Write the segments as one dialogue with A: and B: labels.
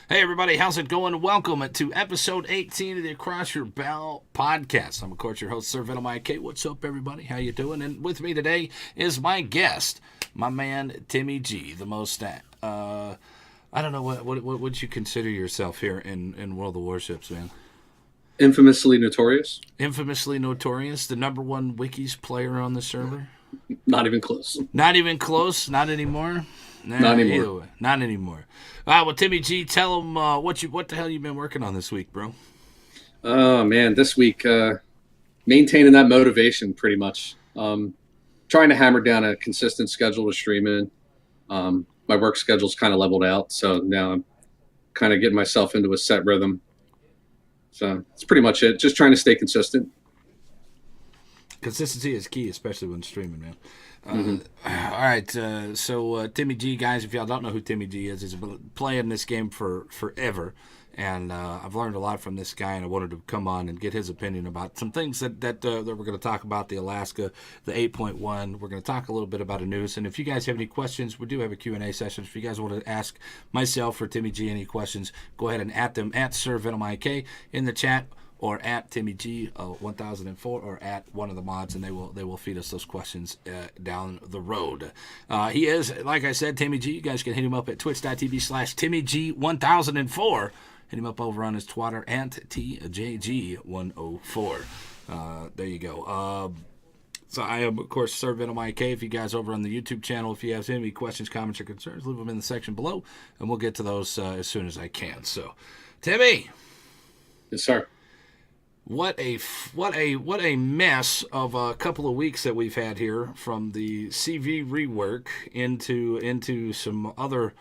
A: Hey everybody, how's it going? Welcome to episode 18 of the Across Your Bow podcast. I'm of course your host, Sir timmyG. What's up, everybody? How you doing? And with me today is my guest, my man timmyG, the most I don't know what would you consider yourself here in World of Warships, man?
B: Infamously notorious.
A: Infamously notorious, the number one wikis player on the server.
B: Not even close.
A: Not even close. Not anymore. Nah,
B: Not
A: either
B: anymore.
A: way, not anymore. All right, well, timmyG, tell them what the hell you been working on this week, bro.
B: Oh man, this week maintaining that motivation pretty much. Trying to hammer down a consistent schedule to stream in. My work schedule's kind of leveled out, so now I'm kind of getting myself into a set rhythm. So that's pretty much it. Just trying to stay consistent.
A: Consistency is key, especially when streaming, man.
B: Hmm.
A: All right, so timmyG, guys, if y'all don't know who timmyG is, he's been playing this game for forever, and I've learned a lot from this guy, and I wanted to come on and get his opinion about some things that we're going to talk about, the Alaska, the 8.1. We're going to talk a little bit about a news, and if you guys have any questions, we do have a Q&A session. If you guys want to ask myself or timmyG any questions, go ahead and at them at SirVenomIK in the chat, or at timmyG 1004, or at one of the mods, and they will feed us those questions down the road. He is, like I said, timmyG. You guys can hit him up at twitch.tv/timmyG1004. Hit him up over on his Twitter at TJG104. There you go. So I am, of course, Sir timmyG. If you guys over on the YouTube channel, if you have any questions, comments, or concerns, leave them in the section below, and we'll get to those as soon as I can. So, Timmy.
B: Yes, sir.
A: What a mess of a couple of weeks that we've had here, from the CV rework into some other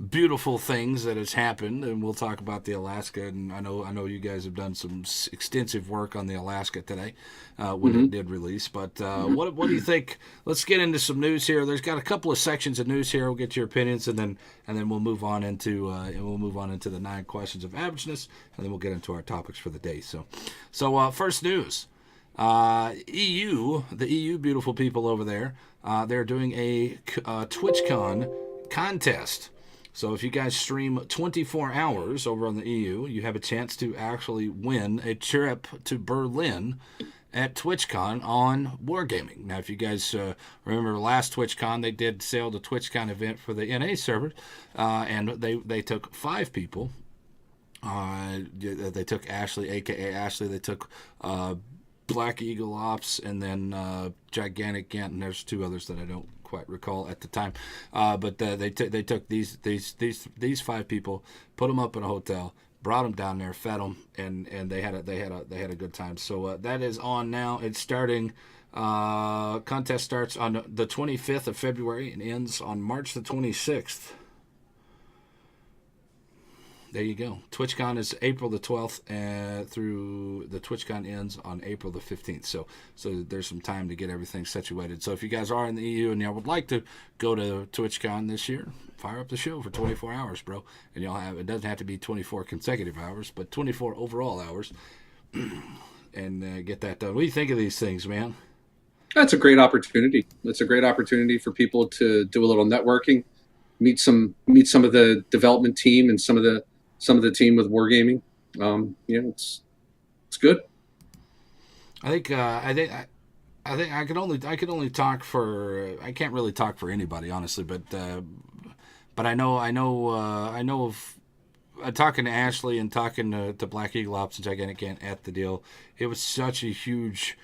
A: beautiful things that has happened, and we'll talk about the Alaska. And I know you guys have done some extensive work on the Alaska today when
B: Hmm.
A: it did release. But what do you think? Let's get into some news here. There's got a couple of sections of news here. We'll get your opinions, and then we'll move on into the 9 questions of averageness, and then we'll get into our topics for the day. So first news. EU, the EU beautiful people over there, they're doing a TwitchCon contest. So if you guys stream 24 hours over on the EU, you have a chance to actually win a trip to Berlin at TwitchCon on Wargaming. Now, if you guys remember last TwitchCon, they did sell the TwitchCon event for the NA server, and they took 5 people. They took Ashley, aka Ashley. They took Black Eagle Ops, and then Gigantic Gant, and there's 2 others that I don't quite recall at the time. But they took these 5 people, put them up in a hotel, brought them down there, fed them, and they had a good time. So that is on now. It's starting. Contest starts on the 25th of February and ends on March the 26th. There you go. TwitchCon is April the 12th, through the TwitchCon ends on April the 15th. So there's some time to get everything situated. So if you guys are in the EU and y'all would like to go to TwitchCon this year, fire up the show for 24 hours, bro. And y'all have, it doesn't have to be 24 consecutive hours, but 24 overall hours, and get that done. What do you think of these things, man?
B: That's a great opportunity. It's a great opportunity for people to do a little networking, meet some of the development team and some of the team with Wargaming. It's good.
A: I think I could only talk for, I can't really talk for anybody, honestly, but I know of talking to Ashley and talking to Black Eagle Ops and Gigantic Ant at the deal. It was such a huge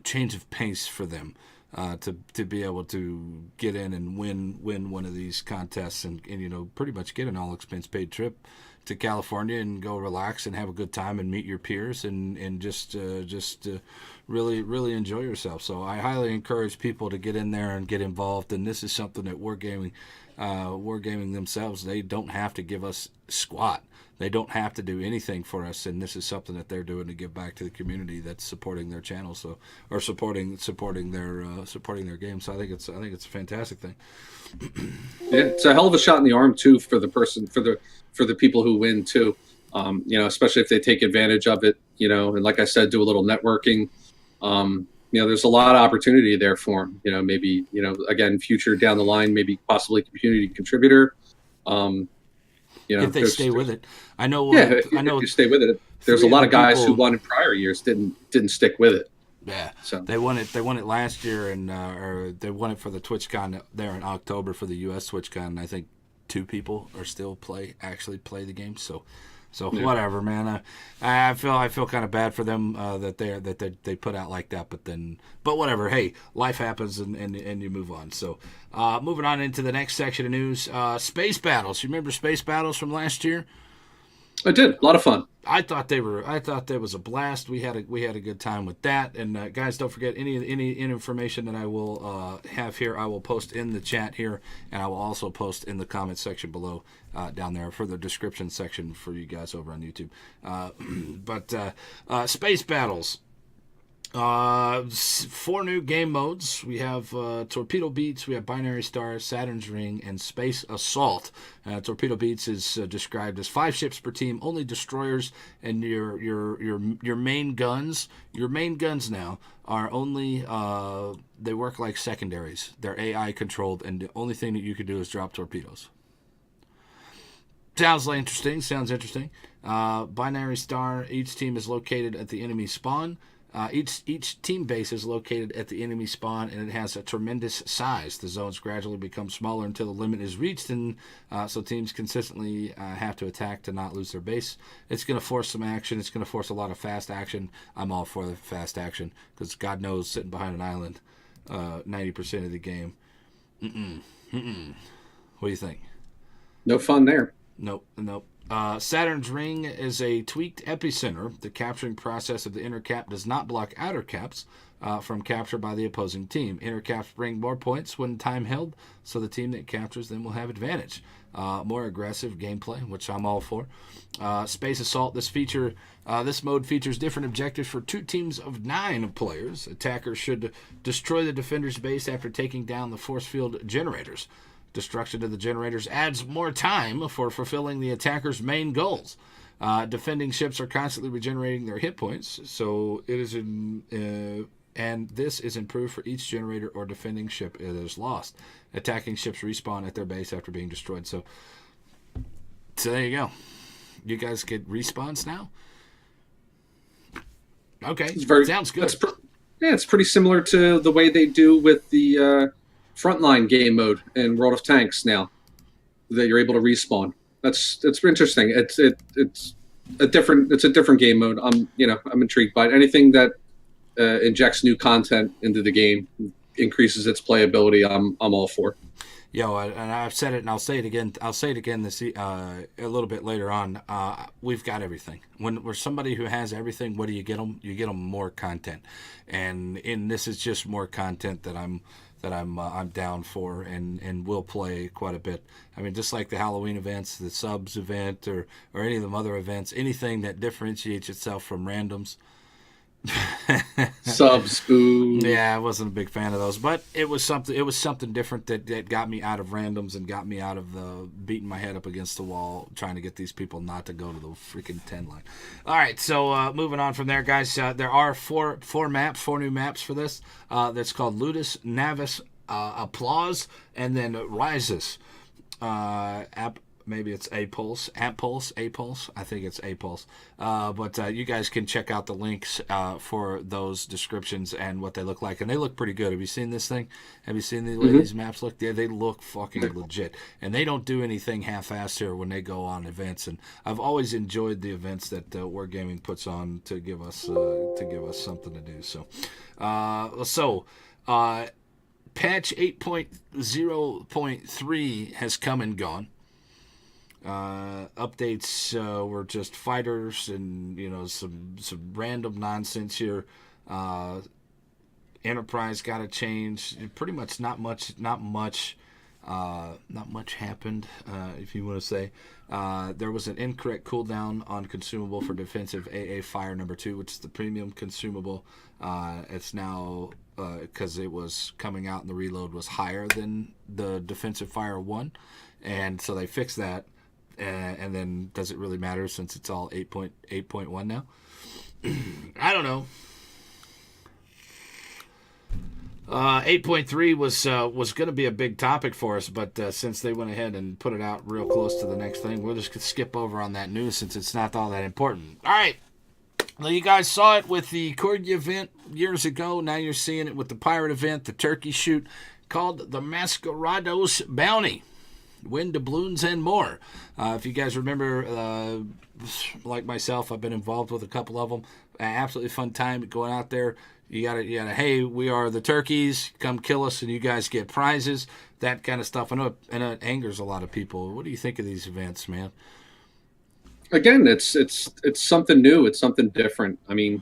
A: change of pace for them. To be able to get in and win one of these contests, and pretty much get an all expense paid trip to California and go relax and have a good time and meet your peers, and just really enjoy yourself. So I highly encourage people to get in there and get involved. And this is something that Wargaming themselves, they don't have to give us squat. They don't have to do anything for us, and this is something that they're doing to give back to the community that's supporting their channel, or supporting their game. So I think it's a fantastic thing.
B: Yeah, it's a hell of a shot in the arm too for the people who win too. Especially if they take advantage of it. And like I said, do a little networking. There's a lot of opportunity there for them. Maybe again, future down the line, maybe possibly community contributor. You know,
A: if they stay with it. I know.
B: yeah,
A: I know
B: if you stay with it, there's a
A: three of
B: lot
A: the
B: of guys who
A: people.
B: won in prior years didn't stick with it.
A: Yeah,
B: So
A: they won it. They won it last year, and or they won it for the TwitchCon there in October for the U.S. TwitchCon. And I think 2 people are still actually play the game. So
B: yeah.
A: whatever, man. I feel kind of bad for them that they put out like that, but whatever. Hey, life happens, and you move on. So moving on into the next section of news, space battles. You remember space battles from last year?
B: I did a lot of fun.
A: I thought that was a blast. We had a good time with that. And guys, don't forget any information that I will have here. I will post in the chat here, and I will also post in the comment section below down there for the description section for you guys over on YouTube. But space battles. 4 new game modes. We have Torpedo Beats, we have Binary Star, Saturn's Ring, and Space Assault. Torpedo Beats is described as 5 ships per team, only destroyers, and your main guns. Your main guns now are only they work like secondaries. They're AI controlled, and the only thing that you can do is drop torpedoes. Sounds interesting. Binary Star. Each team is located at the enemy spawn. Each team base is located at the enemy spawn, and it has a tremendous size. The zones gradually become smaller until the limit is reached, and so teams consistently have to attack to not lose their base. It's going to force some action. It's going to force a lot of fast action. I'm all for the fast action because God knows sitting behind an island 90% of the game. What do you think?
B: No fun there.
A: Nope. Saturn's Ring is a tweaked epicenter. The capturing process of the inner cap does not block outer caps from capture by the opposing team. Inner caps bring more points when time held, so the team that captures them will have advantage. More aggressive gameplay, which I'm all for. Space Assault. This mode features different objectives for 2 teams of 9 players. Attackers should destroy the defender's base after taking down the force field generators. Destruction of the generators adds more time for fulfilling the attacker's main goals. Defending ships are constantly regenerating their hit points, so it is and this is improved for each generator or defending ship it is lost. Attacking ships respawn at their base after being destroyed. So there you go. You guys get respawns now. Okay, sounds good.
B: It's pretty similar to the way they do with the frontline game mode in World of Tanks now, that you're able to respawn. It's interesting. It's a different game mode. I'm intrigued by it. Anything that injects new content into the game, increases its playability. I'm all for.
A: And I've said it, and I'll say it again. I'll say it again a little bit later on. We've got everything. When we're somebody who has everything, what do you get them? You get them more content, and this is just more content that I'm down for and will play quite a bit. I mean, just like the Halloween events, the subs event, or any of them other events, anything that differentiates itself from randoms.
B: Subs, boo.
A: Yeah, I wasn't a big fan of those, but it was something different that got me out of randoms and got me out of the beating my head up against the wall trying to get these people not to go to the freaking 10 line. All right, so moving on from there, guys. There are four new maps for this. That's called Ludus, Navis, Applause, and then Rises. Maybe it's A-Pulse. I think it's A-Pulse. But you guys can check out the links for those descriptions and what they look like. And they look pretty good. Have you seen this thing? Have you seen the way these maps look? They look fucking legit. And they don't do anything half-assed here when they go on events. And I've always enjoyed the events that Wargaming puts on to give us something to do. So, patch 8.0.3 has come and gone. Updates were just fighters and some random nonsense here. Enterprise got a change. Pretty much not much happened. If you want to say, there was an incorrect cooldown on consumable for defensive AA Fire number 2, which is the premium consumable. It's now because it was coming out and the reload was higher than the defensive Fire 1, and so they fixed that. And then does it really matter since it's all 8.1 now? I don't know. 8.3 was going to be a big topic for us, but since they went ahead and put it out real close to the next thing, we'll just skip over on that news since it's not all that important. All right. Well, you guys saw it with the Corgi event years ago. Now you're seeing it with the pirate event, the turkey shoot, called the Masquerados Bounty. Win doubloons and more. If you guys remember, like myself, I've been involved with a couple of them. Absolutely fun time going out there. You gotta, hey, we are the turkeys. Come kill us, and you guys get prizes. That kind of stuff. I know it angers a lot of people. What do you think of these events, man?
B: Again, it's something new. It's something different. I mean,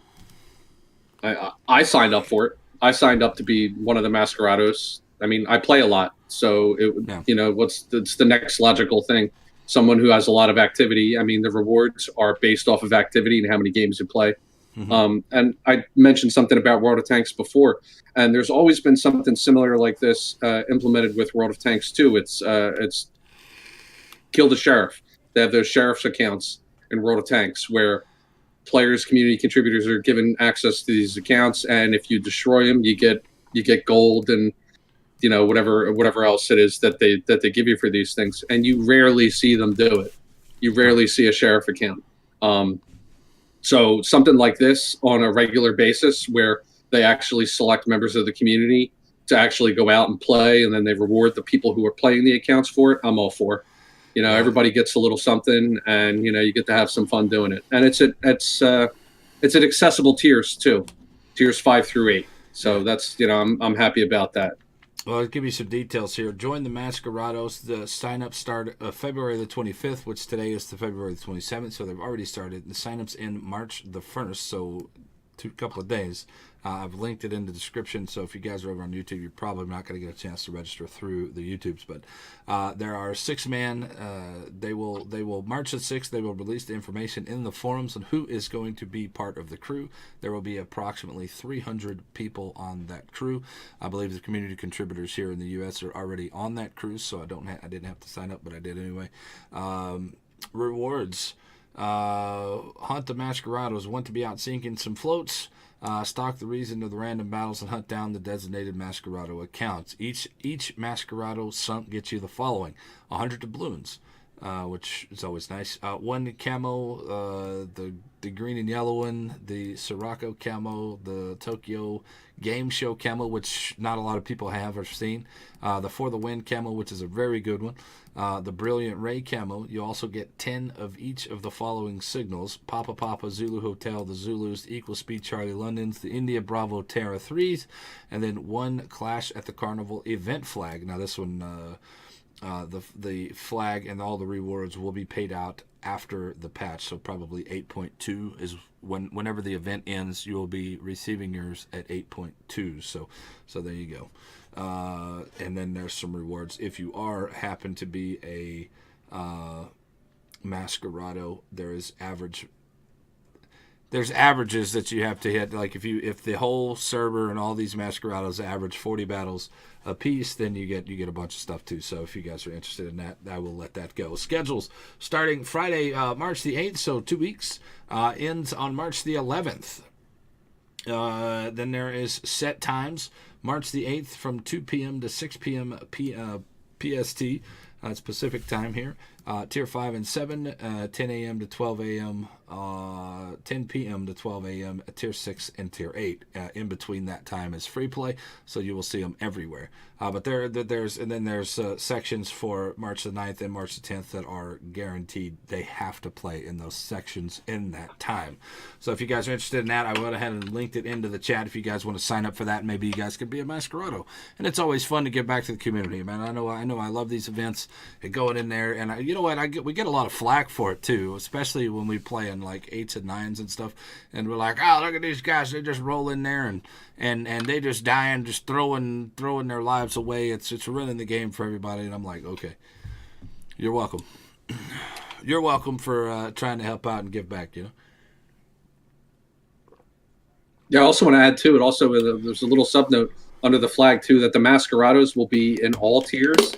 B: I signed up for it. I signed up to be one of the Masquerados. I mean, I play a lot, so it's the next logical thing. Someone who has a lot of activity. I mean, the rewards are based off of activity and how many games you play. Mm-hmm. And I mentioned something about World of Tanks before, and there's always been something similar like this implemented with World of Tanks too. It's Kill the Sheriff. They have those sheriff's accounts in World of Tanks where players, community contributors are given access to these accounts, and if you destroy them, you get gold and whatever else it is that they give you for these things. And you rarely see them do it. You rarely see a sheriff account. So something like this on a regular basis where they actually select members of the community to actually go out and play, and then they reward the people who are playing the accounts for it, I'm all for. Everybody gets a little something, and you get to have some fun doing it. And it's at accessible tiers too, tiers 5 through 8. So that's I'm happy about that.
A: Well, I'll give you some details here. Join the Masquerados. The sign-up start February the 25th, which today is the February the 27th, so they've already started. The sign-up's in March the 1st, so couple of days. I've linked it in the description, so if you guys are over on YouTube, you're probably not going to get a chance to register through the YouTubes. But there are 6-man. They will March the 6th. They will release the information in the forums on who is going to be part of the crew. There will be approximately 300 people on that crew. I believe the community contributors here in the U.S. are already on that crew, so I didn't have to sign up, but I did anyway. Rewards. Hunt the Masquerados. Want to be out sinking some floats. Stalk the reason of the random battles and hunt down the designated Masquerado accounts. Each Masquerado sunk gets you the following: 100 doubloons, which is always nice. 1 camo, the green and yellow one, the Sirocco camo, the Tokyo Game Show camo, which not a lot of people have or seen. The For the Win camo, which is a very good one. The Brilliant Ray camo. You also get 10 of each of the following signals: Papa Papa, Zulu Hotel, the Zulus, Equal Speed Charlie Londons, the India Bravo Terra 3s, and then 1 Clash at the Carnival event flag. Now this one, the flag and all the rewards will be paid out after the patch, so probably 8.2 is whenever the event ends, you will be receiving yours at 8.2. So there you go. And then there's some rewards if you happen to be a Masquerado. There's averages that you have to hit. Like if the whole server and all these Masquerados average 40 battles a piece, then you get a bunch of stuff too. So if you guys are interested in that, I will let that go. Schedules starting Friday, March the 8th, so 2 weeks. Ends on March the 11th. Then there is set times. March the 8th from 2 p.m. to 6 p.m. PST. It's Pacific time here. Tier 5 and 7, 10 a.m. to 12 a.m., 10 p.m. to 12 a.m., Tier 6 and Tier 8. In between that time is free play, so you will see them everywhere. But there's sections for March the 9th and March the 10th that are guaranteed. They have to play in those sections in that time. So if you guys are interested in that, I went ahead and linked it into the chat. If you guys want to sign up for that, maybe you guys could be a Masquerado. And it's always fun to give back to the community, man. I know I love these events and going in there, and you know what? We get a lot of flack for it too, especially when we play in like 8s and 9s and stuff, and we're like, oh, look at these guys, they just roll in there and they just dying, just throwing their lives away. It's ruining the game for everybody. And I'm like, okay, you're welcome. You're welcome for trying to help out and give back,
B: Yeah, I also want to add too, there's a little sub note under the flag too, that the Masquerados will be in all tiers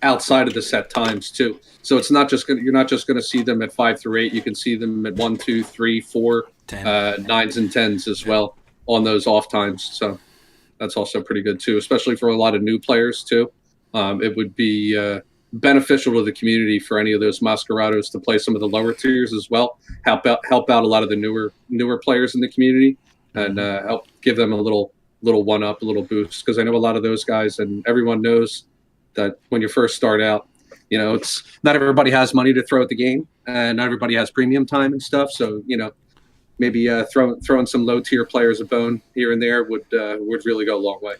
B: outside of the set times too. So it's not just you're not just going to see them at 5 through 8. You can see them at 1, 2, 3, 4, 9s and 10s as well on those off times. So That's also pretty good too, especially for a lot of new players too. It would be beneficial to the community for any of those Masquerados to play some of the lower tiers as well. Help out a lot of the newer players in the community, and
A: Hmm.
B: help give them a little one up, a little boost. Because I know a lot of those guys, and everyone knows that when you first start out, it's not everybody has money to throw at the game, and not everybody has premium time and stuff. So maybe throwing some low tier players a bone here and there would really go a long way.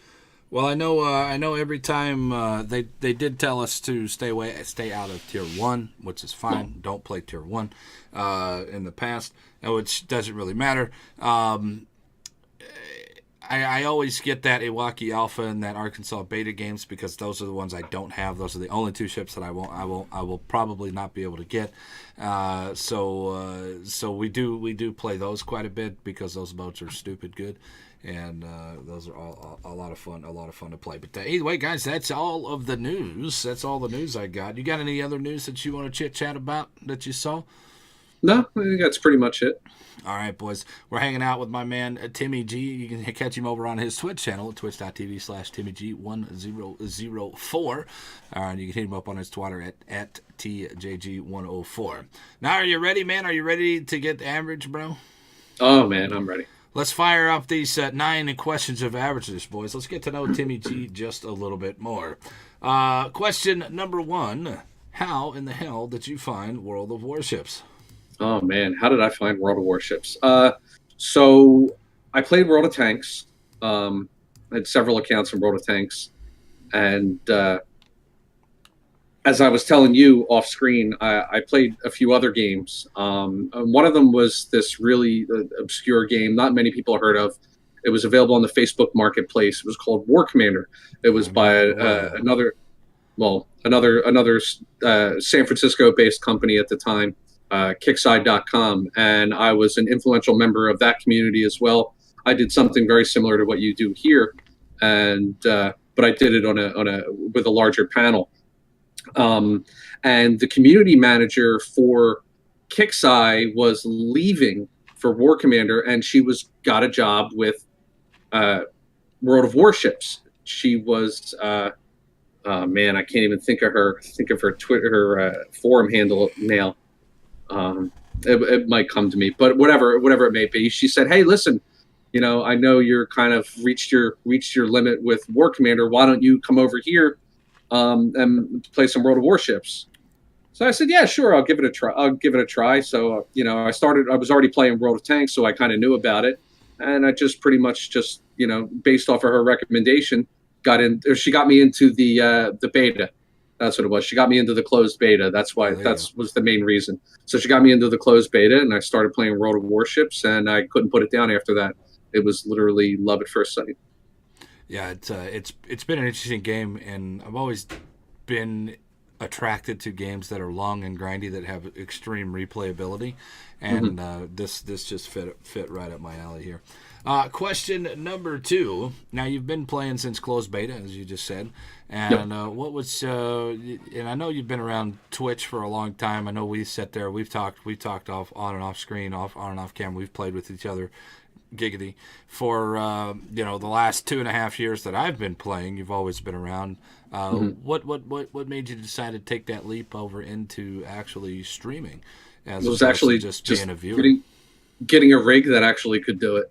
A: Well, I know. Every time they did tell us to stay out of tier one, which is fine. Don't play tier one in the past, which doesn't really matter. I always get that Iwaki Alpha and that Arkansas Beta games because those are the ones I don't have. Those are the only two ships that I will probably not be able to get. So we do play those quite a bit because those boats are stupid good, and those are all a lot of fun. A lot of fun to play. But anyway, guys, that's all of the news. That's all the news I got. You got any other news that you want to chit chat about that you saw?
B: No, I think that's pretty much it.
A: All right, boys. We're hanging out with my man timmyG. You can catch him over on his Twitch channel at twitch.tv/timmyG1004. All right, you can hit him up on his Twitter at TJG104. Now, are you ready, man? Are you ready to get the average, bro?
B: Oh man, I'm ready.
A: Let's fire up these 9 questions of averages, boys. Let's get to know timmyG just a little bit more. Question number 1. How in the hell did you find World of Warships?
B: Oh man, how did I find World of Warships? So I played World of Tanks. I had several accounts in World of Tanks, and as I was telling you off screen, I played a few other games. One of them was this really obscure game, not many people heard of. It was available on the Facebook Marketplace. It was called War Commander. It was by another San Francisco-based company at the time, Kickside.com, and I was an influential member of that community as well. I did something very similar to what you do here, and but I did it with a larger panel. And the community manager for Kickside was leaving for War Commander, and she got a job with World of Warships. She was man, I can't even think of her Twitter, her forum handle now. It might come to me, but whatever it may be, she said, "Hey, listen, I know you're kind of reached your limit with War Commander. Why don't you come over here and play some World of Warships?" So I said, "Yeah, sure, I'll give it a try." So I was already playing World of Tanks, so I kind of knew about it, and I just pretty much based off of her recommendation, she got me into the beta. That's what it was. She got me into the closed beta. That's why. Was the main reason. So she got me into the closed beta, and I started playing World of Warships, and I couldn't put it down after that. It was literally love at first sight.
A: Yeah, it's been an interesting game, and I've always been attracted to games that are long and grindy that have extreme replayability, and this just fit right up my alley here. Question number 2. Now you've been playing since closed beta, as you just said, and
B: Yep.
A: what was and I know you've been around Twitch for a long time. I know we sat there, we've talked off on and off screen, on and off camera. We've played with each other giggity for the last 2.5 years that I've been playing. You've always been around. What made you decide to take that leap over into actually streaming as
B: It was
A: opposed to
B: actually
A: just being a viewer?
B: getting a rig that actually could do it.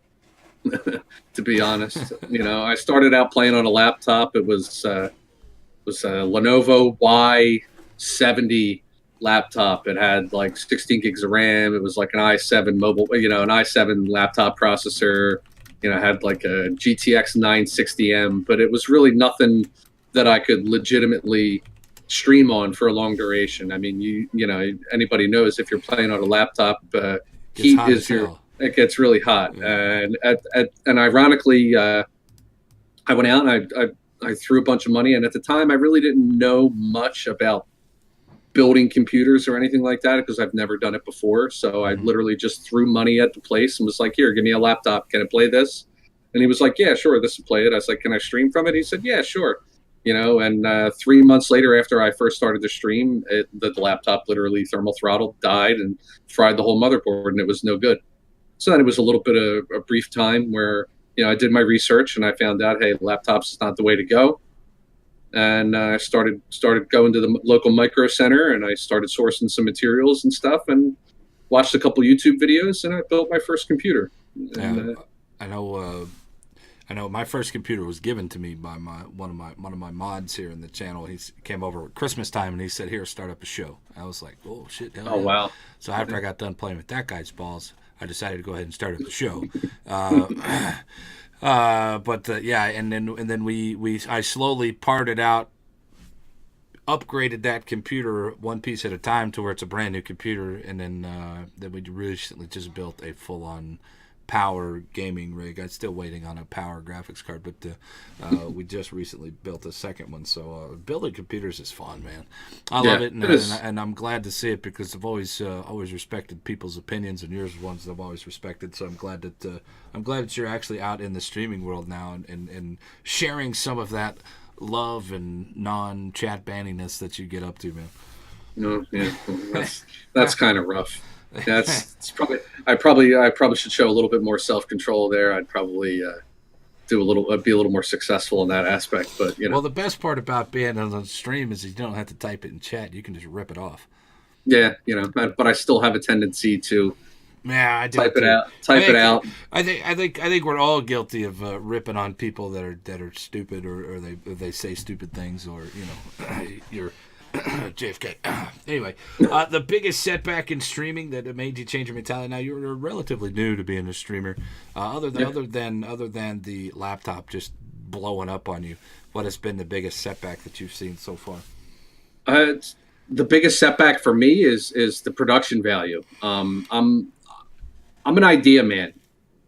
B: To be honest, I started out playing on a laptop. It was a Lenovo Y70 laptop. It had like 16 gigs of RAM. It was like an i7 mobile, an i7 laptop processor. Had like a GTX 960M, but it was really nothing that I could legitimately stream on for a long duration. I mean, anybody knows if you're playing on a laptop, heat is it gets really hot. Yeah. And ironically, I went out and I threw a bunch of money. And at the time, I really didn't know much about building computers or anything like that because I've never done it before. So I literally just threw money at the place and was like, "Here, give me a laptop. Can it play this?" And he was like, "Yeah, sure, this will play it." I was like, "Can I stream from it?" He said, "Yeah, sure." And 3 months later, after I first started to stream, the laptop literally thermal throttled, died, and fried the whole motherboard, and it was no good. So then it was a little bit of a brief time where I did my research and I found out, hey, laptops is not the way to go. And I started going to the local micro center, and I started sourcing some materials and stuff, and watched a couple YouTube videos, and I built my first computer.
A: Yeah,
B: And
A: I know. I know my first computer was given to me by one of my mods here in the channel. He came over at Christmas time and he said, "Here, start up a show." I was like, "Oh shit, hell
B: oh
A: yeah!"
B: wow,
A: So after I got done playing with that guy's balls, I decided to go ahead and start up the show. Uh, yeah, and then we I slowly parted out, upgraded that computer one piece at a time to where it's a brand new computer, and then we recently just built a full on power gaming rig. I'm still waiting on a power graphics card, but we just recently built a second one. So building computers is fun, man. I
B: yeah,
A: love it,
B: it is.
A: and I'm glad to see it because I've always respected people's opinions, and yours are ones that I've always respected. So I'm glad that you're actually out in the streaming world now and sharing some of that love and non-chat banniness that you get up to, man.
B: No, yeah, that's kind of rough. That's it's probably I probably should show a little bit more self control there. I'd probably be a little more successful in that aspect. But
A: Well, the best part about being on the stream is you don't have to type it in chat. You can just rip it off.
B: yeah, but I still have a tendency to
A: Yeah, I do
B: type
A: it
B: it
A: too.
B: out, type it out.
A: I think we're all guilty of ripping on people that are stupid or they say stupid things or you're JFK. Anyway, the biggest setback in streaming that made you change your mentality. Now you're relatively new to being a streamer.
B: Yeah.
A: Other than the laptop just blowing up on you, what has been the biggest setback that you've seen so far?
B: The biggest setback for me is the production value. I'm an idea man.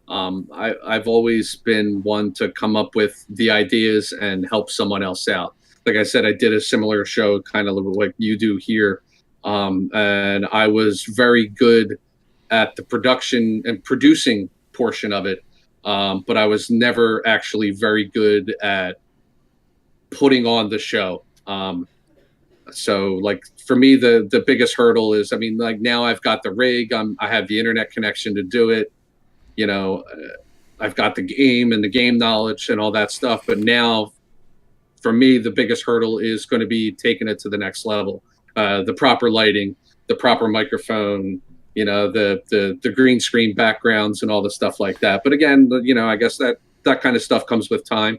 B: I've always been one to come up with the ideas and help someone else out. Like I said, I did a similar show, kind of like you do here, and I was very good at the production and producing portion of it, but I was never actually very good at putting on the show. So like for me, the biggest hurdle is, I mean, like now I've got the rig, I have the internet connection to do it. You know, I've got the game and the game knowledge and all that stuff. But now, for me, the biggest hurdle is going to be taking it to the next level. The proper lighting, the proper microphone, the green screen backgrounds and all the stuff like that. But again, I guess that kind of stuff comes with time.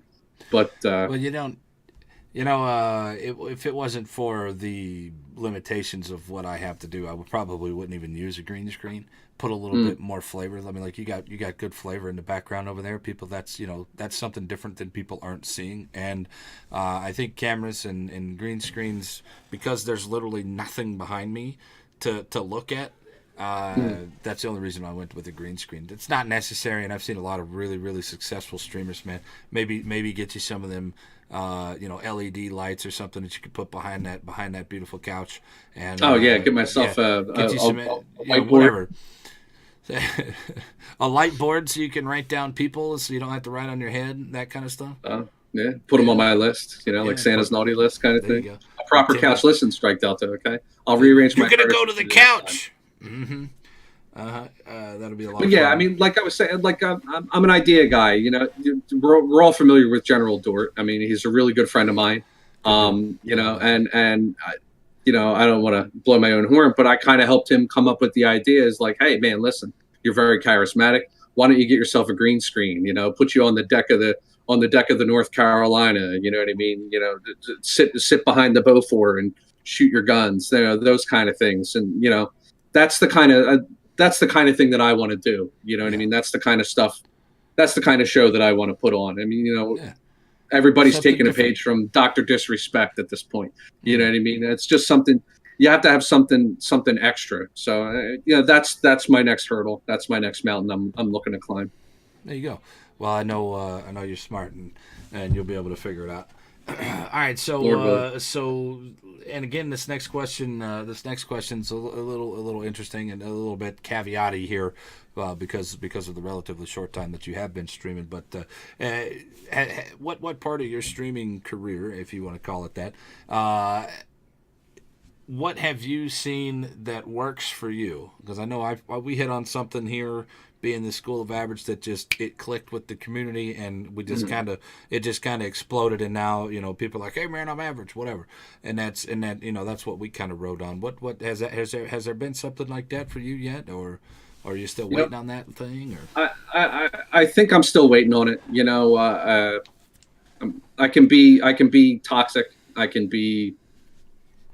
B: But
A: Well, you don't. If it wasn't for the limitations of what I have to do, I probably wouldn't even use a green screen. Put a little bit more flavor. I mean, like you got good flavor in the background over there. People, that's something different than people aren't seeing. And I think cameras and green screens, because there's literally nothing behind me to look at. That's the only reason I went with a green screen. It's not necessary, and I've seen a lot of really, really successful streamers, man. Maybe get you some of them, LED lights or something that you could put behind that beautiful couch. And
B: oh yeah, get myself
A: get you some,
B: a whiteboard.
A: whatever. A light board so you can write down people, so you don't have to write on your head, that kind of stuff.
B: Yeah, put them on my list. Like Santa's naughty list kind of
A: There you
B: thing.
A: go.
B: A proper couch list and strike Delta. Okay, I'll rearrange my.
A: You're gonna go to
B: furniture
A: the
B: the next time.
A: couch. Mm-hmm. That'll be a lot
B: But
A: of
B: yeah, I
A: fun.
B: mean, like I was saying, like I'm an idea guy. We're all familiar with General Dort. I mean, he's a really good friend of mine. I don't want to blow my own horn, but I kind of helped him come up with the ideas. Like, hey, man, listen, you're very charismatic. Why don't you get yourself a green screen? Put you on the deck of the North Carolina. You know what I mean? Sit behind the Beaufort and shoot your guns. Those kind of things. And that's the kind of thing that I want to do. You know what I mean? That's the kind of stuff. That's the kind of show that I want to put on. I mean,
A: Yeah.
B: everybody's
A: Something
B: taking a
A: different.
B: page from Dr. Disrespect at this point. You know what I mean? It's just something you have to have something extra. So that's my next hurdle. That's my next mountain I'm looking to climb.
A: There you go. Well, I know you're smart and you'll be able to figure it out. All right,
B: Lord willing.
A: and again, this next question's a little interesting and a little bit caveaty here, because of the relatively short time that you have been streaming. But what part of your streaming career, if you want to call it that, what have you seen that works for you? Because I know we hit on something here, being the school of average, that just it clicked with the community, and we just
B: Mhm.
A: kind of it just kind of exploded, and now people are like, hey man, I'm average, whatever, and that that's what we kind of rode on. What has there been something like that for you yet, or are you still
B: You know,
A: waiting on that thing, or?
B: I think I'm still waiting on it. I can be toxic. I can be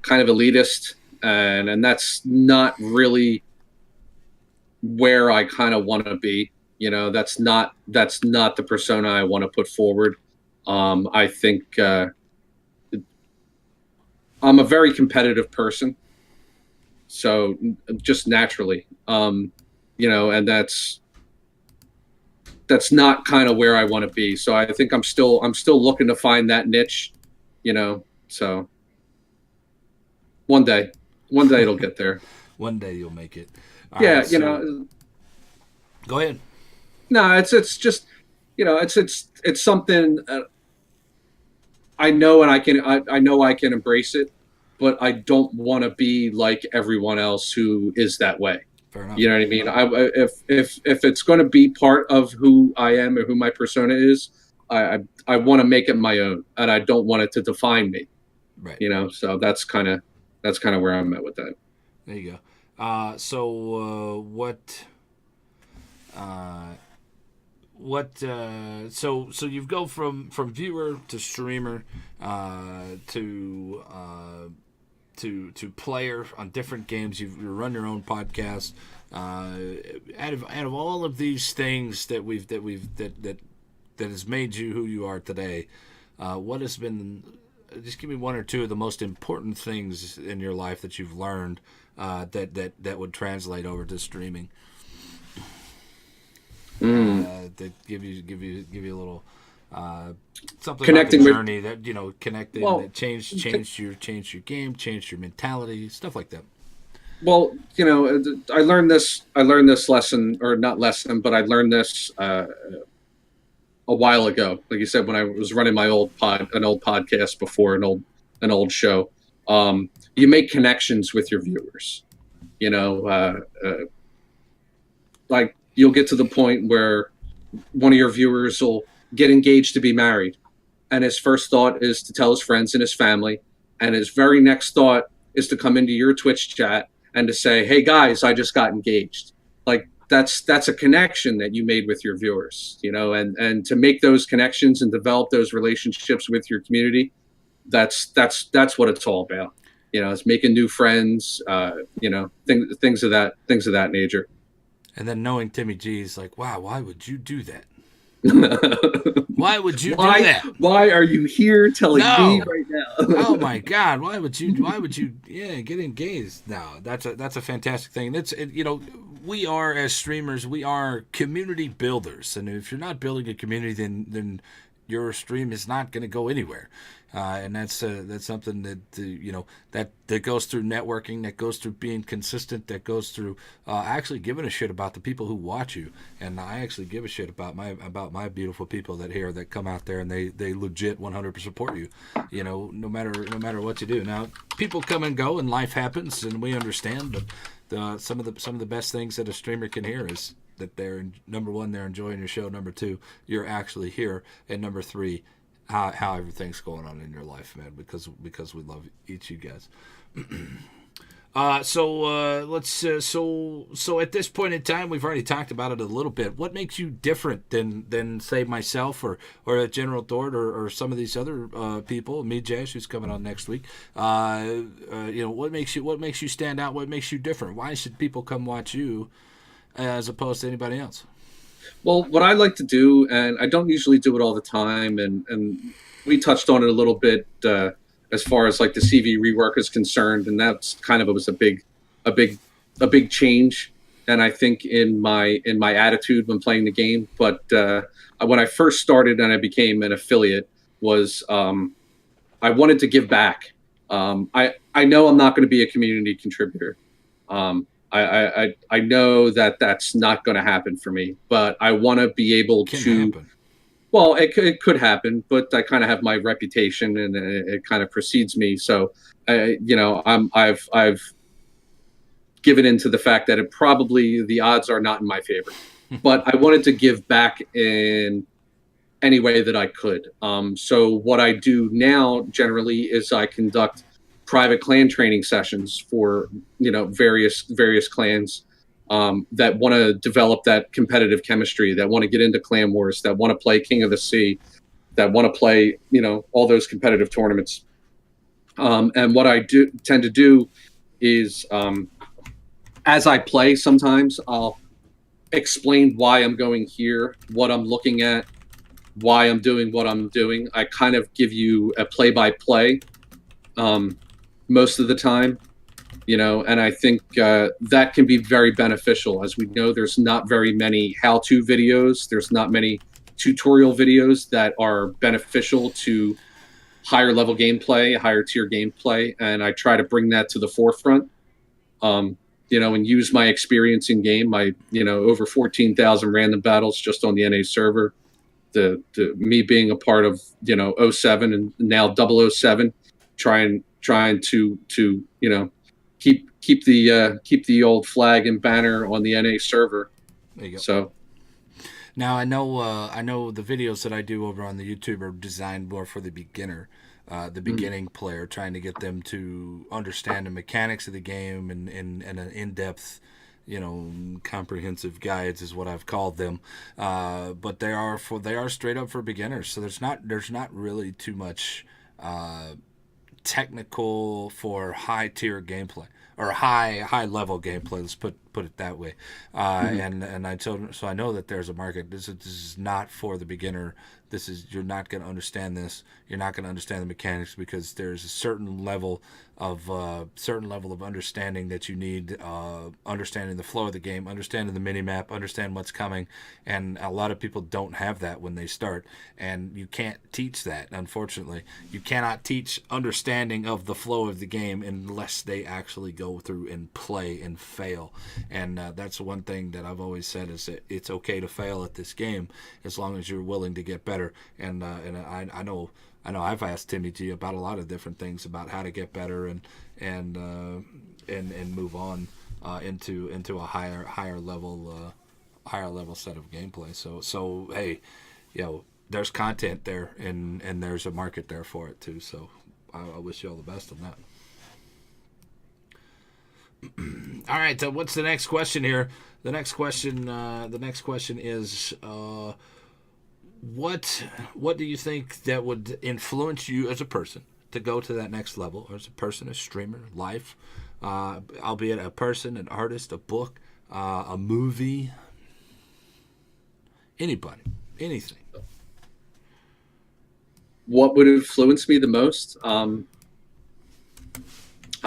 B: kind of elitist, and that's not really where I kind of want to be. That's not the persona I want to put forward. I think I'm a very competitive person, so just naturally, and that's not kind of where I want to be. So I think I'm still looking to find that niche, So one day, one day it'll get there.
A: One day you'll make it. All right,
B: Yeah,
A: so go ahead.
B: no, it's just it's something I know, and I know I can embrace it, but I don't want to be like everyone else who is that way.
A: Fair enough.
B: You know what I mean? If it's going to be part of who I am or who my persona is, I want to make it my own, and I don't want it to define me.
A: Right.
B: So that's kind of where I'm at with that.
A: There you go. So uh, so you go from viewer to streamer, to player on different games. You run your own podcast. Out of all of these things that has made you who you are today, what has been, just give me one or two of the most important things in your life that you've learned, that would translate over to streaming.
B: Mm.
A: That give you a little, something about the
B: Connecting with
A: journey that connecting,
B: well,
A: that changed your game, changed your mentality, stuff like that.
B: well, I learned this lesson, or not lesson, but I learned this a while ago. Like you said, when I was running an old podcast before, an old show. You make connections with your viewers. You know, like you'll get to the point where one of your viewers will get engaged to be married, and his first thought is to tell his friends and his family, and his very next thought is to come into your Twitch chat and to say, "Hey guys, I just got engaged." Like that's a connection that you made with your viewers, and to make those connections and develop those relationships with your community, that's what it's all about. It's making new friends, things of that nature.
A: And then knowing Timmy G is like, wow, why would you do that? Why would you do
B: why
A: that?
B: why are you here telling me
A: No.
B: right now?
A: Oh my God! Why would you? Yeah, get engaged. No, that's a fantastic thing. We are, as streamers, we are community builders, and if you're not building a community, then your stream is not going to go anywhere. And that's something that goes through networking, that goes through being consistent, that goes through actually giving a shit about the people who watch you. And I actually give a shit about my beautiful people that come out there, and they legit 100% support you. No matter what you do. Now, people come and go, and life happens, and we understand. But some of the best things that a streamer can hear is that number one, they're enjoying your show. Number two, you're actually here, and number three, how everything's going on in your life, man. Because we love each of you guys. So at this point in time, we've already talked about it a little bit. What makes you different than say myself or General Thord or some of these other people, me, Jash, who's coming on next week? What makes you stand out? What makes you different? Why should people come watch you as opposed to anybody else?
B: Well, what I like to do, and I don't usually do it all the time, and we touched on it a little bit, as far as like the CV rework is concerned, and that's kind of, it was a big, a big change, and I think in my attitude when playing the game. But when I first started and I became an affiliate, was I wanted to give back. I know I'm not going to be a community contributor. I know that that's not going to happen for me, but I want to be able
A: Can
B: to.
A: happen.
B: Well, it could happen, but I kind of have my reputation, and it kind of precedes me. So, I've given into the fact that it probably the odds are not in my favor. But I wanted to give back in any way that I could. So what I do now generally is I conduct private clan training sessions for various clans that want to develop that competitive chemistry, that want to get into clan wars, that want to play King of the Sea, that want to play all those competitive tournaments. And what I do tend to do is as I play, sometimes I'll explain why I'm going here, what I'm looking at, why I'm doing what I'm doing. I kind of give you a play by play most of the time, and I think that can be very beneficial. As we know, there's not very many how to videos, there's not many tutorial videos that are beneficial to higher level gameplay, higher tier gameplay, and I try to bring that to the forefront. And use my experience in game, my over 14,000 random battles just on the NA server, the me being a part of '07 and now 007, trying to keep the old flag and banner on the NA server.
A: There you go.
B: So
A: Now I know the videos that I do over on the YouTube are designed more for the beginner, the beginning player, trying to get them to understand the mechanics of the game and an in-depth, comprehensive guides is what I've called them. But they are straight up for beginners. So there's not really too much technical for high tier gameplay or high level gameplay. Let's put it that way. And I told so I know that there's a market. This is not for the beginner. You're not going to understand this. You're not going to understand the mechanics because there's a certain level of understanding that you need. Understanding the flow of the game, understanding the mini map, understand what's coming, and a lot of people don't have that when they start. And you can't teach that. Unfortunately, you cannot teach understanding of the flow of the game unless they actually go through and play and fail. And that's one thing that I've always said is that it's okay to fail at this game as long as you're willing to get better. And I know I've asked timmyG about a lot of different things about how to get better and move on into a higher level set of gameplay. So hey, there's content there and there's a market there for it too. So I wish you all the best on that. All right, what's the next question here? The next question is, what do you think that would influence you as a person to go to that next level, or as a person, a streamer, life, albeit a person, an artist, a book, a movie, anybody, anything?
B: what would influence me the most? I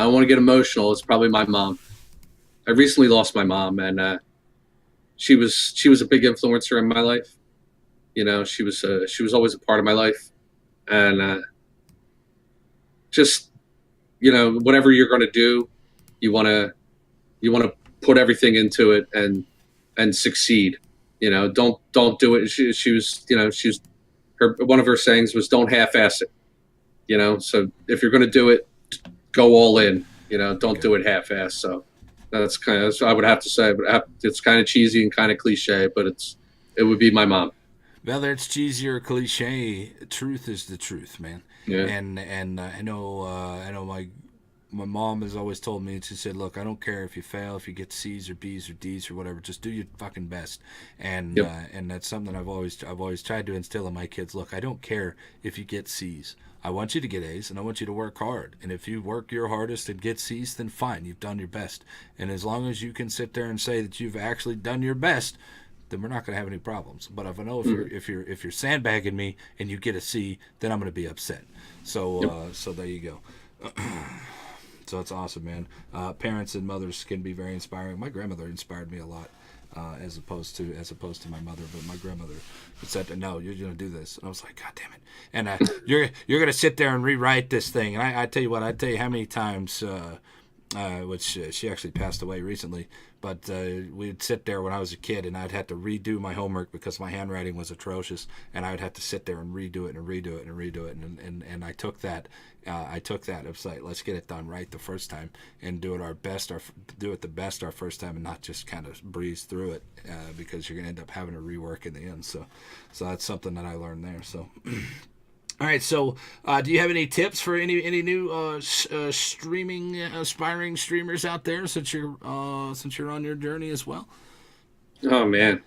B: don't want to get emotional. It's probably my mom. I recently lost my mom, and she was a big influencer in my life. She was always a part of my life, and just whatever you're going to do, you want to put everything into it and succeed. Don't do it. She was she's her one of her sayings was don't half-ass it. So if you're going to do it, go all in. Don't do it half-ass. So that's kind of I would have to say. But it's kind of cheesy and kind of cliche, but it would be my mom.
A: Whether it's cheesy or cliche, truth is the truth, man.
B: Yeah.
A: And I know my mom has always told me. She said, "Look, I don't care if you fail, if you get C's or B's or D's or whatever. Just do your fucking best." And
B: Yep.
A: and that's something I've always tried to instill in my kids. Look, I don't care if you get C's. I want you to get A's, and I want you to work hard. And if you work your hardest and get C's, then fine, you've done your best. And as long as you can sit there and say that you've actually done your best, then we're not going to have any problems. But if I know if you're sandbagging me and you get a C, then I'm going to be upset. So
B: Yep.
A: so there you go. So it's awesome, man. Parents and mothers can be very inspiring. My grandmother inspired me a lot, as opposed to my mother. But my grandmother said, "No, you're going to do this," and I was like, "God damn it!" And you're going to sit there and rewrite this thing. And I tell you what, I tell you how many times which she actually passed away recently. But we'd sit there when I was a kid, and I'd have to redo my homework because my handwriting was atrocious, and I would have to sit there and redo it and redo it and redo it. And I took that. I took that. It was like, let's get it done right the first time and do it our best. Do it the best our first time, and not just kind of breeze through it because you're gonna end up having to rework in the end. So that's something that I learned there. So. All right, so do you have any tips for any new streaming aspiring streamers out there since you're on your journey as well?
B: Oh man.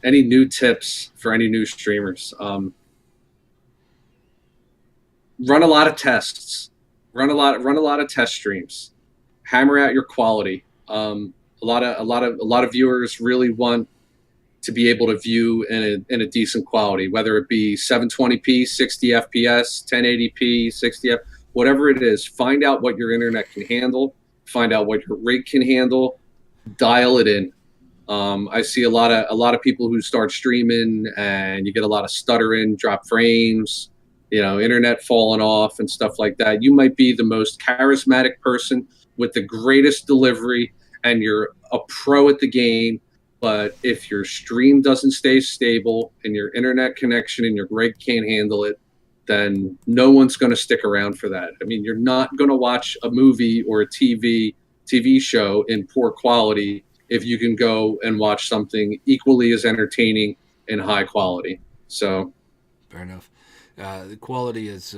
B: Any new tips for any new streamers? Run a lot of tests. Run a lot of test streams. Hammer out your quality. A lot of viewers really want to be able to view in a decent quality, whether it be 720p, 60 FPS, 1080p, 60 f, whatever it is. Find out what your internet can handle. Find out what your rig can handle. Dial it in. I see a lot of people who start streaming and you get a lot of stuttering, drop frames, internet falling off and stuff like that. You might be the most charismatic person with the greatest delivery and you're a pro at the game, but if your stream doesn't stay stable and your internet connection and your rig can't handle it, then no one's going to stick around for that. I mean, you're not going to watch a movie or a TV show in poor quality if you can go and watch something equally as entertaining and high quality. So,
A: Fair enough. The quality is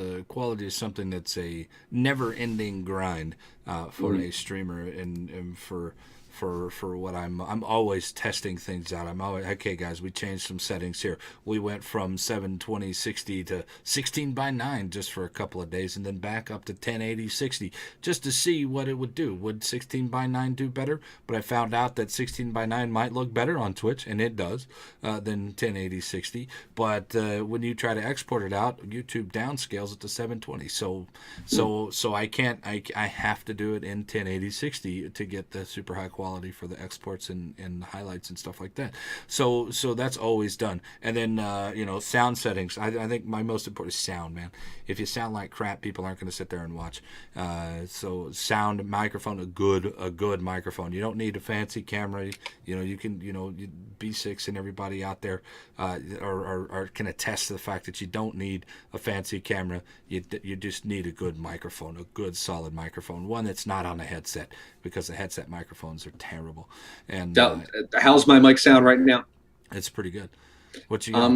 A: something that's a never-ending grind for a streamer, and for what I'm always testing things out. I'm always, okay, guys, we changed some settings here. We went from 720 60 to 16 by 9 just for a couple of days, and then back up to 1080 60 just to see what it would do. Would 16 by 9 do better? But I found out that 16 by 9 might look better on Twitch, and it does, than 1080 60. But when you try to export it out, YouTube downscales it to 720. So I can't. I have to do it in 1080 60 to get the super high quality for the exports and highlights and stuff like that. So that's always done. And then sound settings. I think my most important is sound, man. If you sound like crap, people aren't going to sit there and watch. So sound, microphone, a good microphone. You don't need a fancy camera. You can B6 and everybody out there are can attest to the fact that you don't need a fancy camera. You just need a good microphone, a good solid microphone, one that's not on a headset, because the headset microphones are terrible. And
B: how's my mic sound right now?
A: it's pretty good. What you got?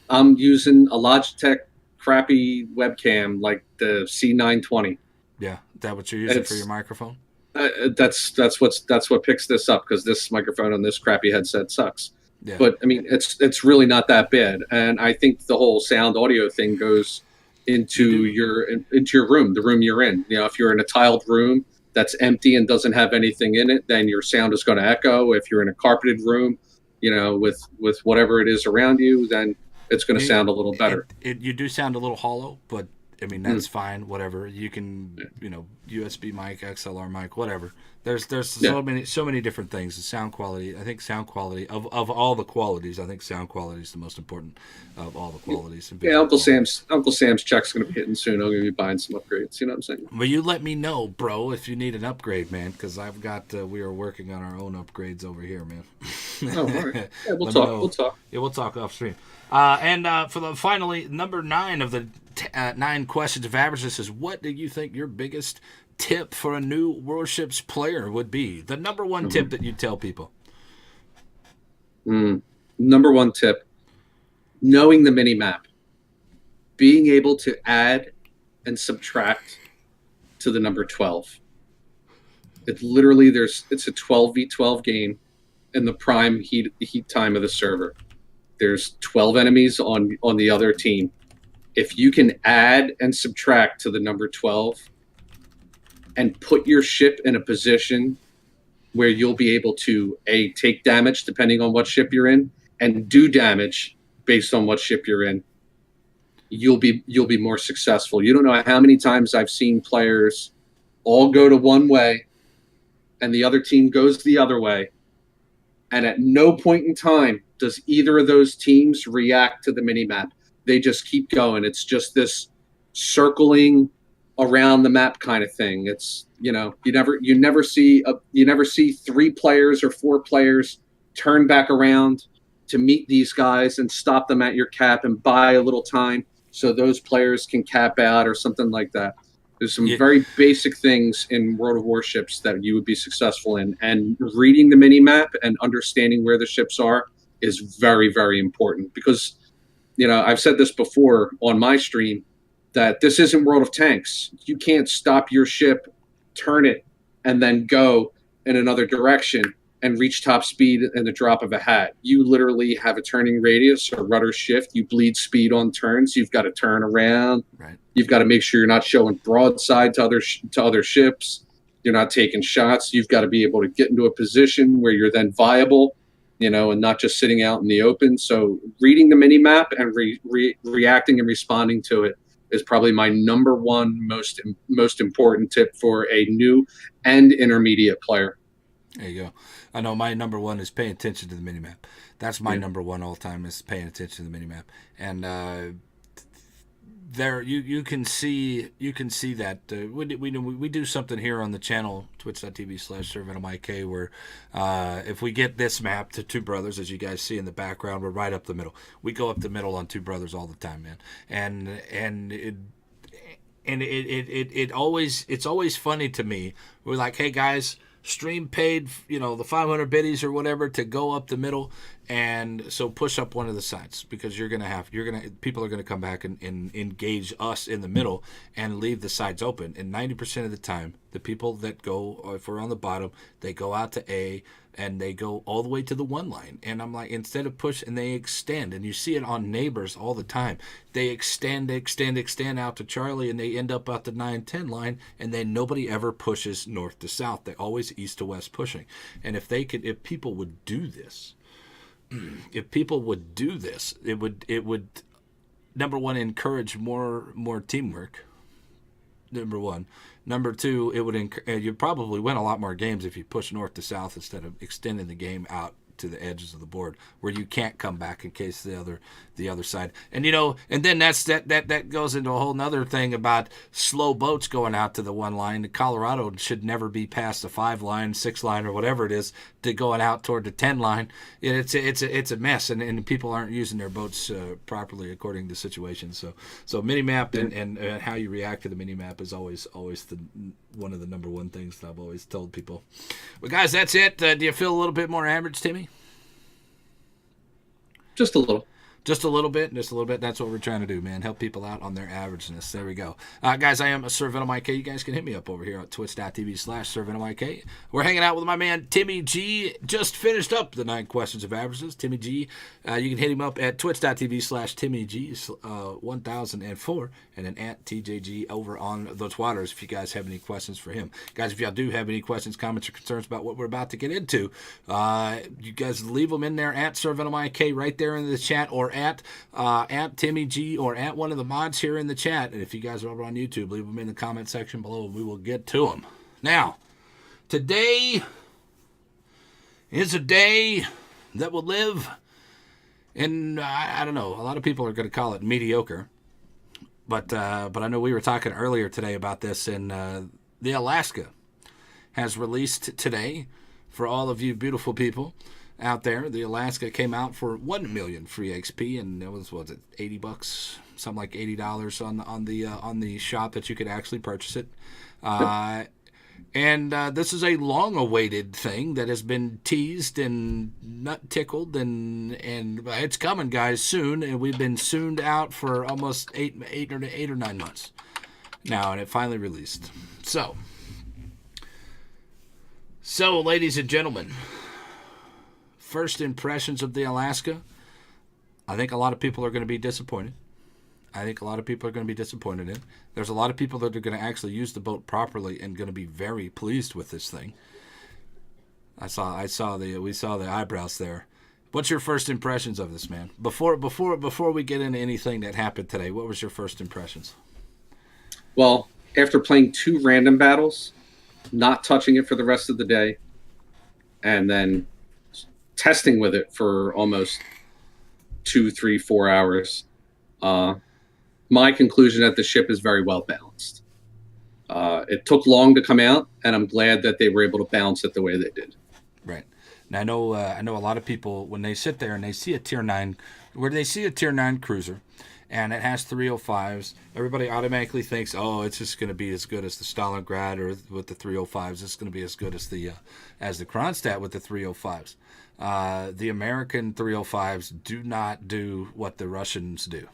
B: I'm using a Logitech crappy webcam, like the C920.
A: Yeah, is that what you're using for your microphone?
B: That's what picks this up, because this microphone on this crappy headset sucks.
A: Yeah.
B: But I mean, it's really not that bad, and I think the whole sound audio thing goes into your room, the room you're in. If you're in a tiled room that's empty and doesn't have anything in it, then your sound is going to echo. If you're in a carpeted room, with whatever it is around you, then it's going to sound a little better.
A: You do sound a little hollow, but I mean that's fine. Whatever, you can USB mic, XLR mic, whatever. There's so many different things. The sound quality. I think sound quality of all the qualities. I think sound quality is the most important of all the qualities.
B: Yeah, Uncle Sam's check's going to be hitting soon. I'm going to be buying some upgrades. You know what I'm saying?
A: Well, you let me know, bro, if you need an upgrade, man, because I've got. We are working on our own upgrades over here, man.
B: Oh, all right. Yeah, we'll talk. We'll talk.
A: Yeah, we'll talk off stream. And for the finally number 9 of the 9 questions of averageness is, what do you think your biggest tip for a new Warships player would be? The number one tip that you tell people.
B: Number one tip: knowing the mini map, being able to add and subtract to the number 12. It's literally it's a 12v12 game in the prime heat time of the server. There's 12 enemies on the other team. If you can add and subtract to the number 12 and put your ship in a position where you'll be able to take damage depending on what ship you're in, and do damage based on what ship you're in, you'll be more successful. You don't know how many times I've seen players all go to one way and the other team goes the other way, and at no point in time does either of those teams react to the mini map. They just keep going. It's just this circling around the map kind of thing. It's, you never see 3 players or 4 players turn back around to meet these guys and stop them at your cap and buy a little time so those players can cap out or something like that. There's some
A: Yeah,
B: very basic things in World of Warships that you would be successful in, and reading the mini map and understanding where the ships are is very, very important because, I've said this before on my stream, that this isn't World of Tanks. You can't stop your ship, turn it, and then go in another direction and reach top speed in the drop of a hat. You literally have a turning radius or rudder shift. You bleed speed on turns. You've got to turn around.
A: right.
B: You've got to make sure you're not showing broadside to other ships. You're not taking shots. You've got to be able to get into a position where you're then viable, and not just sitting out in the open. So reading the mini map and reacting and responding to it is probably my number one most important tip for a new and intermediate player.
A: There you go. I know my number one is paying attention to the minimap. That's my number one all time is paying attention to the minimap. And there you can see that we do something here on the channel twitch.tv/SirVenomIK where if we get this map to Two Brothers, as you guys see in the background, we're right up the middle. We go up the middle on Two Brothers all the time, man. And it's always funny to me. We're like, hey guys, stream paid, the 500 biddies or whatever to go up the middle, and so push up one of the sides because people are gonna come back and engage us in the middle and leave the sides open. And 90% of the time, the people that go, or if we're on the bottom, they go out to A and they go all the way to the 1 line. And I'm like, instead of push, and they extend, and you see it on Neighbors all the time. They extend out to Charlie, and they end up at the 9-10 line, and then nobody ever pushes north to south. They always east to west pushing. And if people would do this, it would number one, encourage more teamwork. Number one. Number two, you'd probably win a lot more games if you push north to south instead of extending the game out to the edges of the board where you can't come back in case the other side. And and then that goes into a whole nother thing about slow boats going out to the 1 line. Colorado should never be past the 5 line, 6 line, or whatever it is, to going out toward the 10 line. It's a mess, and people aren't using their boats properly according to the situation. So mini map and how you react to the mini map is always one of the number one things that I've always told people. Well, guys, that's it. Do you feel a little bit more average, Timmy?
B: Just a little.
A: Just a little bit. That's what we're trying to do, man. Help people out on their averageness. There we go. Guys, I am SirVenomIK. You guys can hit me up over here at twitch.tv/SirVenomIK. We're hanging out with my man timmyG. Just finished up the 9 questions of averages. timmyG. You can hit him up at twitch.tv/timmyG 1004 and then at TJG over on the Twitters if you guys have any questions for him. Guys, if y'all do have any questions, comments, or concerns about what we're about to get into, you guys leave them in there at SirVenomIK right there in the chat, or at timmyG, or at one of the mods here in the chat. And if you guys are over on YouTube, leave them in the comment section below and we will get to them. Now, today is a day that will live in, I don't know, a lot of people are going to call it mediocre. But I know we were talking earlier today about this, and the Alaska has released today for all of you beautiful people out there. The Alaska came out for 1 million free XP, and it was $80, something like $80 on the shop that you could actually purchase it. And this is a long-awaited thing that has been teased and nut tickled, and it's coming, guys, soon. And we've been sooned out for almost 8 or 9 months now, and it finally released. So, ladies and gentlemen, first impressions of the Alaska. I think a lot of people are going to be disappointed. There's a lot of people that are going to actually use the boat properly and going to be very pleased with this thing. We saw the eyebrows there. What's your first impressions of this, man? Before we get into anything that happened today, what was your first impressions?
B: Well, after playing 2 random battles, not touching it for the rest of the day, and then testing with it for almost 2, 3, 4 hours, my conclusion that the ship is very well balanced. It took long to come out, and I'm glad that they were able to balance it the way they did.
A: Right. And I know a lot of people when they sit there and they see a tier 9 where they see a tier 9 cruiser and it has 305s, everybody automatically thinks, "Oh, it's just going to be as good as the Stalingrad or with the 305s. It's going to be as good as the Kronstadt with the 305s." The American 305s do not do what the Russians do.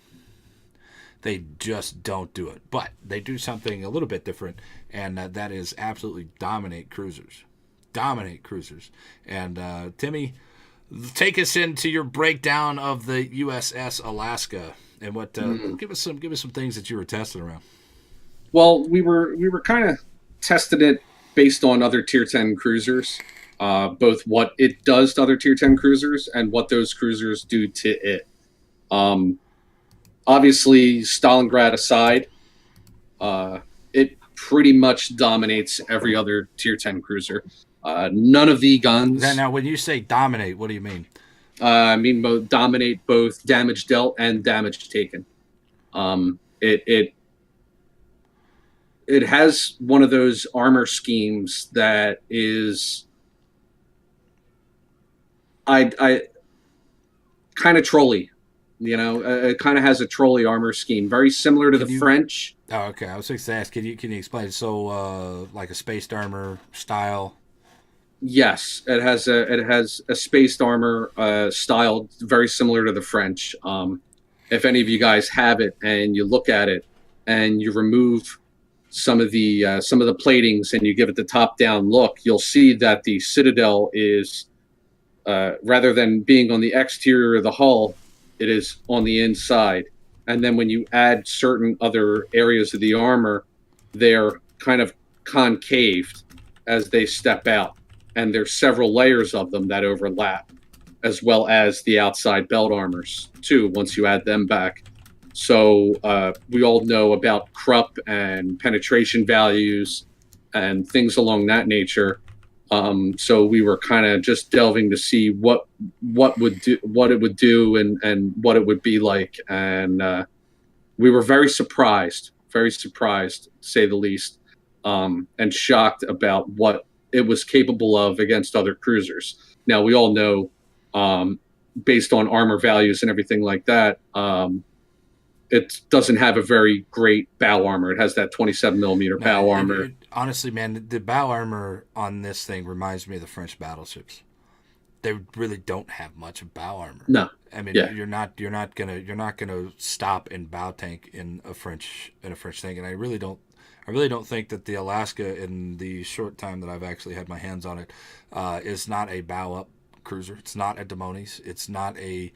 A: They just don't do it. But they do something a little bit different, and that is absolutely dominate cruisers. Dominate cruisers. And Timmy, take us into your breakdown of the USS Alaska and what give us some things that you were testing around.
B: Well, we were kind of testing it based on other Tier 10 cruisers, both what it does to other Tier 10 cruisers and what those cruisers do to it. Um, Obviously, Stalingrad aside, it pretty dominates every other Tier 10 cruiser. None of the guns.
A: Now, when you say dominate, what do you mean?
B: I mean, dominate both damage dealt and damage taken. It it has one of those armor schemes that is I kind of trolly. It kind of has a trolley armor scheme, very similar to the French.
A: Oh, okay. I was just to ask, can you explain? So, like a spaced armor style.
B: Yes, it has a spaced armor style very similar to the French. If any of you guys have it and you look at it and you remove some of the platings and you give it the top down look, you'll see that the citadel is rather than being on the exterior of the hull, it is on the inside. And then when you add certain other areas of the armor, they're kind of concaved as they step out. And there's several layers of them that overlap, as well as the outside belt armors, too, once you add them back. So we all know about Krupp and penetration values and things along that nature. So we were kind of just delving to see what it would do and what it would be like, and we were very surprised, to say the least, and shocked about what it was capable of against other cruisers. Now we all know, based on armor values and everything like that, it doesn't have a very great bow armor. It has that 27 millimeter bow armor.
A: Honestly, man, the bow armor on this thing reminds me of the French battleships. They really don't have much of bow armor.
B: No,
A: I mean,
B: yeah.
A: you're not gonna stop and bow tank in a French tank, and I really don't think that the Alaska, in the short time that I've actually had my hands on it, is not a bow up cruiser. It's not a Demonis. It's not a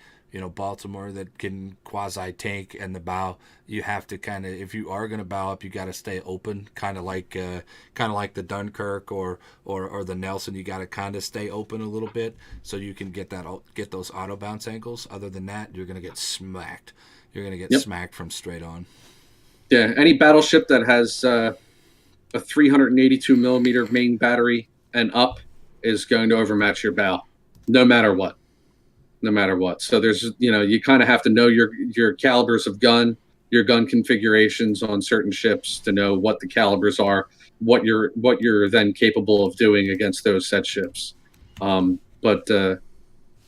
A: Baltimore that can quasi tank and the bow. You have to kind of, if you are going to bow up, you got to stay open, kind of like the Dunkirk or the Nelson. You got to kind of stay open a little bit so you can get those auto bounce angles. Other than that, you're going to get smacked. You're going to get smacked from straight on.
B: Yeah, any battleship that has a 382 millimeter main battery and up is going to overmatch your bow, no matter what. So there's, you kind of have to know your calibers of gun, your gun configurations on certain ships to know what the calibers are, what you're then capable of doing against those set ships. But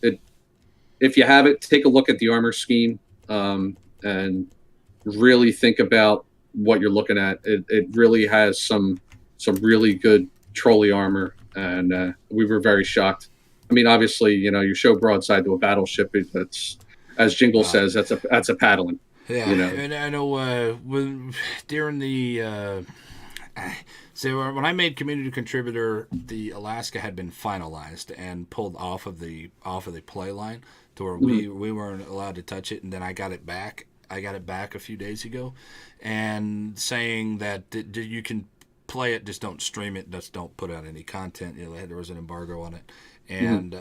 B: if you have it, take a look at the armor scheme, and really think about what you're looking at. It really has some really good trolley armor, and we were very shocked. I mean, obviously, you show broadside to a battleship. That's, as Jingle says, that's a paddling.
A: Yeah, and I know during the so when I made community contributor, the Alaska had been finalized and pulled off of the play line to where we weren't allowed to touch it, and then I got it back. I got it back a few days ago, and saying that you can play it, just don't stream it, just don't put out any content. There was an embargo on it. And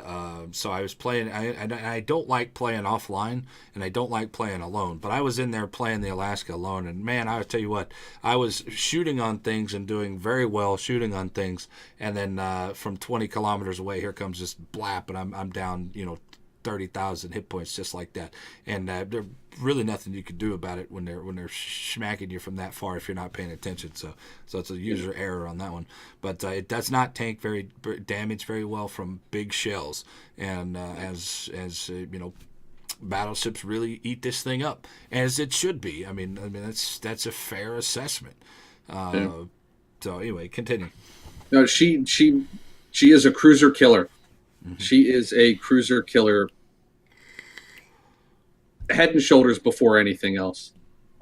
A: so I was playing. I don't like playing offline, and I don't like playing alone. But I was in there playing the Alaska alone, and man, I would tell you what, I was shooting on things and doing very well shooting on things. And then from 20 kilometers away, here comes this blap, and I'm down, 30,000 hit points just like that, and there's really nothing you can do about it when they're smacking you from that far if you're not paying attention. So it's a user error on that one, but it does not tank damage very well from big shells, and as you know, battleships really eat this thing up, as it should be. I mean that's a fair assessment. So anyway, continue.
B: No, she is a cruiser killer. Mm-hmm. She is a cruiser killer, head and shoulders before anything else.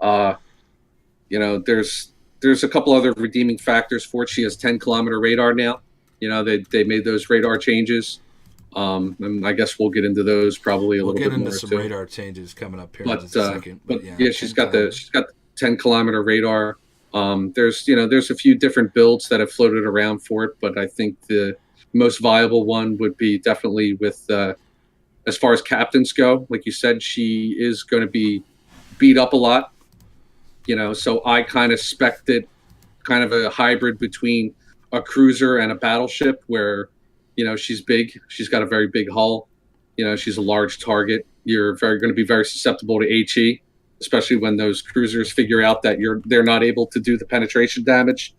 B: You know, there's a couple other redeeming factors for it. She has 10-kilometer radar now. You know, they made those radar changes. And I guess we'll get into those probably a little bit more.
A: We'll get into some radar changes coming up here in just a second.
B: But yeah, she's got the 10-kilometer radar. There's a few different builds that have floated around for it, but I think the most viable one would be definitely with, as far as captains go, like you said, she is going to be beat up a lot. You know, so I kind of spec'd it kind of a hybrid between a cruiser and a battleship where, you know, she's big. She's got a very big hull. You know, she's a large target. You're going to be very susceptible to HE, especially when those cruisers figure out that they're not able to do the penetration damage.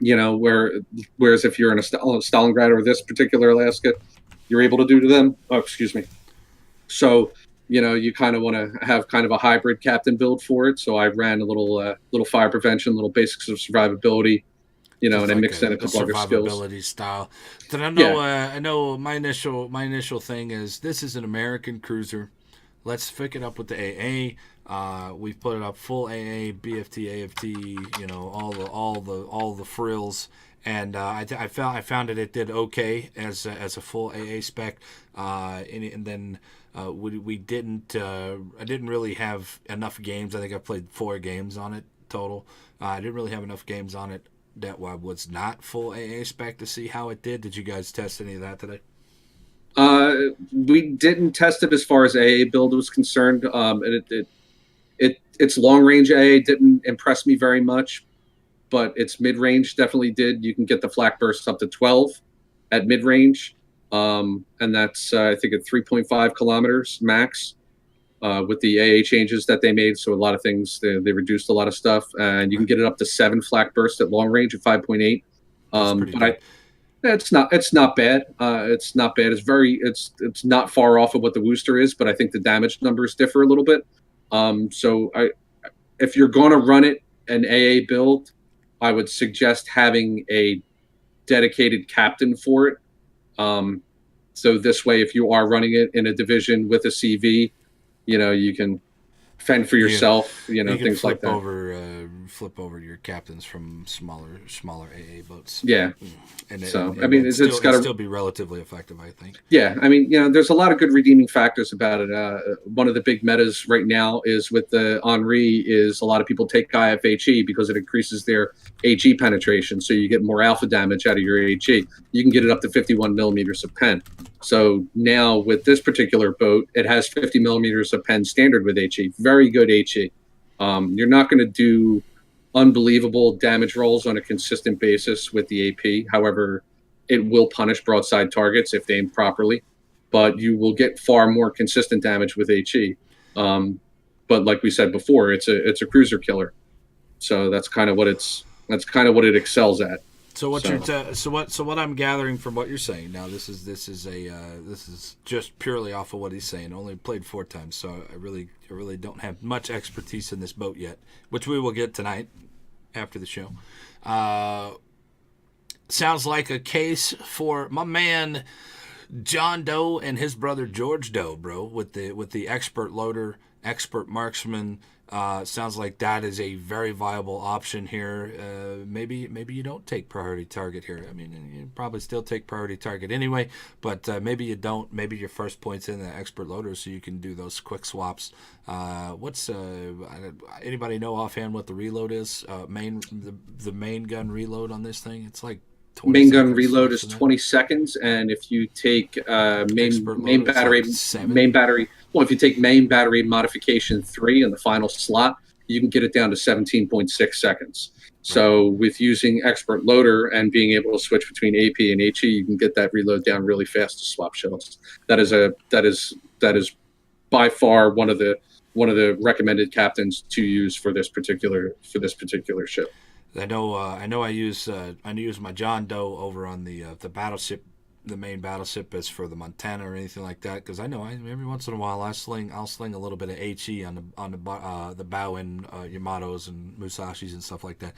B: You know, whereas if you're in a Stalingrad or this particular Alaska, you're able to do to them. Oh, excuse me. So, you know, you kind of want to have kind of a hybrid captain build for it. So I ran a little fire prevention, little basics of survivability. You know, just and I mixed in a couple other skills.
A: Survivability style. Then I know, I know my initial thing is this is an American cruiser. Let's pick it up with the AA. We've put it up full AA, BFT, AFT. You know, all the frills, and I found it did okay as a full AA spec. And then we didn't. I didn't really have enough games. I think I played 4 games on it total. I didn't really have enough games on it that was not full AA spec to see how it did. Did you guys test any of that today?
B: We didn't test it as far as AA build was concerned. Its long range AA didn't impress me very much, but its mid range definitely did. You can get the flak bursts up to 12 at mid range, and that's I think at 3.5 kilometers max. With the AA changes that they made, so a lot of things they reduced a lot of stuff, and you can get it up to 7 flak bursts at long range at 5.8. But it's not bad. It's not bad. It's not far off of what the Worcester is, but I think the damage numbers differ a little bit. So if you're going to run it an AA build, I would suggest having a dedicated captain for it. So this way, if you are running it in a division with a CV, you know, you can fend for yourself, you know, things like that.
A: Flip over your captains from smaller AA boats.
B: Yeah.
A: And
B: I mean, it's got to
A: still be relatively effective, I think.
B: Yeah. I mean, you know, there's a lot of good redeeming factors about it. One of the big metas right now is with the Henri is a lot of people take IFHE because it increases their HE penetration. So you get more alpha damage out of your HE. You can get it up to 51 millimeters of pen. So now with this particular boat, it has 50 millimeters of pen standard with HE. Very good HE. You're not going to do unbelievable damage rolls on a consistent basis with the AP. However, it will punish broadside targets if aimed properly, but you will get far more consistent damage with HE. But like we said before, it's a cruiser killer. So that's kind of what it excels at.
A: So what I'm gathering from what you're saying now, this is just purely off of what he's saying. Only played 4 times, so I really don't have much expertise in this boat yet, which we will get tonight after the show. Sounds like a case for my man John Doe and his brother George Doe, bro, with the expert loader, expert marksman. Sounds like that is a very viable option here. Maybe you don't take priority target here. I mean, you probably still take priority target anyway, but maybe you don't. Maybe your first point's in the expert loader, so you can do those quick swaps. What's anybody know offhand what the reload is? The main gun reload on this thing? It's like 20
B: main gun
A: seconds,
B: reload is 20 seconds, and if you take main battery, if you take main battery modification 3 in the final slot, you can get it down to 17.6 seconds.
A: Right.
B: So with using expert loader and being able to switch between AP and HE, you can get that reload down really fast to swap shells. That is by far one of the recommended captains to use for this particular ship.
A: I use my John Doe over on the battleship, the main battleship is for the Montana or anything like that, because I know every once in a while I'll sling a little bit of HE on the bow end Yamatos and Musashis and stuff like that.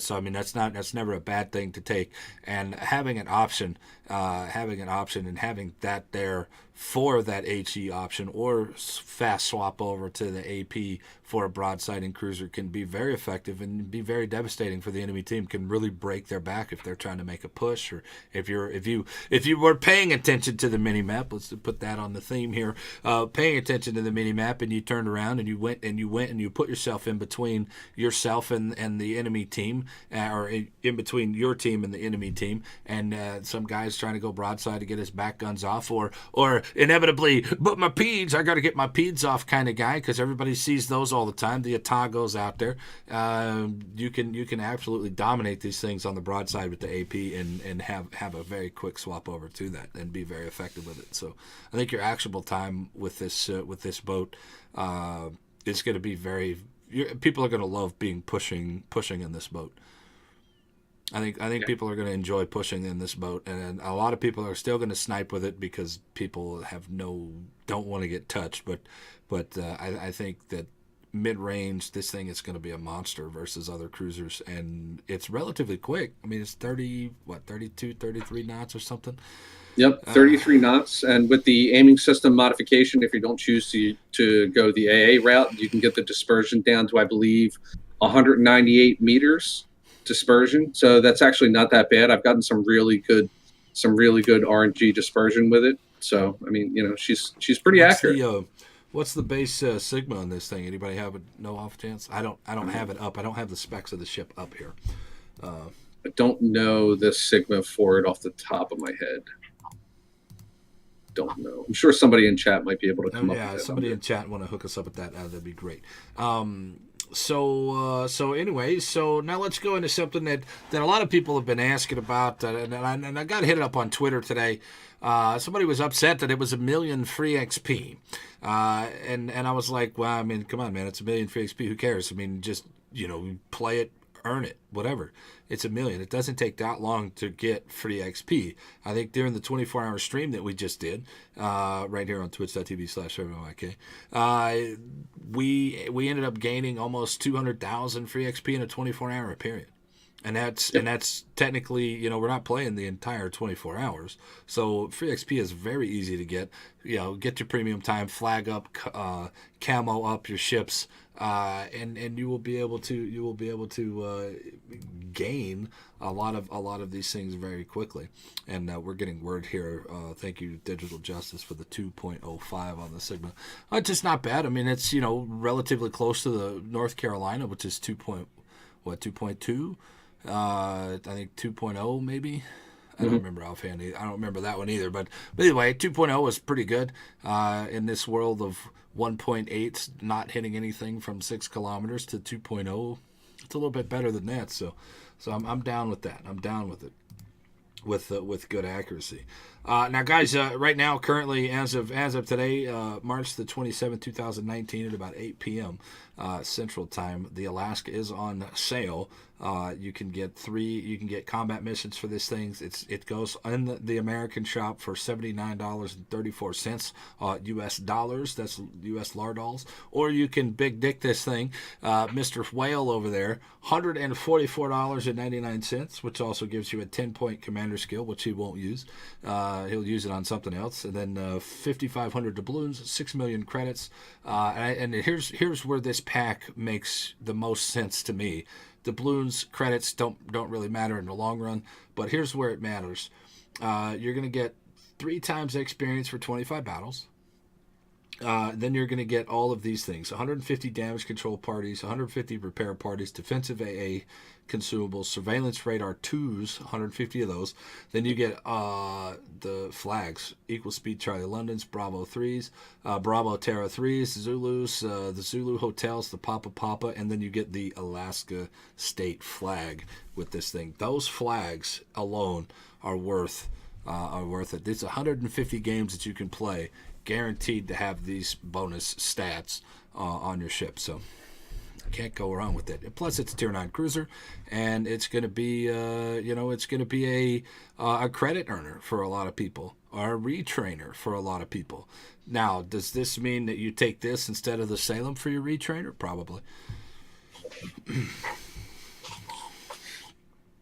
A: So I mean that's never a bad thing to take, and having an option and having that there for that HE option or fast swap over to the AP for a broadsiding cruiser can be very effective and be very devastating for the enemy team. Can really break their back if they're trying to make a push, or if you were paying attention to the mini map. Let's put that on the theme here. Paying attention to the mini map, and you turned around and you went and you put yourself in between yourself and the enemy team, or in between your team and the enemy team, and some guy's trying to go broadside to get his back guns off, or inevitably, but my peds, I got to get my peds off kind of guy, because everybody sees those all the time. The Atagos out there, you can absolutely dominate these things on the broadside with the AP and have a very quick swap over to that and be very effective with it. So I think your actionable time with this boat is going to be people are going to love being pushing in this boat. I think people are going to enjoy pushing in this boat, and a lot of people are still going to snipe with it because people don't want to get touched. But I think that mid-range, this thing is going to be a monster versus other cruisers, and it's relatively quick. I mean, it's 32, 33 knots or something.
B: Yep, 33 knots, and with the aiming system modification, if you don't choose to go the AA route, you can get the dispersion down to, I believe, 198 meters dispersion. So that's actually not that bad. I've gotten some really good RNG dispersion with it. So I mean, she's pretty accurate.
A: What's the base sigma on this thing? Anybody have it? No off chance? I don't have it up. I don't have the specs of the ship up here.
B: I don't know the sigma for it off the top of my head. Don't know. I'm sure somebody in chat might be able to come up with that.
A: Yeah, somebody in chat want to hook us up with that. That'd be great. So anyway, so now let's go into something that a lot of people have been asking about, and I got hit up on Twitter today. Somebody was upset that it was 1 million free XP, and I was like, well, I mean, come on, man, it's 1 million free XP. Who cares? I mean, just play it, earn it, whatever. It's 1 million. It doesn't take that long to get free XP. I think during the 24-hour stream that we just did, right here on twitch.tv/RMYK, we ended up gaining almost 200,000 free XP in a 24-hour period. And that's technically, we're not playing the entire 24 hours. So free XP is very easy to get. Get your premium time, flag up, camo up your ships, and you will be able to gain a lot of these things very quickly. And we're getting word here. Thank you, Digital Justice, for the 2.05 on the Sigma. It's just not bad. I mean, it's relatively close to the North Carolina, which is 2.2. I think 2.0 maybe. I don't remember offhand. I don't remember that one either. But anyway, 2.0 was pretty good in this world of 1.8 not hitting anything from 6 kilometers to 2.0. It's a little bit better than that. So I'm down with that. I'm down with it with good accuracy. Now, guys, right now, currently, as of today, March the 27th, 2019, at about 8 p.m. Central Time, the Alaska is on sale. You can get combat missions for this thing. It goes in the American shop for $79.34 U.S. dollars. That's U.S. lardals. Or you can big dick this thing, Mr. Whale over there, $144.99, which also gives you a 10-point commander skill, which he won't use. He'll use it on something else. And then 5,500 doubloons, 6 million credits. And here's where this pack makes the most sense to me. Doubloons, credits don't really matter in the long run, but here's where it matters. You're going to get 3 times experience for 25 battles. Then you're going to get all of these things: 150 damage control parties, 150 repair parties, defensive AA consumables, surveillance radar twos, 150 of those. Then you get the flags: Equal Speed Charlie Londons, Bravo threes, Bravo Terra threes, Zulus, the Zulu hotels, the Papa Papa, and then you get the Alaska state flag with this thing. Those flags alone are worth it. It's 150 games that you can play, guaranteed to have these bonus stats on your ship. So can't go wrong with it. Plus, it's a Tier 9 cruiser, and it's going to be, it's going to be a credit earner for a lot of people, or a retrainer for a lot of people. Now, does this mean that you take this instead of the Salem for your retrainer? Probably.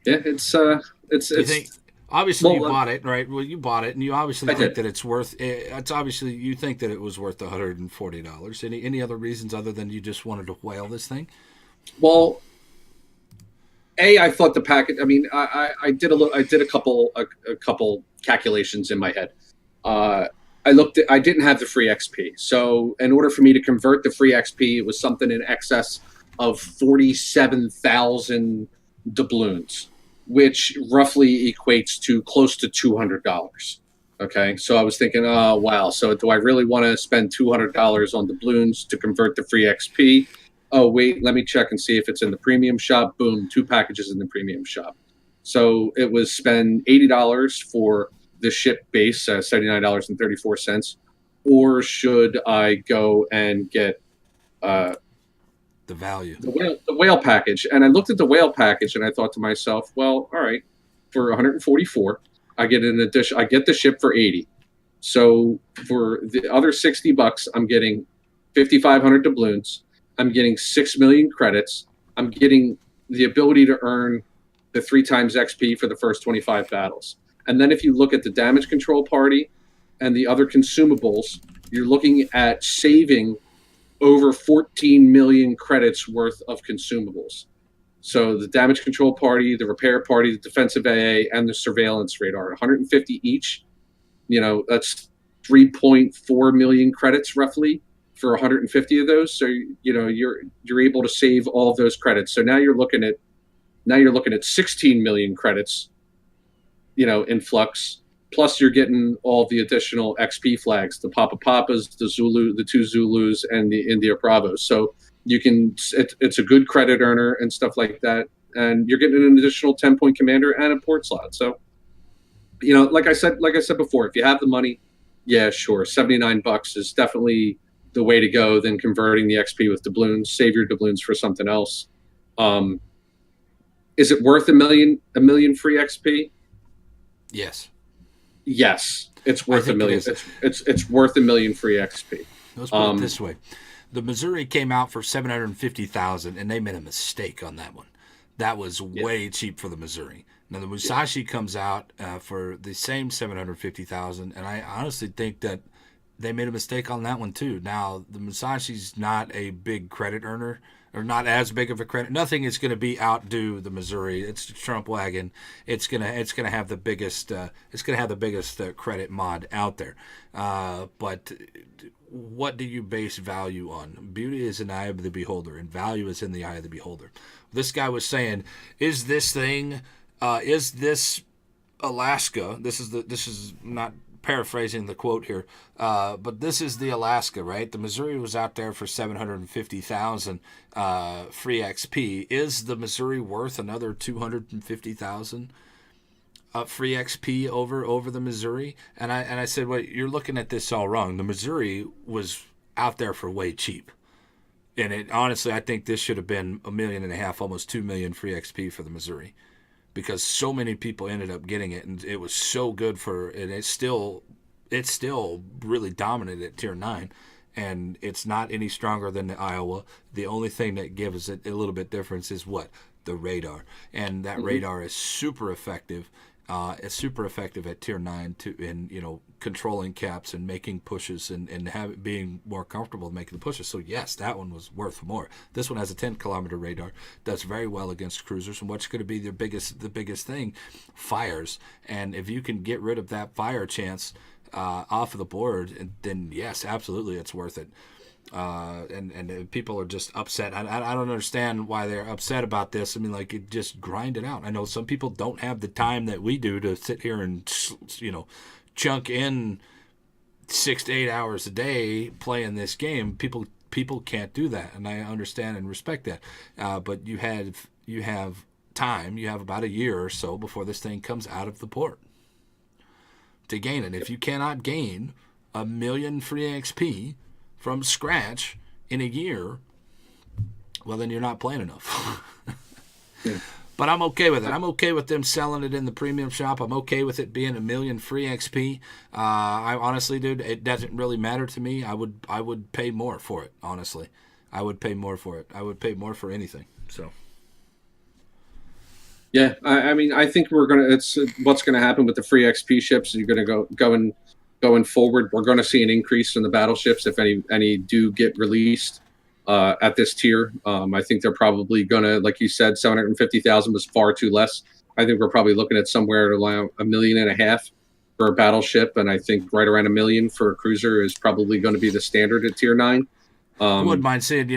B: Yeah, it's
A: You think, obviously,
B: well,
A: you bought it, right? Well, you bought it, and you obviously
B: I
A: think
B: did.
A: that it's worth. It's obviously you think that it was worth $140. Any other reasons other than you just wanted to whale this thing?
B: Well, I thought the packet. I mean, I did a little. I did a couple calculations in my head. I looked at. I didn't have the free XP, so in order for me to convert the free XP, it was something in excess of 47,000 doubloons, which roughly equates to close to $200. Okay, so I was thinking, oh wow, so do I really want to spend $200 on doubloons to convert the free XP? Oh wait, let me check and see if it's in the premium shop. Boom, 2 packages in the premium shop. So it was spend $80 for the ship base, $79.34, or should I go and get uh,
A: The value.
B: the whale package? And I looked at the whale package and I thought to myself, well, all right, for 144, I get an addition. I get the ship for 80. So for the other $60, I'm getting 5,500 doubloons. I'm getting 6 million credits. I'm getting the ability to earn the 3 times XP for the first 25 battles. And then if you look at the damage control party and the other consumables, you're looking at saving over 14 million credits worth of consumables. So the damage control party, the repair party, the defensive AA, and the surveillance radar, 150 each. That's 3.4 million credits roughly for 150 of those. So you're able to save all of those credits. So now you're looking at 16 million credits, in flux. Plus, you're getting all the additional XP flags, the Papa Papas, the 2 Zulus, and the India Bravos. So it's a good credit earner and stuff like that. And you're getting an additional 10-point commander and a port slot. So, like I said before, if you have the money, yeah, sure, $79 is definitely the way to go. Than converting the XP with doubloons. Save your doubloons for something else. Is it worth a million free XP?
A: Yes.
B: Yes, it's worth a million. It's worth a million free XP.
A: Let's put it this way: the Missouri came out for 750,000, and they made a mistake on that one. That was way cheap for the Missouri. Now the Musashi comes out for the same 750,000, and I honestly think that they made a mistake on that one too. Now the Musashi's not a big credit earner, or not as big of a credit. Nothing is going to be outdo the Missouri. It's the Trump wagon. It's gonna have the biggest. Credit mod out there. But what do you base value on? Beauty is in the eye of the beholder, and value is in the eye of the beholder. This guy was saying, is this Alaska? This is not paraphrasing the quote here, but this is the Alaska, right? The Missouri was out there for 750,000 free XP. Is the Missouri worth another 250,000 free XP over the Missouri? And I said, well, you're looking at this all wrong. The Missouri was out there for way cheap. And honestly, I think this should have been $1.5 million, almost 2 million free XP for the Missouri, because so many people ended up getting it, and it was so good and it's still really dominant at Tier 9, and it's not any stronger than the Iowa. The only thing that gives it a little bit difference is what? The radar. And that radar is super effective. It's super effective at Tier 9 in controlling caps and making pushes and being more comfortable making the pushes. So yes, that one was worth more. This one has a 10-kilometer radar, does very well against cruisers, and what's going to be the biggest thing? Fires. And if you can get rid of that fire chance off of the board, then yes, absolutely, it's worth it. And people are just upset. I don't understand why they're upset about this. I mean, like, it just grind it out. I know some people don't have the time that we do to sit here and chunk in 6 to 8 hours a day playing this game. People can't do that, and I understand and respect that. But you have time. You have about a year or so before this thing comes out of the port to gain it. If you cannot gain 1,000,000 free XP from scratch in a year, well, then you're not playing enough.
B: Yeah.
A: But I'm okay with it. I'm okay with them selling it in the premium shop. I'm okay with it being 1,000,000 free XP. I honestly, dude, it doesn't really matter to me. I would pay more for it. Honestly, I would pay more for it. I would pay more for anything. So.
B: Yeah, I mean, I think we're gonna. It's what's going to happen with the free XP ships. You're going to going forward. We're going to see an increase in the battleships if any do get released at this tier. I think they're probably going to, like you said, 750,000 was far too less. I think we're probably looking at somewhere around 1.5 million for a battleship, and I think right around 1 million for a cruiser is probably going to be the standard at tier 9.
A: I wouldn't mind saying,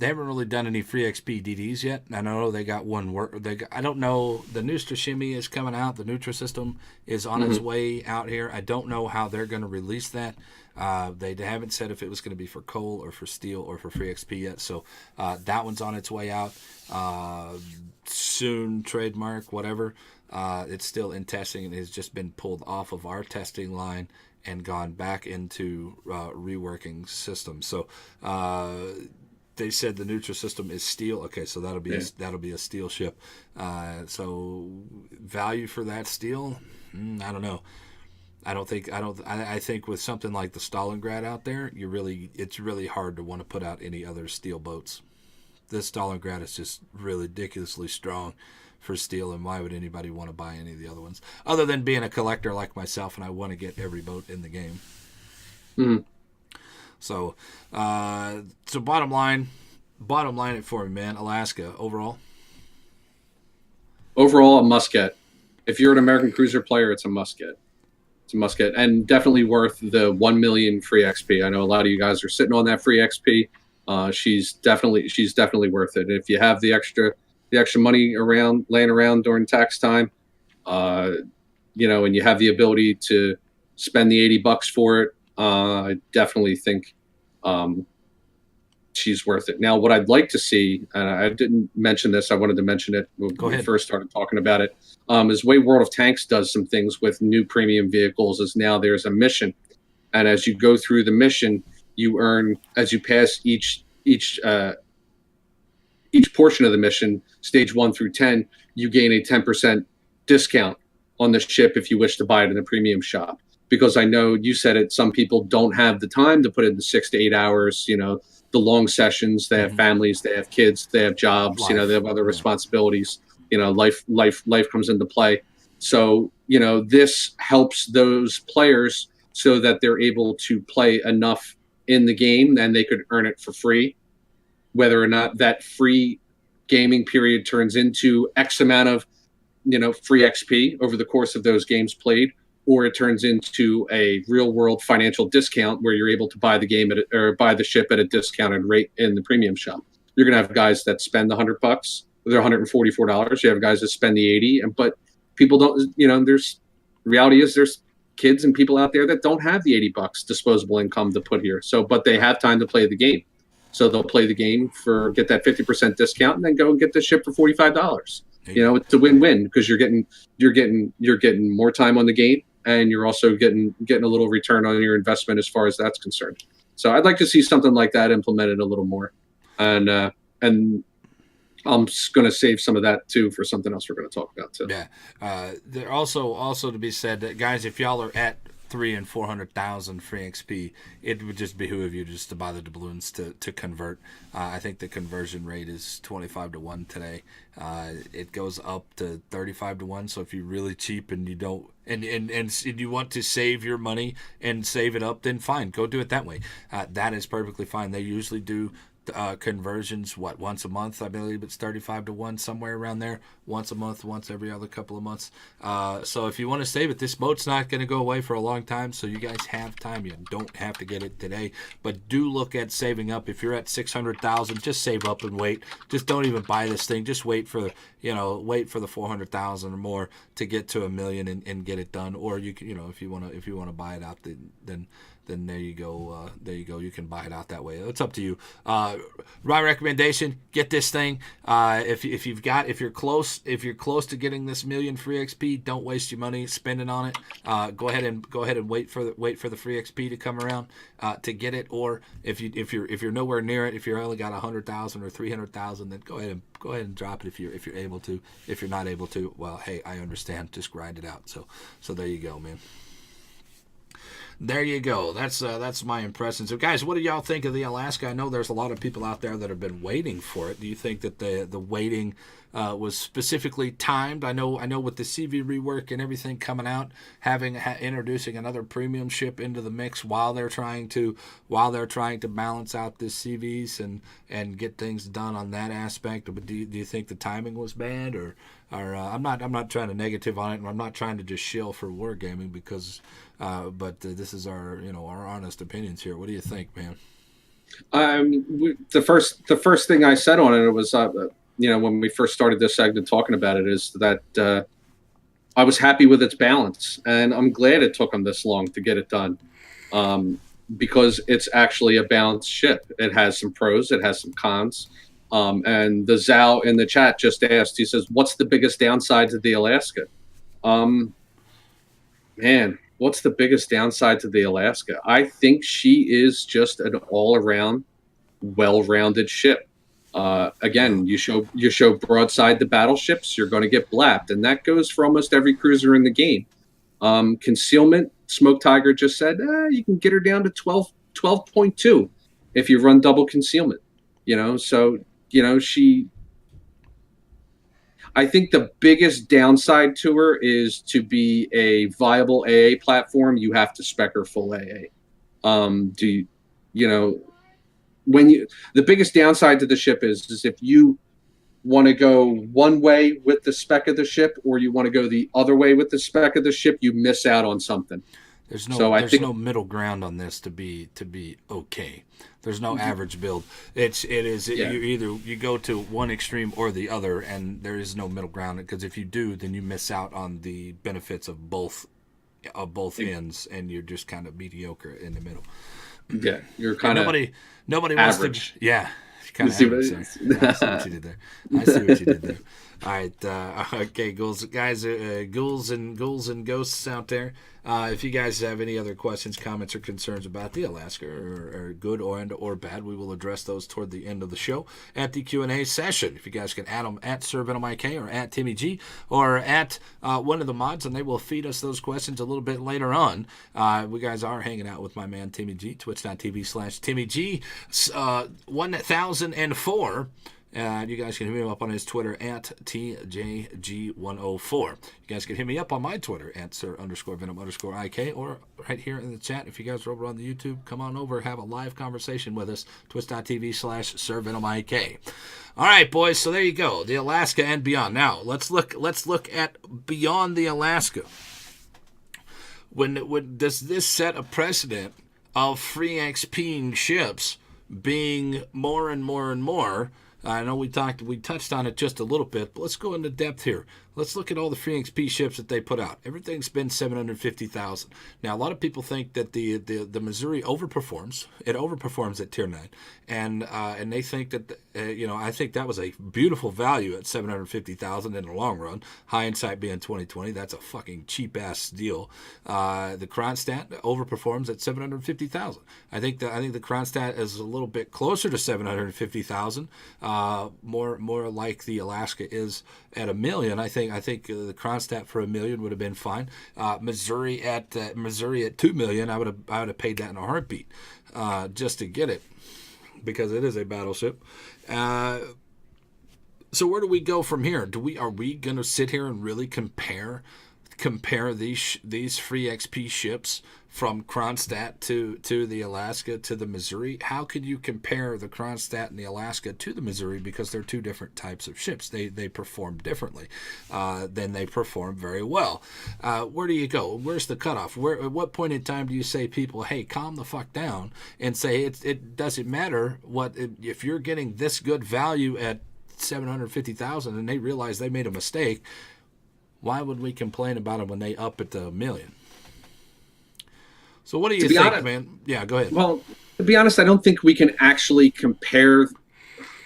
A: they haven't really done any free XP DDs yet. I know they got one. I don't know. The Nustra Shimmy is coming out. The Nutra system is on its way out here. I don't know how they're going to release that. They haven't said if it was going to be for coal or for steel or for free XP yet. So that one's on its way out. Soon, trademark, whatever. It's still in testing and has just been pulled off of our testing line and gone back into reworking systems. So they said the Nutra system is steel. Okay, so that'll be a steel ship. So value for that steel, I don't know. I think with something like the Stalingrad out there, it's really hard to want to put out any other steel boats. This Stalingrad is just ridiculously strong for steel, and why would anybody want to buy any of the other ones other than being a collector like myself and I want to get every boat in the game.
B: Mm.
A: So bottom line it for me, man. Alaska overall
B: Overall, a must get. If you're an American cruiser player, it's a must get. It's a must get, and definitely worth the 1 million free XP. I know a lot of you guys are sitting on that free XP. She's definitely worth it. If you have the extra money laying around during tax time, and you have the ability to spend the $80 for it, I definitely think she's worth it. Now, what I'd like to see, and I didn't mention this, I wanted to mention it when we first started talking about it, is the way World of Tanks does some things with new premium vehicles is now there's a mission. And as you go through the mission, you earn, as you pass each portion of the mission, stage 1 through 10, you gain a 10% discount on the ship if you wish to buy it in the premium shop. Because I know you said it, some people don't have the time to put in the 6 to 8 hours, the long sessions. They have families, they have kids, they have jobs, they have other responsibilities. Life comes into play. So, this helps those players so that they're able to play enough in the game and they could earn it for free. Whether or not that free gaming period turns into X amount of, free XP over the course of those games played, or it turns into a real world financial discount where you're able to buy the game or buy the ship at a discounted rate in the premium shop. You're going to have guys that spend the $100, they're $144. You have guys that spend the 80, but people don't, there's reality is there's kids and people out there that don't have the $80 disposable income to put here. So, but they have time to play the game. So they'll play the game get that 50% discount and then go and get the ship for $45. It's a win-win because you're getting more time on the game and you're also getting a little return on your investment as far as that's concerned. So I'd like to see something like that implemented a little more, and I'm just going to save some of that too for something else we're going to talk about too.
A: Yeah, there also to be said that guys, if y'all are at 300,000 and 400,000 free XP, it would just behoove you just to buy the doubloons to convert. I think the conversion rate is 25 to 1 today. It goes up to 35 to 1. So if you're really cheap and you don't and you want to save your money and save it up, then fine, go do it that way. That is perfectly fine. They usually do conversions, once a month? I believe it's 35 to 1, somewhere around there. Once a month, once every other couple of months. So if you want to save it, this boat's not going to go away for a long time, so you guys have time. You don't have to get it today, but do look at saving up. If you're at 600,000, just save up and wait. Just don't even buy this thing. Just wait for the 400,000 or more to get to $1 million and get it done. Or you can, if you want to buy it out, then there you go. You can buy it out that way. It's up to you. My recommendation: get this thing. If you're close to getting this million free XP, don't waste your money spending on it. Go ahead and wait for the free XP to come around to get it. Or if you're nowhere near it, if you're only got 100,000 or 300,000, then go ahead and drop it if you're able to. If you're not able to, well, hey, I understand. Just grind it out. So there you go, man. There you go. That's my impression. So, guys, what do y'all think of the Alaska? I know there's a lot of people out there that have been waiting for it. Do you think that the waiting was specifically timed? I know with the CV rework and everything coming out, introducing another premium ship into the mix while they're trying to balance out the CVs and get things done on that aspect. But do you think the timing was bad, or I'm not trying to negative on it, and I'm not trying to just shill for wargaming because. But this is our honest opinions here. What do you think, man?
B: The first thing I said on it was, when we first started this segment talking about it, is that I was happy with its balance, and I'm glad it took them this long to get it done, because it's actually a balanced ship. It has some pros, it has some cons, and the Zhao in the chat just asked. He says, "What's the biggest downside to the Alaska?" Man. What's the biggest downside to the Alaska? I think she is just an all-around, well-rounded ship. Again, you show broadside to battleships, you're going to get blapped, and that goes for almost every cruiser in the game. Concealment, Smoke Tiger just said, you can get her down to 12.2 if you run double concealment. I think the biggest downside to her is to be a viable AA platform. You have to spec her full AA. The biggest downside to the ship is if you want to go one way with the spec of the ship, or you want to go the other way with the spec of the ship, you miss out on something.
A: There's no middle ground on this to be okay. There's no average build. You go to one extreme or the other, and there is no middle ground. Because if you do, then you miss out on the benefits of both ends, and you're just kind of mediocre in the middle.
B: Yeah, you're kind of
A: nobody
B: average.
A: Wants to. Yeah. Kind of I see what you did there. All right, okay, ghouls, guys, ghouls and ghosts out there. If you guys have any other questions, comments, or concerns about the Alaska, or good or bad, we will address those toward the end of the show at the Q&A session. If you guys can add them at SirVenomIK or at timmyG or at one of the mods, and they will feed us those questions a little bit later on. We guys are hanging out with my man timmyG, twitch.tv/timmyG, 1004. You guys can hit me up on his Twitter at TJG104. You guys can hit me up on my Twitter at Sir_Venom_IK, or right here in the chat. If you guys are over on the YouTube, come on over, have a live conversation with us. Twitch.tv/SirVenomIK. All right, boys. So there you go. The Alaska and beyond. Now let's look at beyond the Alaska. When does this set a precedent of free XPing ships being more and more and more? I know we touched on it just a little bit, but let's go into depth here. Let's look at all the free XP ships that they put out. Everything's been 750,000. Now, a lot of people think that the Missouri overperforms. It overperforms at Tier 9, and they think that I think that was a beautiful value at 750,000 in the long run. Hindsight being 2020, that's a fucking cheap ass deal. The Kronstadt overperforms at 750,000. I think the Kronstadt is a little bit closer to 750,000. More like the Alaska is at $1 million. I think the Kronstadt for $1 million would have been fine. Missouri at $2 million, I would have paid that in a heartbeat, just to get it, because it is a battleship. So where do we go from here? Are we going to sit here and really compare these free XP ships from Kronstadt to the Alaska to the Missouri. How could you compare the Kronstadt and the Alaska to the Missouri, because they're two different types of ships. They perform differently. Then they perform very well. Where do you go? Where's the cutoff? At what point in time do you say people, hey, calm the fuck down, and say it doesn't matter if you're getting this good value at $750,000 and they realize they made a mistake? Why would we complain about it when they up at the $1 million? So what do you think,
B: honest,
A: man? Yeah, go ahead.
B: Well, to be honest, I don't think we can actually compare.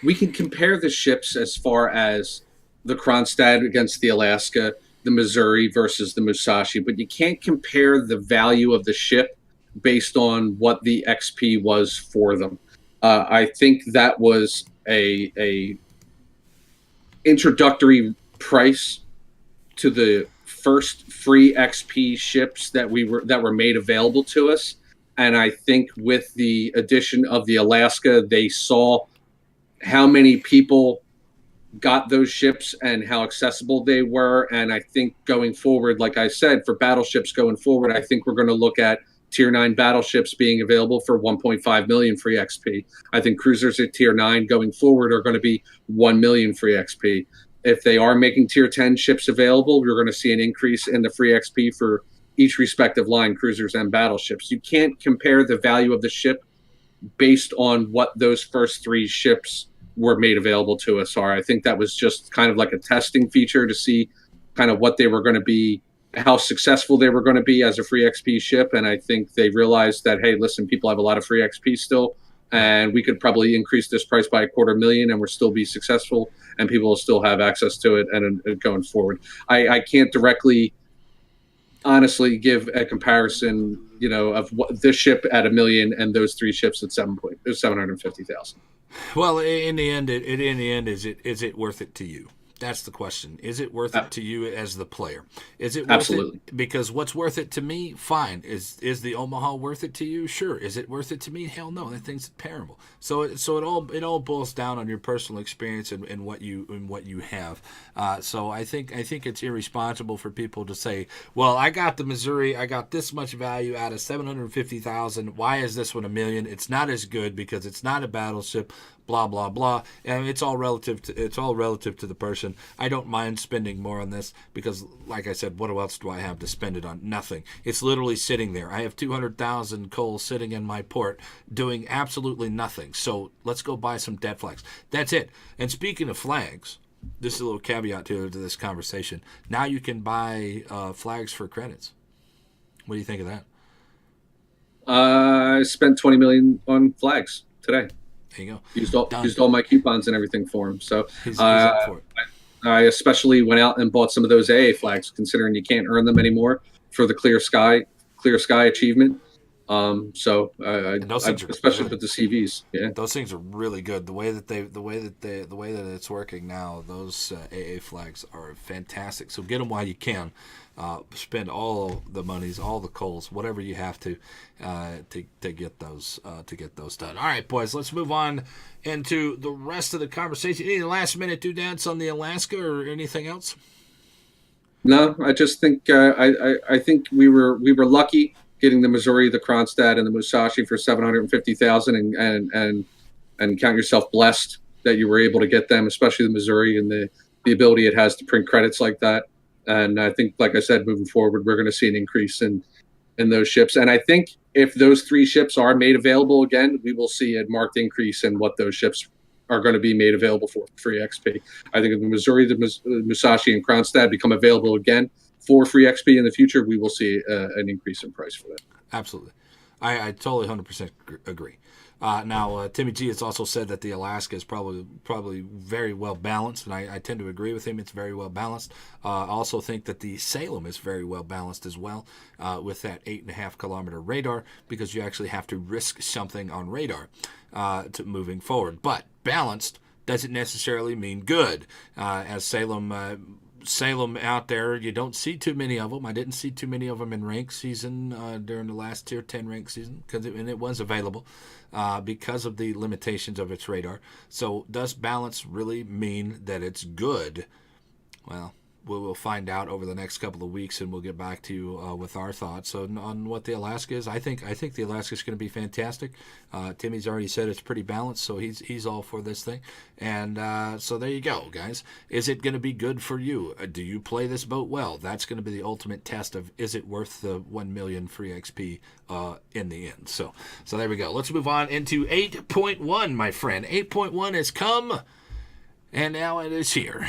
B: We can compare the ships as far as the Kronstadt against the Alaska, the Missouri versus the Musashi, but you can't compare the value of the ship based on what the XP was for them. I think that was a introductory price to the first free XP ships that were made available to us. And I think with the addition of the Alaska, they saw how many people got those ships and how accessible they were. And I think going forward, like I said, for battleships going forward, I think we're going to look at Tier 9 battleships being available for 1.5 million free XP. I think cruisers at Tier 9 going forward are going to be 1 million free XP. If they are making Tier 10 ships available, we're going to see an increase in the free XP for each respective line, cruisers and battleships. You can't compare the value of the ship based on what those first three ships were made available to us are. I think that was just kind of like a testing feature to see kind of what they were going to be, how successful they were going to be as a free XP ship. And I think they realized that, hey, listen, people have a lot of free XP still, and we could probably increase this price by $250,000 and we'll still be successful, and people will still have access to it and going forward. I can't directly, honestly, give a comparison, of what this ship at $1 million and those three ships at 750,000.
A: Well, in the end, is it worth it to you? That's the question. Is it worth it to you as the player? Is it worth
B: Absolutely.
A: it? Because what's worth it to me? Fine. Is the Omaha worth it to you? Sure. Is it worth it to me? Hell no. That thing's terrible. So it all boils down on your personal experience and what you have. So I think it's irresponsible for people to say, well, I got the Missouri, I got this much value out of 750,000. Why is this one $1 million? It's not as good because it's not a battleship. Blah blah blah, and it's all relative to the person. I don't mind spending more on this because, like I said, what else do I have to spend it on? Nothing. It's literally sitting there. I have 200,000 coal sitting in my port doing absolutely nothing. So let's go buy some dead flags. That's it. And speaking of flags, this is a little caveat to this conversation. Now you can buy flags for credits. What do you think of that?
B: I spent $20 million on flags today.
A: There you go.
B: Used all my coupons and everything for him. So
A: he's up for it.
B: I especially went out and bought some of those AA flags, considering you can't earn them anymore for the Clear Sky achievement. Especially with the CVs, yeah,
A: those things are really good. The way that it's working now, those AA flags are fantastic. So get them while you can. Spend all the monies, all the coals, whatever you have to get those done. All right, boys, let's move on into the rest of the conversation. Any last minute doodads on the Alaska or anything else?
B: No, I just think I think we were lucky getting the Missouri, the Kronstadt, and the Musashi for 750,000, and count yourself blessed that you were able to get them, especially the Missouri and the ability it has to print credits like that. And I think, like I said, moving forward, we're going to see an increase in those ships. And I think if those three ships are made available again, we will see a marked increase in what those ships are going to be made available for free XP. I think if the Missouri, the Musashi, and Kronstadt become available again for free XP in the future, we will see an increase in price for that.
A: Absolutely. I totally 100% agree. Now, timmyG has also said that the Alaska is probably very well balanced, and I tend to agree with him. It's very well balanced. I also think that the Salem is very well balanced as well, with that 8.5 kilometer radar, because you actually have to risk something on radar to moving forward. But balanced doesn't necessarily mean good, as Salem out there, you don't see too many of them. I didn't see too many of them in rank season during the last Tier 10 rank season, and it was available because of the limitations of its radar. So does balance really mean that it's good? Well, we will find out over the next couple of weeks, and we'll get back to you with our thoughts on what the Alaska is. I think the Alaska is going to be fantastic. Timmy's already said it's pretty balanced, so he's all for this thing. And so there you go, guys. Is it going to be good for you? Do you play this boat well? That's going to be the ultimate test of, is it worth the 1 million free XP in the end. So there we go. Let's move on into 8.1, my friend. 8.1 has come, and now it is here.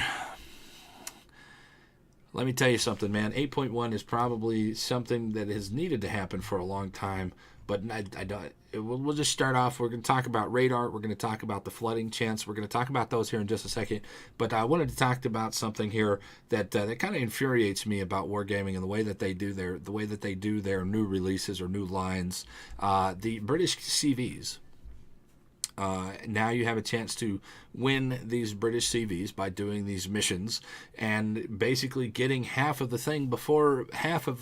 A: Let me tell you something, man. 8.1 is probably something that has needed to happen for a long time, but I don't. We'll just start off. We're going to talk about radar. We're going to talk about the flooding chance. We're going to talk about those here in just a second. But I wanted to talk about something here that kind of infuriates me about wargaming and the way that they do their new releases or new lines. The British CVs. Now you have a chance to win these British CVs by doing these missions and basically getting half of the thing before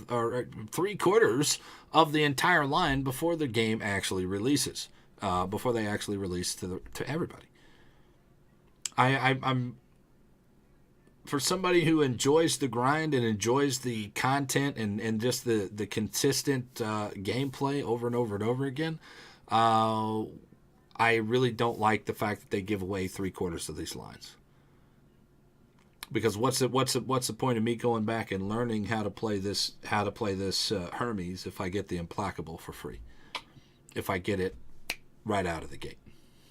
A: or 3/4 of the entire line before the game actually releases, before they actually release to everybody. I'm for somebody who enjoys the grind and enjoys the content and just the consistent gameplay over and over and over again. I really don't like the fact that they give away 3/4 of these lines. Because what's the point of me going back and learning how to play this Hermes if I get the Implacable for free? If I get it right out of the gate,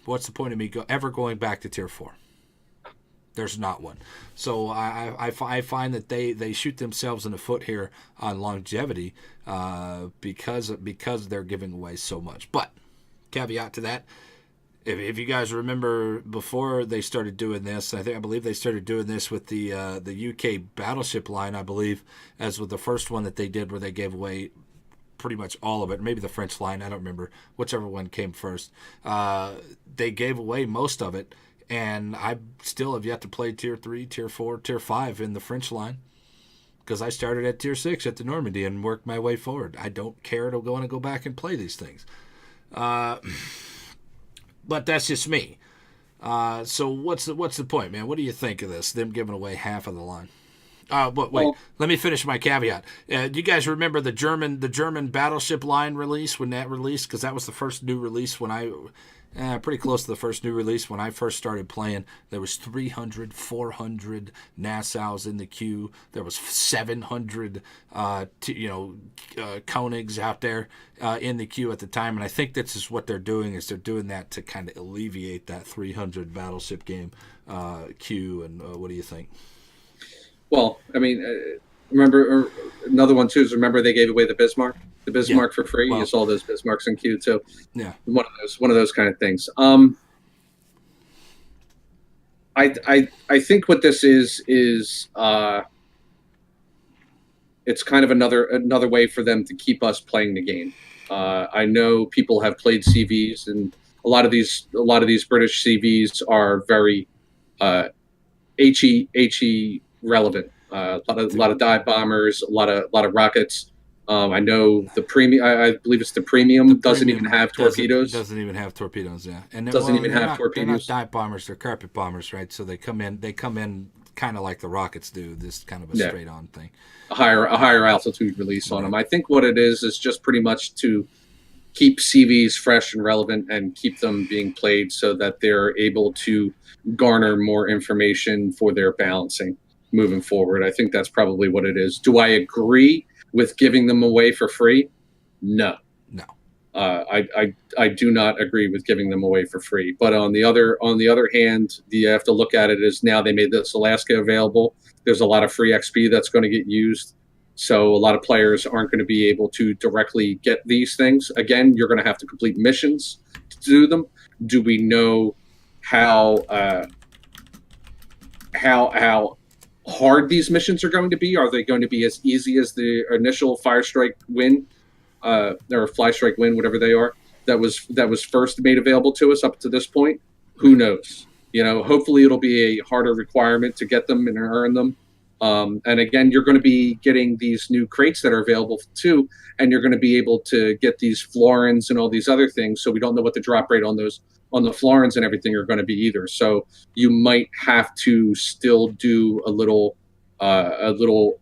A: what's the point of me ever going back to tier 4? There's not one. So I find that they shoot themselves in the foot here on longevity because they're giving away so much. But caveat to that. If you guys remember before they started doing this, I believe they started doing this with the UK battleship line, I believe, as with the first one that they did where they gave away pretty much all of it. Maybe the French line, I don't remember, whichever one came first. They gave away most of it, and I still have yet to play tier 3, tier 4, tier 5 in the French line because I started at tier 6 at the Normandy and worked my way forward. I don't care to want to go back and play these things. But that's just me. So what's the point, man? What do you think of this? Them giving away half of the line. But wait, let me finish my caveat. Do you guys remember the German battleship line release when that released? Because that was the first new release when pretty close to the first new release when I first started playing. There was 300, 400 Nassaus in the queue. There was 700, Koenigs out there in the queue at the time. And I think this is what they're doing is they're doing that to kind of alleviate that 300 battleship game queue. And what do you think?
B: Well, I mean, remember another one too is remember they gave away the Bismarck for free. Well, you saw those Bismarcks in queue too.
A: Yeah,
B: one of those kind of things. I think what this is it's kind of another way for them to keep us playing the game. I know people have played CVs, and a lot of these British CVs are very HE relevant. A lot of dive bombers, a lot of rockets. I know the premium. I believe it's the premium. Doesn't even have torpedoes.
A: Doesn't even have torpedoes. Yeah, and
B: doesn't even have torpedoes.
A: They're not dive bombers. They're carpet bombers, right? So they come in kind of like the rockets do. This kind of a straight on thing.
B: A higher altitude release on them. I think what it is just pretty much to keep CVs fresh and relevant and keep them being played so that they're able to garner more information for their balancing moving forward. I think that's probably what it is. Do I agree with giving them away for free? No. I do not agree with giving them away for free. But on the other hand, you have to look at it as now they made this Alaska available. There's a lot of free XP that's going to get used. So a lot of players aren't going to be able to directly get these things. Again, you're going to have to complete missions to do them. Do we know how hard these missions are going to be? Are they going to be as easy as the initial Fire Strike Win or Fly Strike Win, whatever they are, that was first made available to us up to this point? Who knows? Hopefully it'll be a harder requirement to get them and earn them. And again, you're going to be getting these new crates that are available too, and you're going to be able to get these florins and all these other things. So we don't know what the drop rate on the florins and everything are going to be either. So you might have to still do a little a little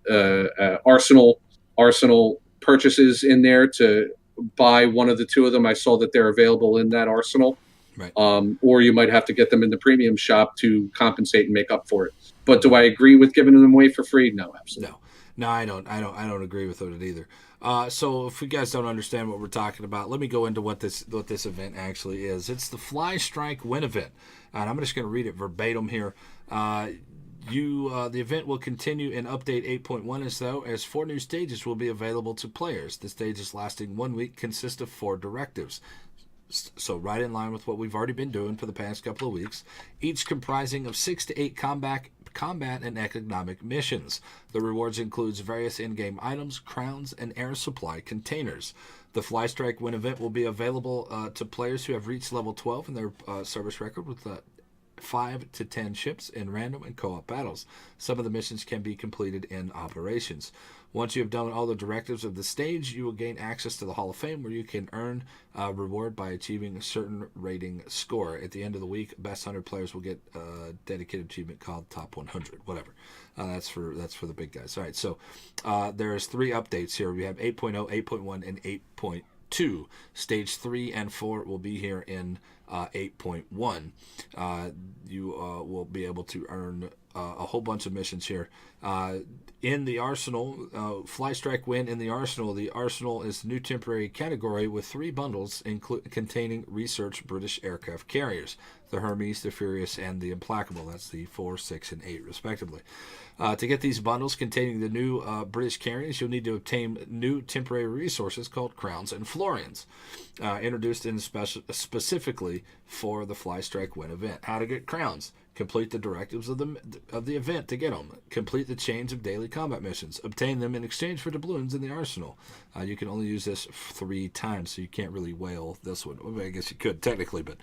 B: arsenal purchases in there to buy one of the two of them. I saw that they're available in that arsenal.
A: Right.
B: Or you might have to get them in the premium shop to compensate and make up for it. But do I agree with giving them away for free? No, absolutely.
A: No, I don't agree with it either. So if you guys don't understand what we're talking about, let me go into what this event actually is. It's the Fly Strike Win event, and I'm just going to read it verbatim here. The event will continue in update 8.1 as 4 new stages will be available to players. The stages lasting 1 week consist of 4 directives. So right in line with what we've already been doing for the past couple of weeks, each comprising of 6 to 8 combat and economic missions. The rewards includes various in-game items, crowns, and air supply containers. The Fly Strike Win event will be available to players who have reached level 12 in their service record with 5 to 10 ships in random and co-op battles. Some of the missions can be completed in operations. Once you have done all the directives of the stage, you will gain access to the Hall of Fame, where you can earn reward by achieving a certain rating score. At the end of the week, best 100 players will get a dedicated achievement called Top 100, whatever. That's for the big guys. All right, so there's 3 updates here. We have 8.0, 8.1, and 8.2. Stage 3 and 4 will be here in 8.1. You will be able to earn a whole bunch of missions here. In the Arsenal, Fly Strike Win in the Arsenal. The Arsenal is the new temporary category with 3 bundles containing research British aircraft carriers: the Hermes, the Furious, and the Implacable. That's the 4, 6, and 8, respectively. To get these bundles containing the new British carriers, you'll need to obtain new temporary resources called crowns and florians, introduced specifically for the Fly Strike Win event. How to get crowns: complete the directives of the event to get them. Complete the chains of daily combat missions. Obtain them in exchange for doubloons in the arsenal. You can only use this 3 times, so you can't really whale this one. Well, I guess you could technically, but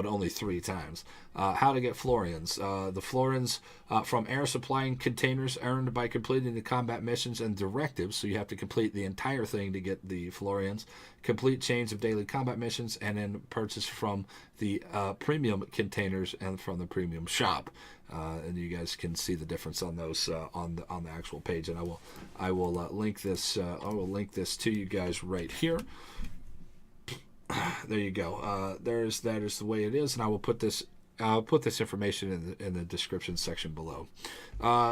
A: only 3 times. How to get florians? The florians from air supplying containers earned by completing the combat missions and directives. So you have to complete the entire thing to get the florians. Complete chains of daily combat missions, and then purchase from the premium containers and from the premium shop. And you guys can see the difference on those on the actual page. And I will link this. I will link this to you guys right here. There you go. That is the way it is, and I will put this. I'll put this information in the description section below.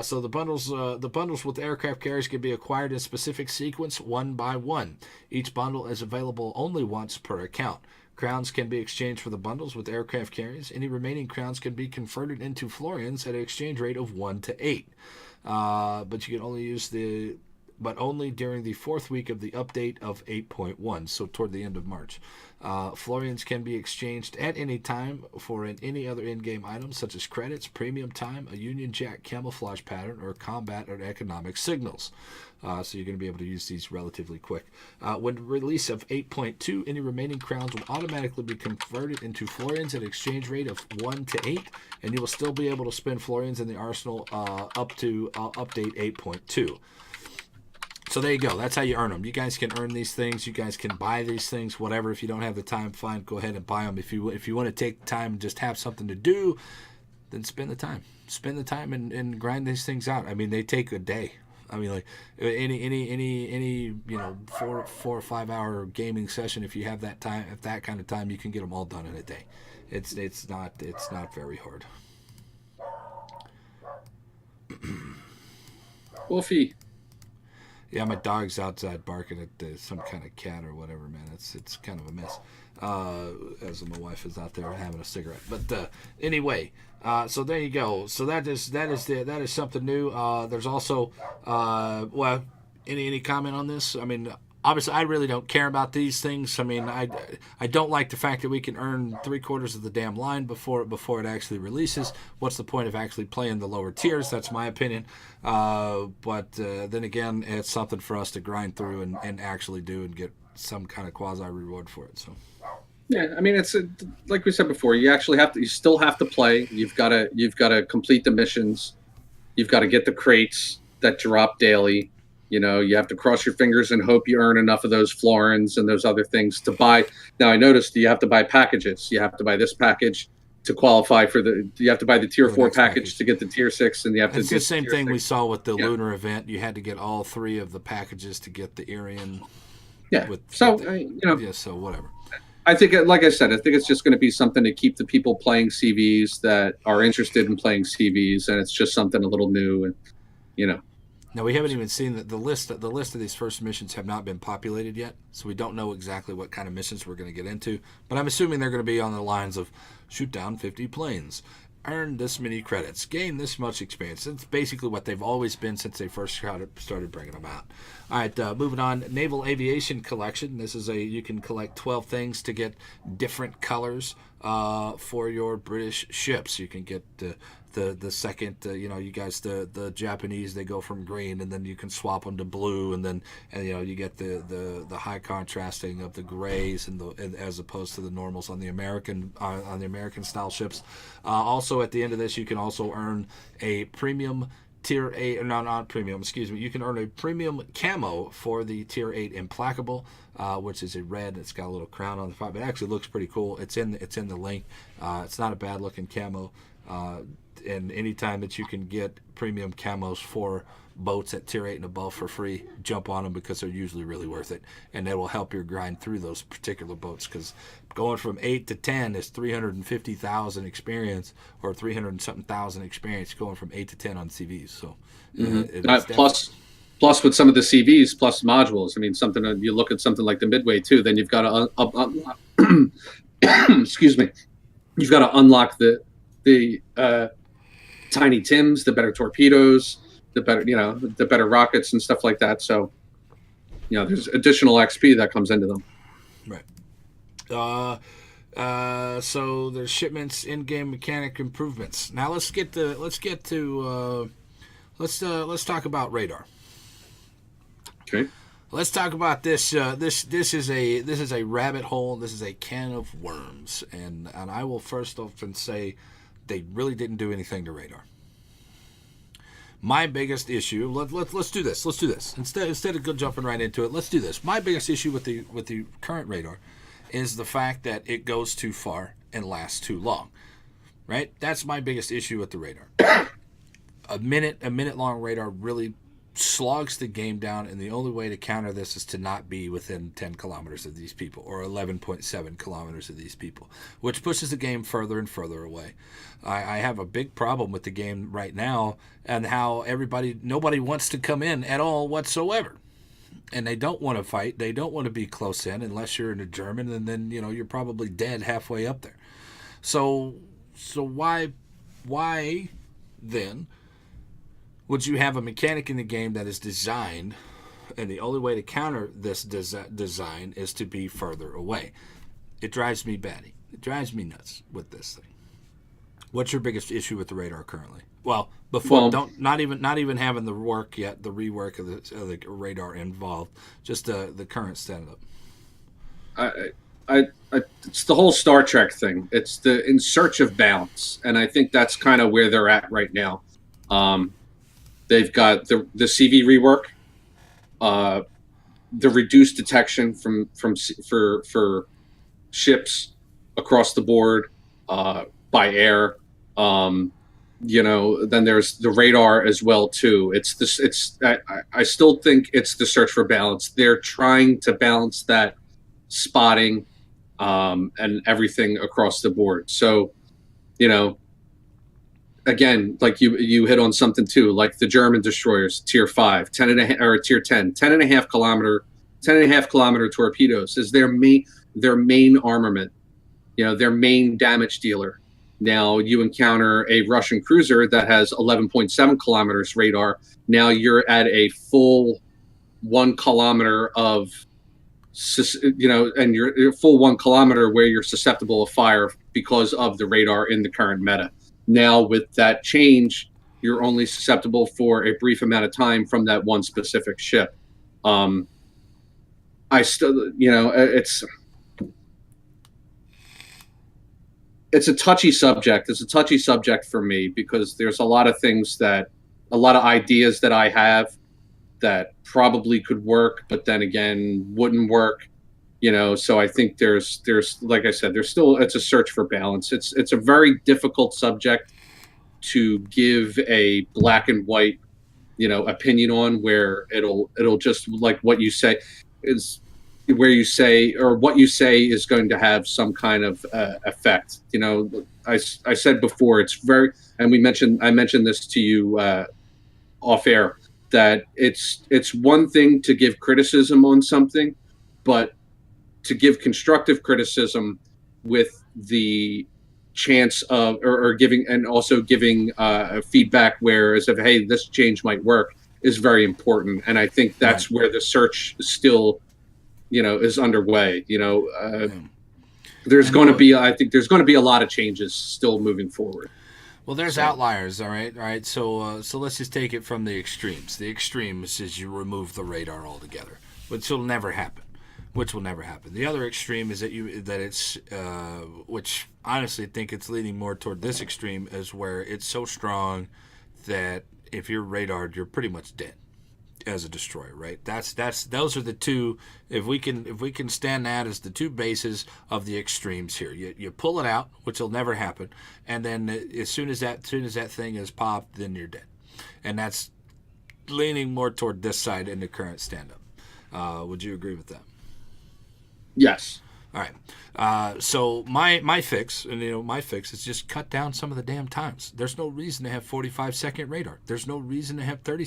A: So the bundles with aircraft carriers can be acquired in specific sequence, one by one. Each bundle is available only once per account. Crowns can be exchanged for the bundles with aircraft carriers. Any remaining crowns can be converted into florians at an exchange rate of 1 to 8. But you can only use but only during the 4th week of the update of 8.1, so toward the end of March. Florians can be exchanged at any time for any other in-game items, such as credits, premium time, a Union Jack camouflage pattern, or combat or economic signals. So you're going to be able to use these relatively quick. When release of 8.2, any remaining crowns will automatically be converted into florians at an exchange rate of 1 to 8, and you will still be able to spend florians in the arsenal up to update 8.2. So there you go. That's how you earn them. You guys can earn these things. You guys can buy these things, whatever. If you don't have the time, fine, go ahead and buy them. If you want to take time and just have something to do, then spend the time. Spend the time and grind these things out. I mean, they take a day. I mean, like any 4 or 5 hour gaming session. If you have that time, if that kind of time, you can get them all done in a day. It's not very hard.
B: Wolfie.
A: Yeah, my dog's outside barking at some kind of cat or whatever, man. It's kind of a mess. As my wife is out there having a cigarette. But anyway, so there you go. So that is something new. There's also any comment on this? I mean, obviously, I really don't care about these things. I mean, I don't like the fact that we can earn 3/4 of the damn line before it actually releases. What's the point of actually playing the lower tiers? That's my opinion. But then again, it's something for us to grind through and actually do and get some kind of quasi reward for it. So.
B: Yeah, I mean, it's like we said before. You actually you still have to play. You've got to complete the missions. You've got to get the crates that drop daily. You know, you have to cross your fingers and hope you earn enough of those florins and those other things to buy. Now, I noticed you have to buy packages. You have to buy this package to qualify for you have to buy the tier
A: The
B: 4
A: next
B: package to get the tier 6, and you have to
A: It's
B: get
A: the same
B: tier
A: thing we
B: 6.
A: saw with the
B: Yeah.
A: lunar event. You had to get all 3 of the packages to get the Irian.
B: Yeah.
A: With
B: So,
A: yeah, so whatever.
B: I think, like I said, I think it's just going to be something to keep the people playing CVs that are interested in playing CVs, and it's just something a little new, and
A: Now we haven't even seen the list. The list of these first missions have not been populated yet, so we don't know exactly what kind of missions we're going to get into. But I'm assuming they're going to be on the lines of shoot down 50 planes, earn this many credits, gain this much experience. It's basically what they've always been since they first started bringing them out. All right, moving on. Naval Aviation Collection. This is you can collect 12 things to get different colors for your British ships. You can get the second, you guys, the Japanese, they go from green, and then you can swap them to blue, and you get the high contrasting of the grays and as opposed to the normals on the American style ships. Also, at the end of this, you can also earn a premium Tier 8, no, not premium, excuse me. You can earn a premium camo for the Tier 8 Implacable, which is a red. It's got a little crown on the front, but it actually looks pretty cool. It's in the link. It's not a bad looking camo. And anytime that you can get premium camos for boats at Tier 8 and above for free, jump on them because they're usually really worth it. And they will help you grind through those particular boats because going from 8 to 10 is 350,000 experience or 300 and something thousand experience going from 8 to 10 on CVs. So
B: plus with some of the CVs plus modules. I mean, something you look at something like the Midway too, then you've got to excuse me. You've got to unlock the tiny Tims, the better torpedoes, the better rockets and stuff like that. So, there's additional XP that comes into them.
A: Right. So there's shipments, in-game mechanic improvements. Now let's talk about radar.
B: Okay.
A: Let's talk about this. This is a rabbit hole. This is a can of worms, and I will first often say they really didn't do anything to radar. My biggest issue. Let's do this. Let's do this instead of jumping right into it. Let's do this. My biggest issue with the current radar is the fact that it goes too far and lasts too long. Right? That's my biggest issue with the radar. A minute long radar really slogs the game down, and the only way to counter this is to not be within 10 kilometers of these people or 11.7 kilometers of these people, which pushes the game further and further away. I have a big problem with the game right now and how nobody wants to come in at all whatsoever. And they don't want to fight. They don't want to be close in unless you're in a German, and then you're probably dead halfway up there. So why then would you have a mechanic in the game that is designed, and the only way to counter this design is to be further away? It drives me batty. It drives me nuts with this thing. What's your biggest issue with the radar currently? Well, not even having the rework of the radar involved, just the current setup.
B: It's the whole Star Trek thing. It's the in search of balance, and I think that's kind of where they're at right now. They've got the CV rework, the reduced detection for ships across the board by air. Then there's the radar as well too. I still think it's the search for balance. They're trying to balance that spotting and everything across the board. So, again, like you hit on something too, like the German destroyers, tier 5, 10 and a half, or tier 10, 10 and a half kilometer torpedoes is their main armament, their main damage dealer. Now you encounter a Russian cruiser that has 11.7 kilometers radar. Now you're at a full 1 kilometer of, and you're full 1 kilometer where you're susceptible of fire because of the radar in the current meta. Now, with that change, you're only susceptible for a brief amount of time from that one specific ship. I still, it's a touchy subject. It's a touchy subject for me because there's a lot of ideas that I have that probably could work, but then again, wouldn't work. So I think there's like I said, there's still it's a search for balance. It's a very difficult subject to give a black and white opinion on, where it'll just like what you say is where you say or what you say is going to have some kind of effect. I said before, it's very, and I mentioned this to you off air, that it's one thing to give criticism on something, but to give constructive criticism with the chance of or giving, and also giving feedback where as if, hey, this change might work, is very important. And I think
A: Right.
B: that's where the search still is underway.
A: Yeah.
B: There's
A: I
B: going to
A: know.
B: be, I think there's going to be a lot of changes still moving forward.
A: Well, there's
B: So
A: outliers, all right, all right. So let's just take it from the extremes. The extremes is you remove the radar altogether, which will never happen. Which will never happen. The other extreme is that it's which honestly I think it's leaning more toward this extreme, is where it's so strong that if you're radared, you're pretty much dead as a destroyer, right? That's those are the two. If we can stand that as the two bases of the extremes here, you pull it out, which will never happen, and then as soon as that thing is popped, then you're dead, and that's leaning more toward this side in the current stand up. Would you agree with that?
B: yes.
A: All right. So my fix, and my fix is just cut down some of the damn times. There's no reason to have 45-second radar. There's no reason to have 30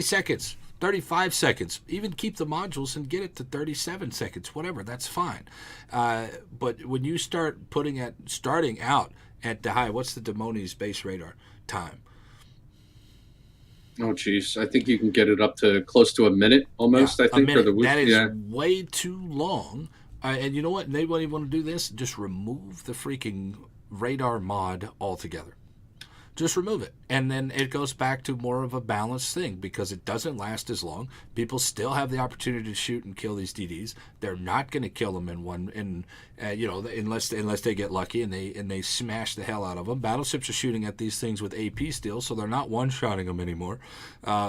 A: seconds, 35 seconds. Even keep the modules and get it to 37 seconds, whatever. That's fine. But when you start starting out at the high, what's the Demoni's base radar time?
B: Oh geez, I think you can get it up to close to a minute
A: Yeah,
B: almost, I
A: a
B: think, for
A: minute.
B: the
A: That is
B: yeah.
A: way too long. And you know what? They won't even want to do this. Just remove the freaking radar mod altogether. Just remove it. And then it goes back to more of a balanced thing because it doesn't last as long. People still have the opportunity to shoot and kill these DDs. They're not going to kill them unless they get lucky and they smash the hell out of them. Battleships are shooting at these things with AP still, so they're not one-shotting them anymore,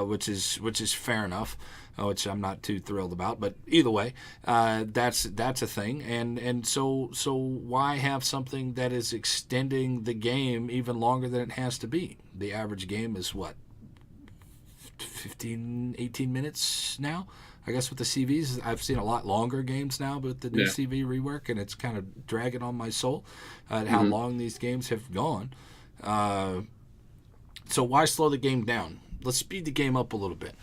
A: which is fair enough. Which I'm not too thrilled about, but either way, that's a thing, and so why have something that is extending the game even longer than it has to be? The average game is what, 15, 18 minutes now. I guess with the CVs, I've seen a lot longer games now with the new
B: Yeah.
A: CV rework, and it's kind of dragging on my soul at how
B: Hmm.
A: long these games have gone. Uh, so why slow the game down? Let's speed the game up a little bit.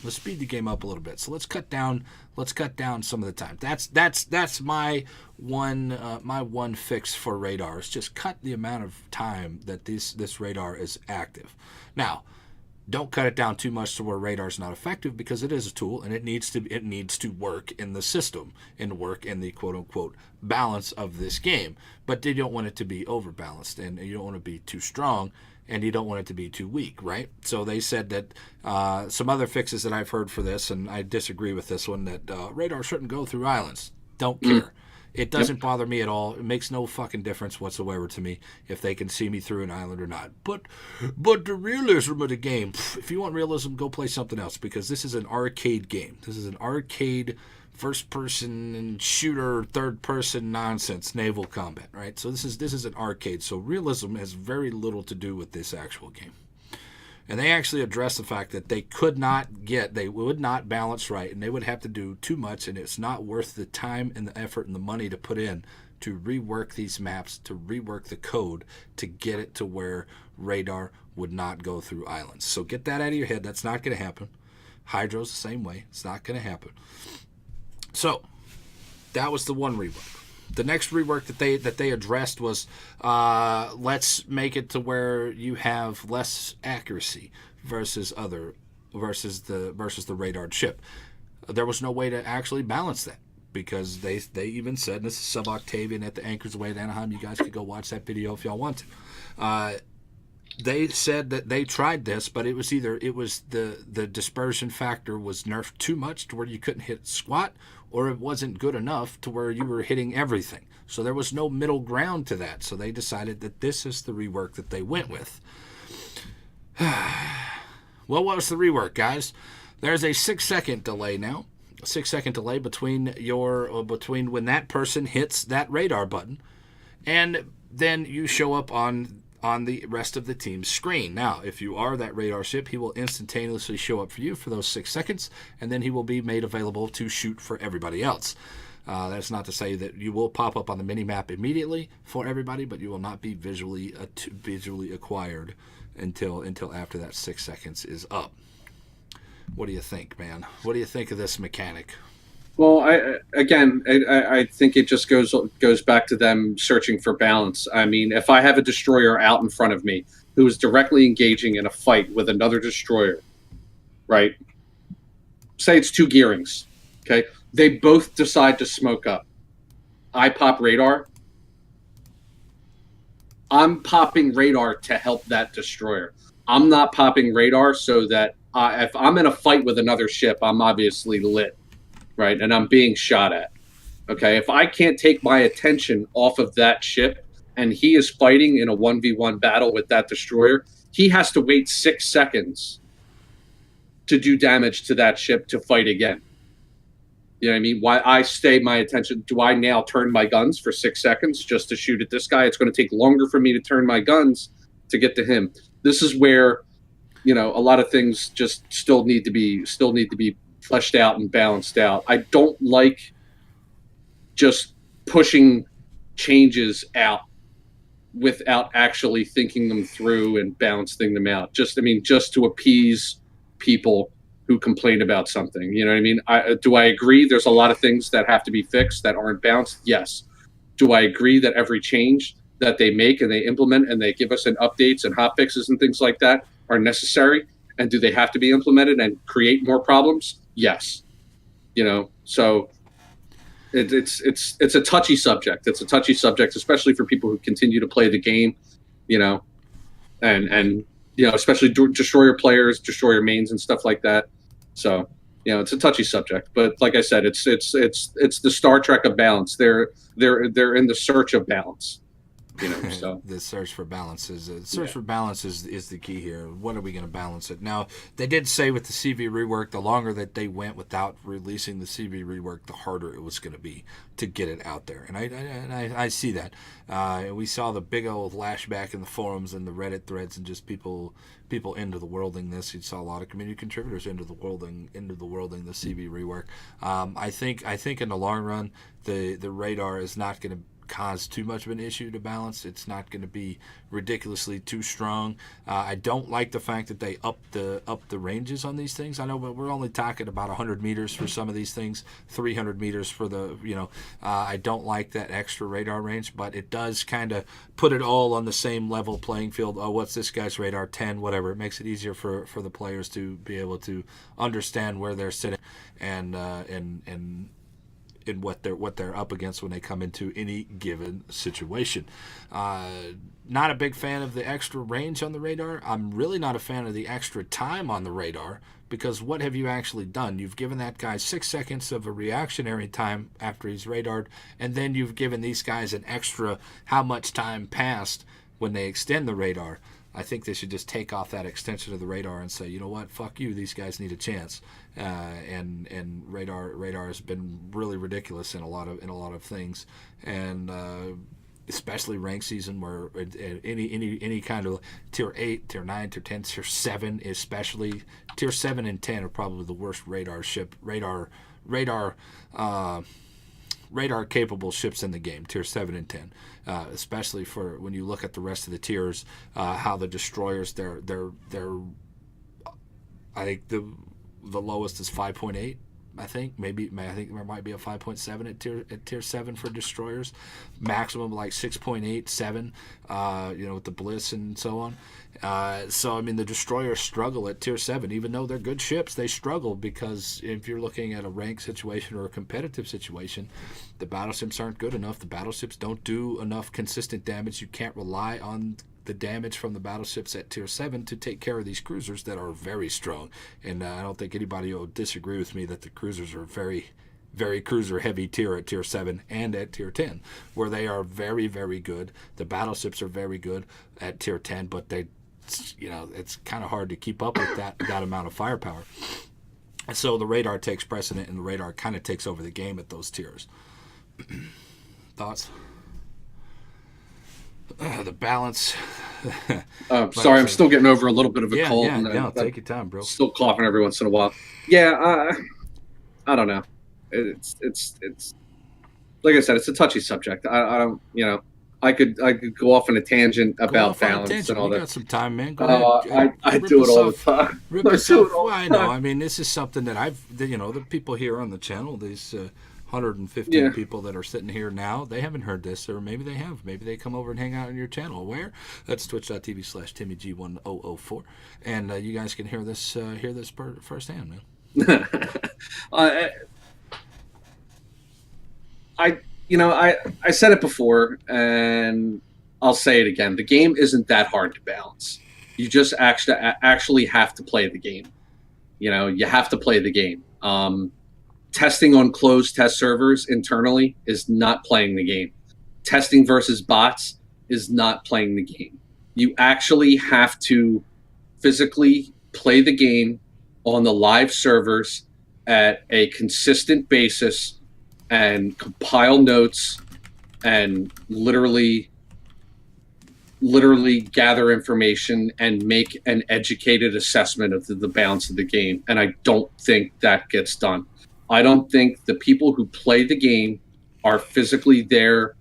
A: Let's speed the game up a little bit. So let's cut down. Let's cut down some of the time. That's my one fix for radar. Is just cut the amount of time that this radar is active. Now, don't cut it down too much to where radar is not effective, because it is a tool and it needs to work in the system and work in the quote unquote balance of this game. But you don't want it to be overbalanced, and you don't want to be too strong, and you don't want it to be too weak, right? So they said that some other fixes that I've heard for this, and I disagree with this one, that radar shouldn't go through islands. Don't
B: Mm.
A: care. It
B: Yep.
A: doesn't bother me at all. It makes no fucking difference whatsoever to me if they can see me through an island or not. But the realism of the game, if you want realism, go play something else, because this is an arcade game. This is an arcade first person shooter, third person nonsense, naval combat, right? So this is an arcade. So realism has very little to do with this actual game. And they actually address the fact that they would not balance right, and they would have to do too much, and it's not worth the time and the effort and the money to put in to rework these maps, to rework the code, to get it to where radar would not go through islands. So get that out of your head. That's not going to happen. Hydro's the same way. It's not going to happen. So that was the one rework. The next rework that they addressed was let's make it to where you have less accuracy versus the radar chip. There was no way to actually balance that, because they even said, and this is Sub Octavian at the Anchors Away at Anaheim. You guys could go watch that video if y'all want to. They said that they tried this, but it was the dispersion factor was nerfed too much to where you couldn't hit squat, or it wasn't good enough to where you were hitting everything. So there was no middle ground to that. So they decided that this is the rework that they went with. Well, what was the rework, guys? There's a 6-second delay now. 6 second delay between when that person hits that radar button, and then you show up on the rest of the team's screen. Now, if you are that radar ship, he will instantaneously show up for you for those 6 seconds, and then he will be made available to shoot for everybody else. That's not to say that you will pop up on the mini map immediately for everybody, but you will not be visually acquired until after that 6 seconds is up. What do you think, man? What do you think of this mechanic?
B: Well, I think it just goes back to them searching for balance. I mean, if I have a destroyer out in front of me who is directly engaging in a fight with another destroyer, right? Say it's two gearings, okay? They both decide to smoke up. I pop radar. I'm popping radar to help that destroyer. I'm not popping radar so that if I'm in a fight with another ship, I'm obviously lit, right? And I'm being shot at. Okay, if I can't take my attention off of that ship and he is fighting in a 1v1 battle with that destroyer, he has to wait 6 seconds to do damage to that ship to fight again. You know what I mean? Why I stay my attention? Do I now turn my guns for 6 seconds just to shoot at this guy? It's going to take longer for me to turn my guns to get to him. This is where, you know, a lot of things just still need to be fleshed out and balanced out. I don't like just pushing changes out without actually thinking them through and balancing them out. Just to appease people who complain about something. You know what I mean? Do I agree there's a lot of things that have to be fixed that aren't balanced? Yes. Do I agree that every change that they make and they implement and they give us in updates and hot fixes and things like that are necessary? And do they have to be implemented and create more problems? Yes. You know, so it's a touchy subject. It's a touchy subject, especially for people who continue to play the game, you know, and you know, especially destroyer players, destroyer mains, and stuff like that. So, you know, it's a touchy subject. But like I said, it's the Star Trek of balance. They're in the search of balance. You know, so
A: the search for balance is the key here. What are we going to balance it? Now, they did say with the CV rework, the longer that they went without releasing the CV rework, the harder it was going to be to get it out there, and I see that. We saw the big old lashback in the forums and the Reddit threads, and just people into the worlding this. You saw a lot of community contributors into the worlding the CV rework. I think in the long run, the radar is not going to cause too much of an issue to balance. It's not going to be ridiculously too strong. I don't like the fact that they up the ranges on these things. I know, but we're only talking about 100 meters for some of these things, 300 meters for the, you know, I don't like that extra radar range, but it does kind of put it all on the same level playing field. Oh, what's this guy's radar? 10, whatever. It makes it easier for the players to be able to understand where they're sitting and in what they're up against when they come into any given situation. Not a big fan of the extra range on the radar. I'm really not a fan of the extra time on the radar, because what have you actually done? You've given that guy 6 seconds of a reactionary time after he's radared, and then you've given these guys an extra how much time passed when they extend the radar. I think they should just take off that extension of the radar and say, you know what, fuck you, these guys need a chance. And radar has been really ridiculous in a lot of things, and especially rank season, where any kind of tier 8, tier 9, tier 10, tier 7, especially tier 7 and 10 are probably the worst radar capable ships in the game, tier 7 and 10, especially for when you look at the rest of the tiers, how the destroyers, they're I think the lowest is 5.8. I think there might be a 5.7 at tier 7 for destroyers, maximum like 6.8, 7, you know, with the Bliss and so on. So I mean, the destroyers struggle at tier 7, even though they're good ships. They struggle because if you're looking at a rank situation or a competitive situation, the battleships aren't good enough. The battleships don't do enough consistent damage. You can't rely on the damage from the battleships at tier 7 to take care of these cruisers that are very strong. And I don't think anybody will disagree with me that the cruisers are very, very cruiser heavy tier at tier 7 and at tier 10, where they are very, very good. The battleships are very good at tier 10, but they, you know, it's kind of hard to keep up with that amount of firepower. So the radar takes precedent, and the radar kind of takes over the game at those tiers. Thoughts? The balance.
B: Sorry, I'm still getting over a little bit of a
A: Yeah,
B: cold,
A: yeah,
B: and
A: yeah.
B: I'm
A: Take your time, bro.
B: still coughing every once in a while. Yeah, I don't know. It's like I said, it's a touchy subject. I don't, I could go off on a tangent
A: Go
B: about
A: off on a
B: balance and
A: tangent.
B: all
A: We
B: that.
A: got some time, man. Go ahead.
B: I
A: Rip
B: do it
A: us
B: all the
A: off.
B: time.
A: Rip
B: I
A: us
B: do it
A: off.
B: all
A: Well, I
B: the
A: know.
B: time.
A: I mean, this is something that the people here on the channel, these 115
B: Yeah.
A: people that are sitting here now, they haven't heard this, or maybe they have. Maybe they come over and hang out on your channel. Where? That's twitch.tv/timmyG1004. And you guys can hear this firsthand, man.
B: uh, I I said it before, and I'll say it again. The game isn't that hard to balance. You just actually have to play the game. You have to play the game. Testing on closed test servers internally is not playing the game. Testing versus bots is not playing the game. You actually have to physically play the game on the live servers at a consistent basis and compile notes and literally gather information and make an educated assessment of the balance of the game. And I don't think that gets done. I don't think the people who play the game are physically there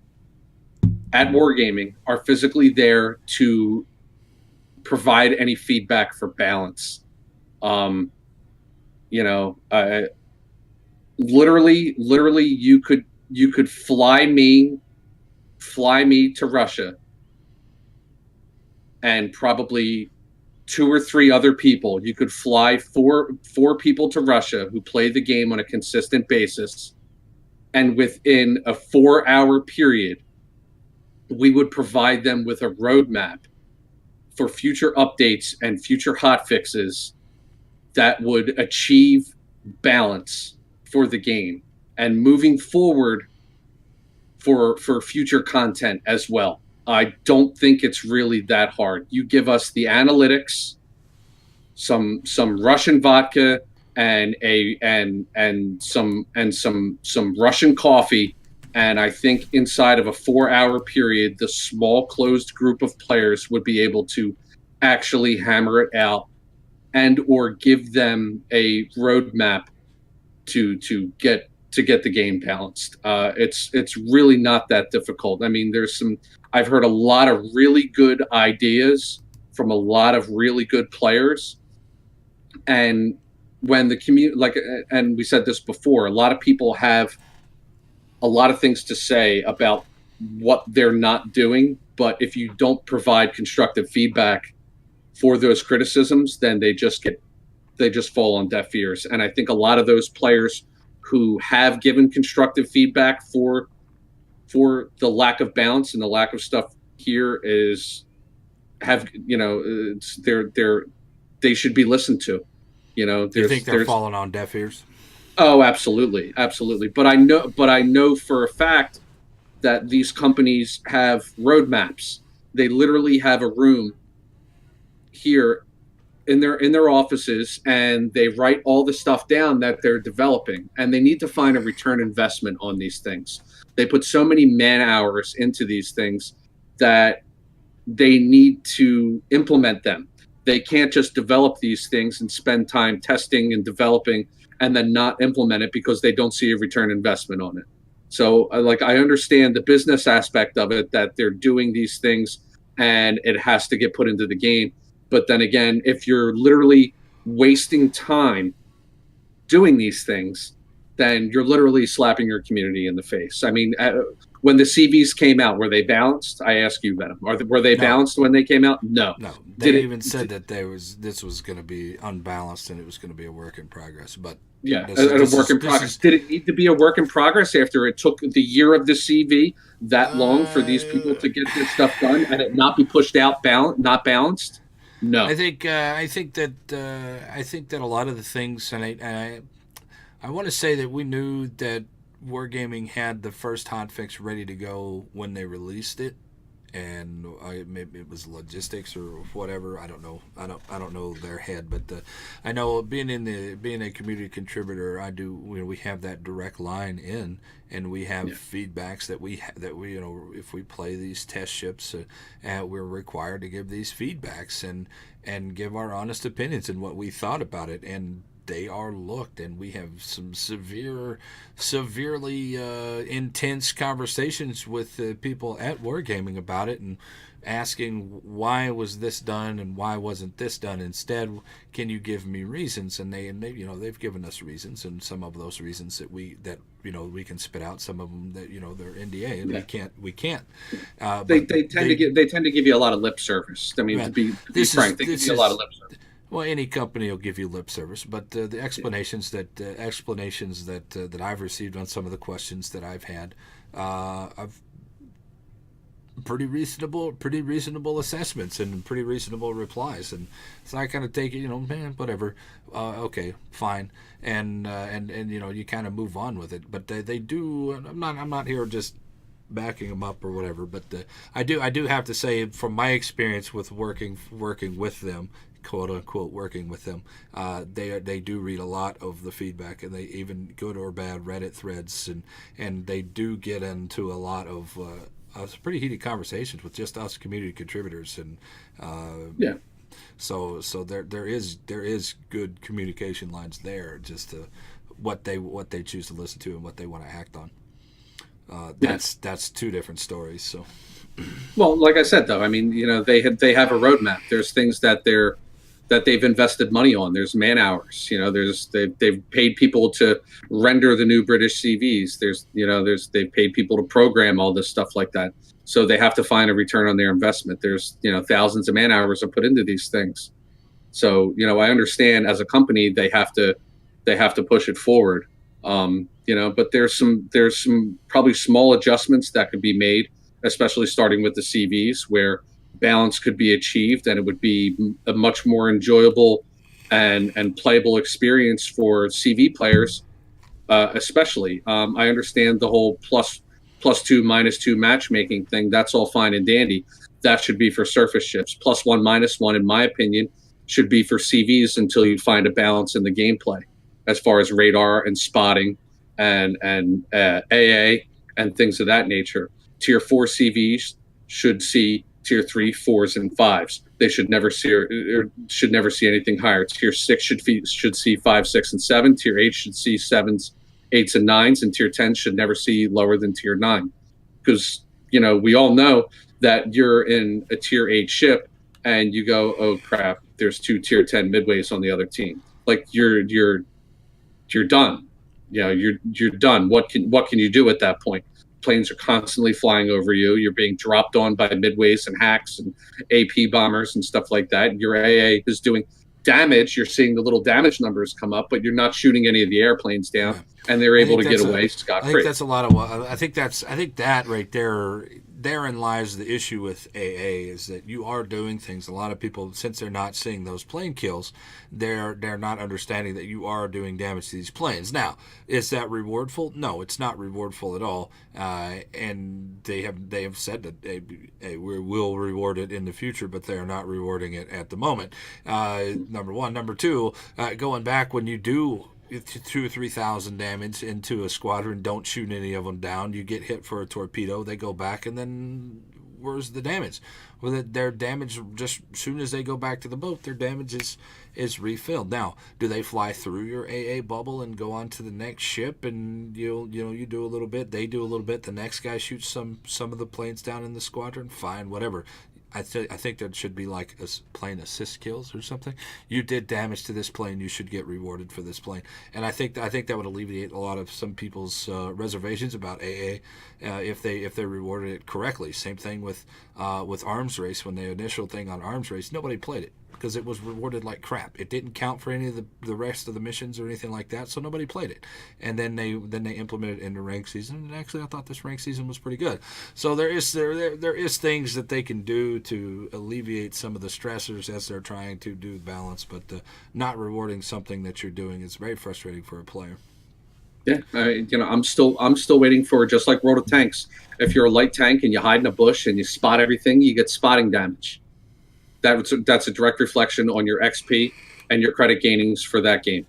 B: at wargaming, are physically there to provide any feedback for balance. Um, you know, literally, you could fly me to Russia, and probably two or three other people. You could fly four people to Russia who play the game on a consistent basis, and within a 4-hour period, we would provide them with a roadmap for future updates and future hot fixes that would achieve balance for the game and moving forward for future content as well. I don't think it's really that hard. You give us the analytics, some Russian vodka, and some Russian coffee, and I think inside of a 4-hour period, the small closed group of players would be able to actually hammer it out and or give them a roadmap to get the game balanced. It's really not that difficult. I mean, I've heard a lot of really good ideas from a lot of really good players, and when the community, and we said this before, a lot of people have a lot of things to say about what they're not doing, but if you don't provide constructive feedback for those criticisms, then they just fall on deaf ears. And I think a lot of those players who have given constructive feedback for the lack of balance and the lack of stuff here they should be listened to.
A: Do you think they're falling on deaf ears?
B: Oh, absolutely, absolutely. But I know for a fact that these companies have roadmaps. They literally have a room here in their offices, and they write all the stuff down that they're developing, and they need to find a return investment on these things. They put so many man hours into these things that they need to implement them. They can't just develop these things and spend time testing and developing and then not implement it because they don't see a return investment on it. So I understand the business aspect of it, that they're doing these things and it has to get put into the game. But then again, if you're literally wasting time doing these things, then you're literally slapping your community in the face. I mean, when the CVs came out, were they balanced? I ask you, Venom. Were they balanced when they came out? No.
A: No. They even said that this was going to be unbalanced and it was going to be a work in progress. But
B: yeah, a work in progress. Did it need to be a work in progress after it took the year of the CV that long for these people to get this stuff done and it not be pushed out not balanced? No.
A: I think that a lot of the things, and I want to say that we knew that Wargaming had the first hotfix ready to go when they released it, and maybe it was logistics or whatever. I don't know. I don't know their head, but I know being a community contributor, I do. We have that direct line in, and we have
B: Yeah.
A: feedbacks that we if we play these test ships, we're required to give these feedbacks and give our honest opinions and what we thought about it, and they are looked, and we have some severely intense conversations with people at Wargaming about it, and asking why was this done and why wasn't this done instead. Can you give me reasons? And they they've given us reasons, and some of those reasons that we can spit out. Some of them that they're NDA, and
B: Yeah.
A: we can't.
B: They
A: But
B: they tend to
A: they
B: give they tend to give you a lot of lip service. I mean,
A: yeah,
B: to be frank, they give
A: this
B: you a lot of
A: is
B: lip service.
A: well, any company will give you lip service, but the
B: Yeah.
A: explanations that I've received on some of the questions that I've had, I've pretty reasonable assessments and pretty reasonable replies, and so I kind of take it, man, whatever, okay, fine, and you kind of move on with it. But they do. I'm not here just backing them up or whatever, but I do have to say, from my experience with working with them, quote unquote working with them, they do read a lot of the feedback, and they even good or bad Reddit threads, and they do get into a lot of pretty heated conversations with just us community contributors, and
B: Yeah.
A: so there is good communication lines there, just to what they choose to listen to and what they want to act on.
B: Yeah.
A: That's two different stories. So
B: Well, like I said, though, I mean, they have a roadmap. There's things that they've invested money on. There's man hours. They've paid people to render the new British CVs. They've paid people to program all this stuff like that. So they have to find a return on their investment. There's thousands of man hours are put into these things. So I understand, as a company, they have to push it forward. But there's some probably small adjustments that could be made, especially starting with the CVs, where balance could be achieved, and it would be a much more enjoyable and playable experience for CV players, especially. I understand the whole plus two minus two matchmaking thing. That's all fine and dandy. That should be for surface ships. Plus one minus one, in my opinion, should be for CVs until you find a balance in the gameplay, as far as radar and spotting and AA and things of that nature. Tier 4 CVs should see tier 3, 4s, and 5s. They should never see anything higher. Tier 6 should see 5, 6, and 7. Tier 8 should see 7s, 8s, and 9s, and tier 10 should never see lower than tier 9. Because we all know that you're in a tier 8 ship and you go, oh crap, there's 2 tier 10 midways on the other team. Like, you're done. You're done. What can you do at that point? Planes are constantly flying over you. You're being dropped on by midways and hacks and AP bombers and stuff like that. Your AA is doing damage. You're seeing the little damage numbers come up, but you're not shooting any of the airplanes down,
A: yeah.
B: and they're able to get away scot
A: I think
B: free.
A: that's a lot of. I think that right there. Therein lies the issue with AA, is that you are doing things. A lot of people, since they're not seeing those plane kills, they're not understanding that you are doing damage to these planes. Now, is that rewardful? No, it's not rewardful at all. And they have said that we will reward it in the future, but they are not rewarding it at the moment. Number one, number two, going back, when you do 2 or 3,000 damage into a squadron, don't shoot any of them down. You get hit for a torpedo, they go back, and then where's the damage? Well, their damage, just as soon as they go back to the boat, their damage is refilled. Now, do they fly through your AA bubble and go on to the next ship, and you do a little bit, they do a little bit, the next guy shoots some of the planes down in the squadron? Fine, whatever. I think there should be like a plane assist kills or something. You did damage to this plane, you should get rewarded for this plane. And I think that would alleviate a lot of some people's reservations about AA, if they rewarded it correctly. Same thing with Arms Race. When the initial thing on Arms Race, nobody played it because it was rewarded like crap. It didn't count for any of the rest of the missions or anything like that, so nobody played it. And then they implemented it into ranked season. And actually, I thought this ranked season was pretty good. So there is things that they can do to alleviate some of the stressors as they're trying to do balance, but not rewarding something that you're doing is very frustrating for a player.
B: Yeah, I'm still waiting for, just like World of Tanks. If you're a light tank and you hide in a bush and you spot everything, you get spotting damage. That's a direct reflection on your XP and your credit gainings for that game.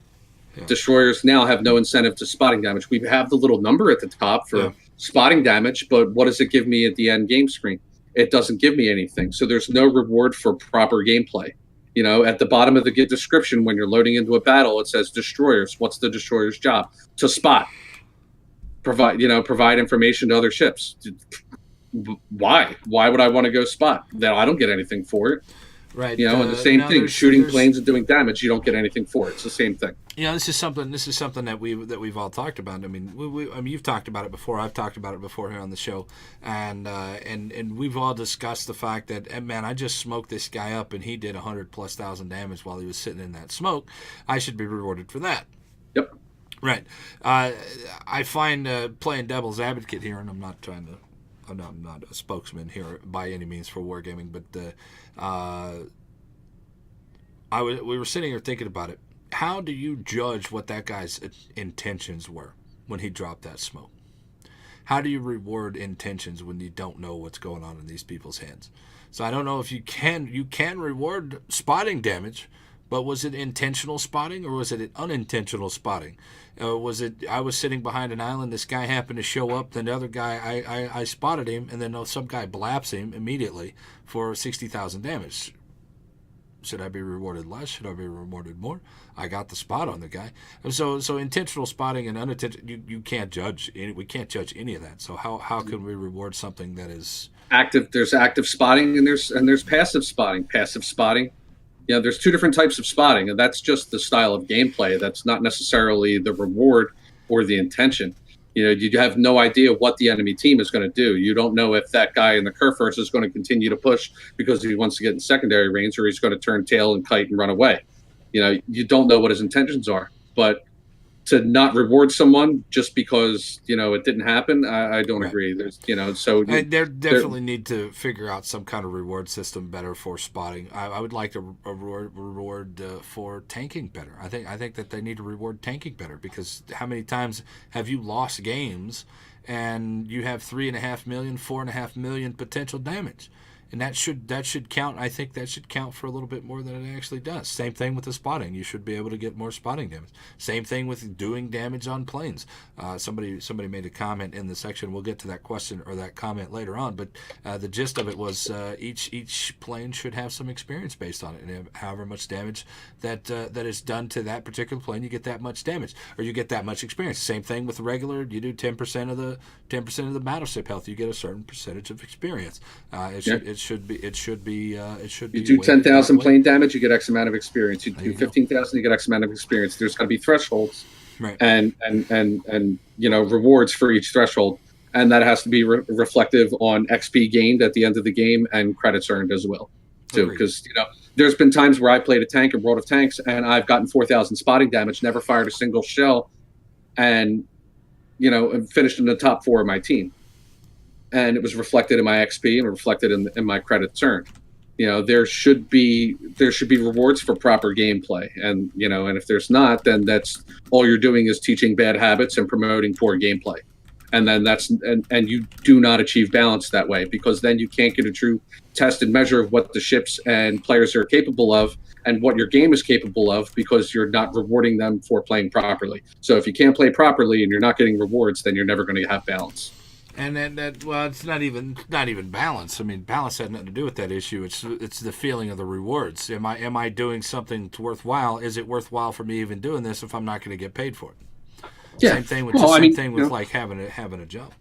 A: Yeah.
B: Destroyers now have no incentive to spotting damage. We have the little number at the top
A: Yeah.
B: for spotting damage, but what does it give me at the end game screen? It doesn't give me anything. So there's no reward for proper gameplay. At the bottom of the description, when you're loading into a battle, it says destroyers. What's the destroyer's job? To spot, provide information to other ships. Why would I want to go spot? That I don't get anything for it.
A: Right.
B: And the same thing, shooting planes and doing damage, you don't get anything for it. It's the same thing.
A: This is something. This is something that we've all talked about. I mean, you've talked about it before. I've talked about it before here on the show, and we've all discussed the fact that, man, I just smoked this guy up, and he did 100,000+ damage while he was sitting in that smoke. I should be rewarded for that.
B: Yep.
A: Right. I find playing devil's advocate here, and I'm not a spokesman here by any means for wargaming, but we were sitting here thinking about it. How do you judge what that guy's intentions were when he dropped that smoke? How do you reward intentions when you don't know what's going on in these people's heads? So I don't know if you can reward spotting damage, but was it intentional spotting or was it an unintentional spotting? Was it I was sitting behind an island, this guy happened to show up, then the other guy, I spotted him, and then some guy blaps him immediately for 60,000 damage. Should I be rewarded less? Should I be rewarded more? I got the spot on the guy. So intentional spotting and unintentional, you can't judge. We can't judge any of that. So how can we reward something that is
B: active? There's active spotting and there's passive spotting. Passive spotting, there's two different types of spotting, and that's just the style of gameplay. That's not necessarily the reward or the intention. You have no idea what the enemy team is going to do. You don't know if that guy in the Kerfurs is going to continue to push because he wants to get in secondary range, or he's going to turn tail and kite and run away. You don't know what his intentions are. But to not reward someone just because it didn't happen, I don't agree. There's
A: they definitely need to figure out some kind of reward system better for spotting. I would like a reward for tanking better. I think that they need to reward tanking better, because how many times have you lost games and you have 3.5 million, 4.5 million potential damage? And that should count. I think that should count for a little bit more than it actually does. Same thing with the spotting. You should be able to get more spotting damage. Same thing with doing damage on planes. Somebody made a comment in the section. We'll get to that question or that comment later on. But the gist of it was each plane should have some experience based on it, and however much damage that is done to that particular plane, you get that much damage, or you get that much experience. Same thing with the regular. You do 10% of the battleship health, you get a certain percentage of experience. It should be. You
B: do 10,000 plane damage, you get X amount of experience. You do 15,000, you get X amount of experience. There's got to be thresholds,
A: right?
B: And rewards for each threshold, and that has to be reflective on XP gained at the end of the game and credits earned as well, too. Because there's been times where I played a tank in World of Tanks and I've gotten 4,000 spotting damage, never fired a single shell, and finished in the top 4 of my team. And it was reflected in my XP and reflected in my credits earned. There should be rewards for proper gameplay, and if there's not, then that's all you're doing is teaching bad habits and promoting poor gameplay, and then and you do not achieve balance that way, because then you can't get a true test and measure of what the ships and players are capable of and what your game is capable of, because you're not rewarding them for playing properly. So if you can't play properly and you're not getting rewards, then you're never going to have balance.
A: And then it's not even balance. I mean, balance had nothing to do with that issue. It's the feeling of the rewards. Am I doing something worthwhile? Is it worthwhile for me even doing this if I'm not going to get paid for it? Yeah. Same thing with like having a job.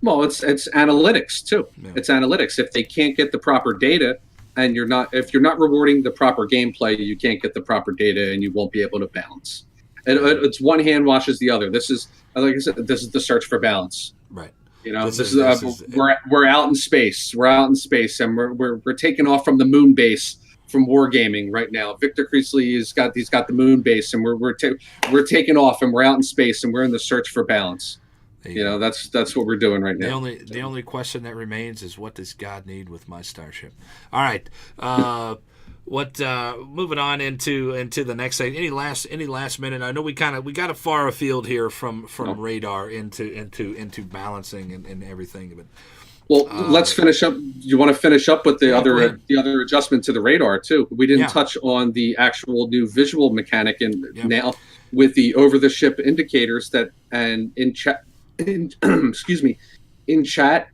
B: Well, it's analytics too. Yeah. It's analytics. If they can't get the proper data, and if you're not rewarding the proper gameplay, you can't get the proper data, and you won't be able to balance. It's one hand washes the other. This is, like I said, this is the search for balance.
A: Right.
B: We're out in space. We're out in space, and we're taking off from the moon base from wargaming right now. Victor Creasley he's got the moon base, and we're taking off, and we're out in space, and we're in the search for balance. That's what we're doing right now.
A: The only question that remains is, what does God need with my starship? All right. What moving on into the next thing? Any last minute? I know we got a far afield here from
B: No.
A: radar into balancing and everything, but
B: Well, let's finish up. You want to finish up with
A: yeah, go ahead.
B: the other adjustment to the radar too. We didn't
A: Yeah,
B: touch on the actual new visual mechanic and
A: yeah.
B: now with the over the ship indicators that and in chat in, excuse me, in chat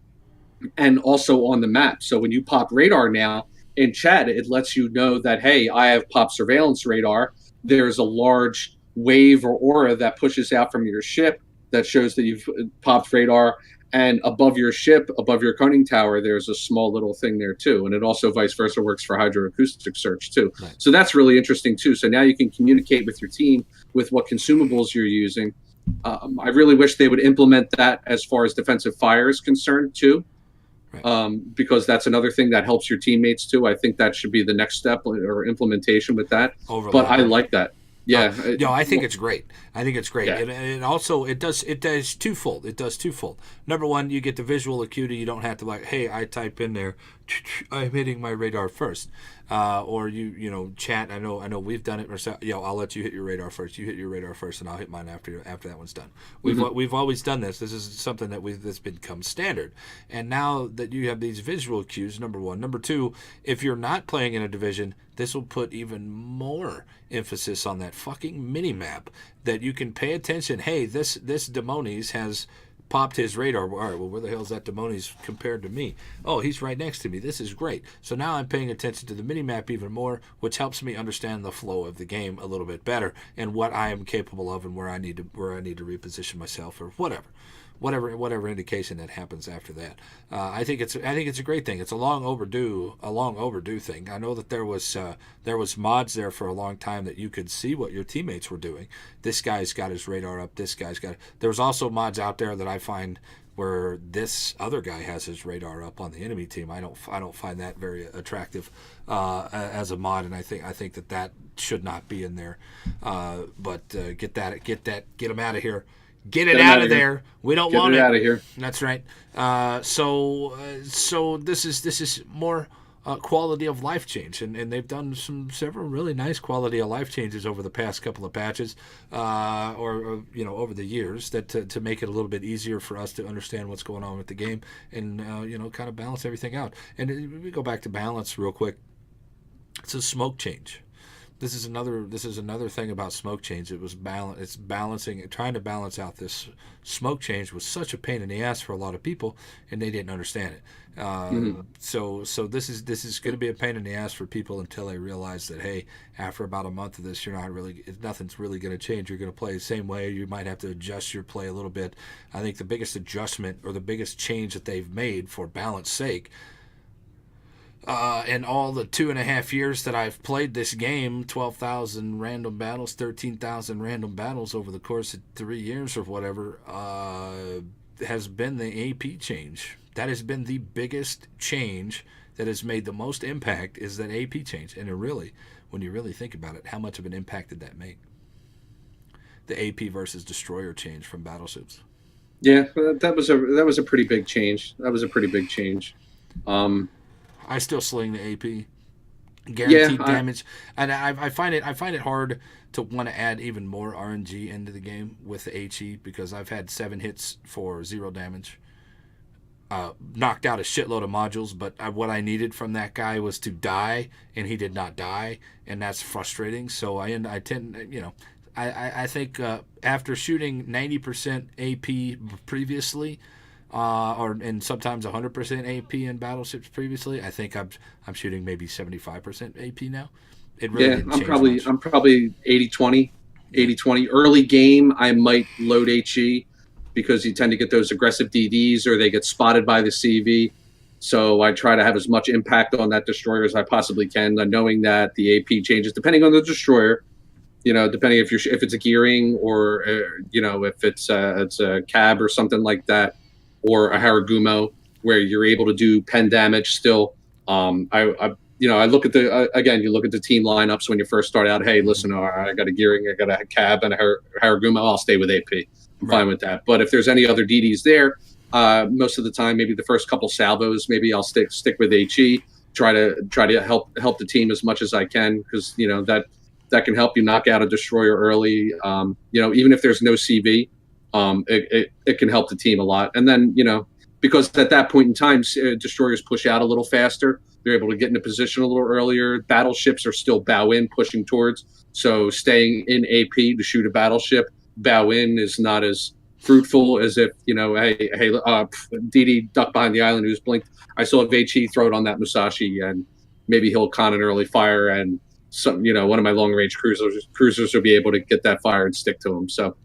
B: and also on the map. So when you pop radar now in chat, it lets you know that, hey, I have popped surveillance radar. There's a large wave or aura that pushes out from your ship that shows that you've popped radar. And above your ship, above your conning tower, there's a small little thing there too. And it also vice versa works for hydroacoustic search too.
A: Right.
B: So that's really interesting too. So now you can communicate with your team with what consumables you're using. I really wish they would implement that as far as defensive fire is concerned too,
A: Right.
B: because that's another thing that helps your teammates too. I think that should be the next step or implementation with that. But I
A: Overlapping.
B: like that. Yeah.
A: No, I think it's great. I think it's great,
B: Yeah.
A: and it also it does twofold. It does twofold. Number one, you get the visual acuity. You don't have to like, hey, I type in there, I'm hitting my radar first, or you chat. I know we've done it. I'll let you hit your radar first. You hit your radar first, and I'll hit mine after that one's done. We've always done this. This is something that's become standard, and now that you have these visual cues, number one, number two, if you're not playing in a division, this will put even more emphasis on that fucking mini map that you can pay attention. Hey, this Demones has popped his radar. All right, well, where the hell is that Demones compared to me? Oh, he's right next to me. This is great. So now I'm paying attention to the mini map even more, which helps me understand the flow of the game a little bit better and what I am capable of and where I need to reposition myself or whatever indication that happens after that. I think it's a great thing. It's a long overdue thing. I know that there was mods there for a long time that you could see what your teammates were doing. This guy's got his radar up. This guy's got. There was also mods out there that I find where this other guy has his radar up on the enemy team. I don't find that very attractive as a mod, and I think that should not be in there. But get them out of here. Get it out of there. We don't want
B: Get
A: it.
B: it out of here.
A: That's right. So this is more quality of life change, and they've done several really nice quality of life changes over the past couple of patches, or over the years that to make it a little bit easier for us to understand what's going on with the game and kind of balance everything out. And we go back to balance real quick. It's a smoke change. This is another thing about smoke change. It's balancing, trying to balance out this smoke change was such a pain in the ass for a lot of people, and they didn't understand it. So this is going to be a pain in the ass for people until they realize that, hey, after about a month of this, nothing's really going to change. You're going to play the same way. You might have to adjust your play a little bit. I think the biggest adjustment or the biggest change that they've made for balance sake, in all the 2.5 years that I've played this game, 12,000 random battles, 13,000 random battles over the course of 3 years or whatever, has been the AP change. That has been the biggest change that has made the most impact, is that AP change. And when you really think about it, how much of an impact did that make? The AP versus Destroyer change from battleships.
B: Yeah, that was a pretty big change. That was a pretty big change.
A: I still sling the AP,
B: Yeah,
A: guaranteed damage, and I find it hard to want to add even more RNG into the game with the HE, because I've had 7 hits for 0 damage. Knocked out a shitload of modules, but what I needed from that guy was to die, and he did not die, and that's frustrating. So I tend, I think after shooting 90% AP previously, and sometimes 100% AP in battleships previously, I think I'm shooting maybe 75% AP now. It really didn't change much.
B: I'm probably 80-20. 80-20. Early game, I might load HE because you tend to get those aggressive DDs or they get spotted by the CV. So I try to have as much impact on that destroyer as I possibly can, knowing that the AP changes depending on the destroyer. Depending if it's a gearing or if it's a cab or something like that, or a Haragumo, where you're able to do pen damage still. I look at again, you look at the team lineups when you first start out. Hey, listen, I got a gearing, I got a cab, and a Haragumo. I'll stay with AP. I'm fine with that. But if there's any other DDs there, most of the time, maybe the first couple salvos, maybe I'll stick with HE. try to help the team as much as I can, because that can help you knock out a destroyer early. Even if there's no CV, it can help the team a lot. And then because at that point in time, destroyers push out a little faster. They're able to get into position a little earlier. Battleships are still bow in, pushing towards. So staying in AP to shoot a battleship bow in is not as fruitful as if hey, DD duck behind the island who's blinked. I still have HE throw it on that Musashi, and maybe he'll con an early fire, and one of my long range cruisers will be able to get that fire and stick to him. So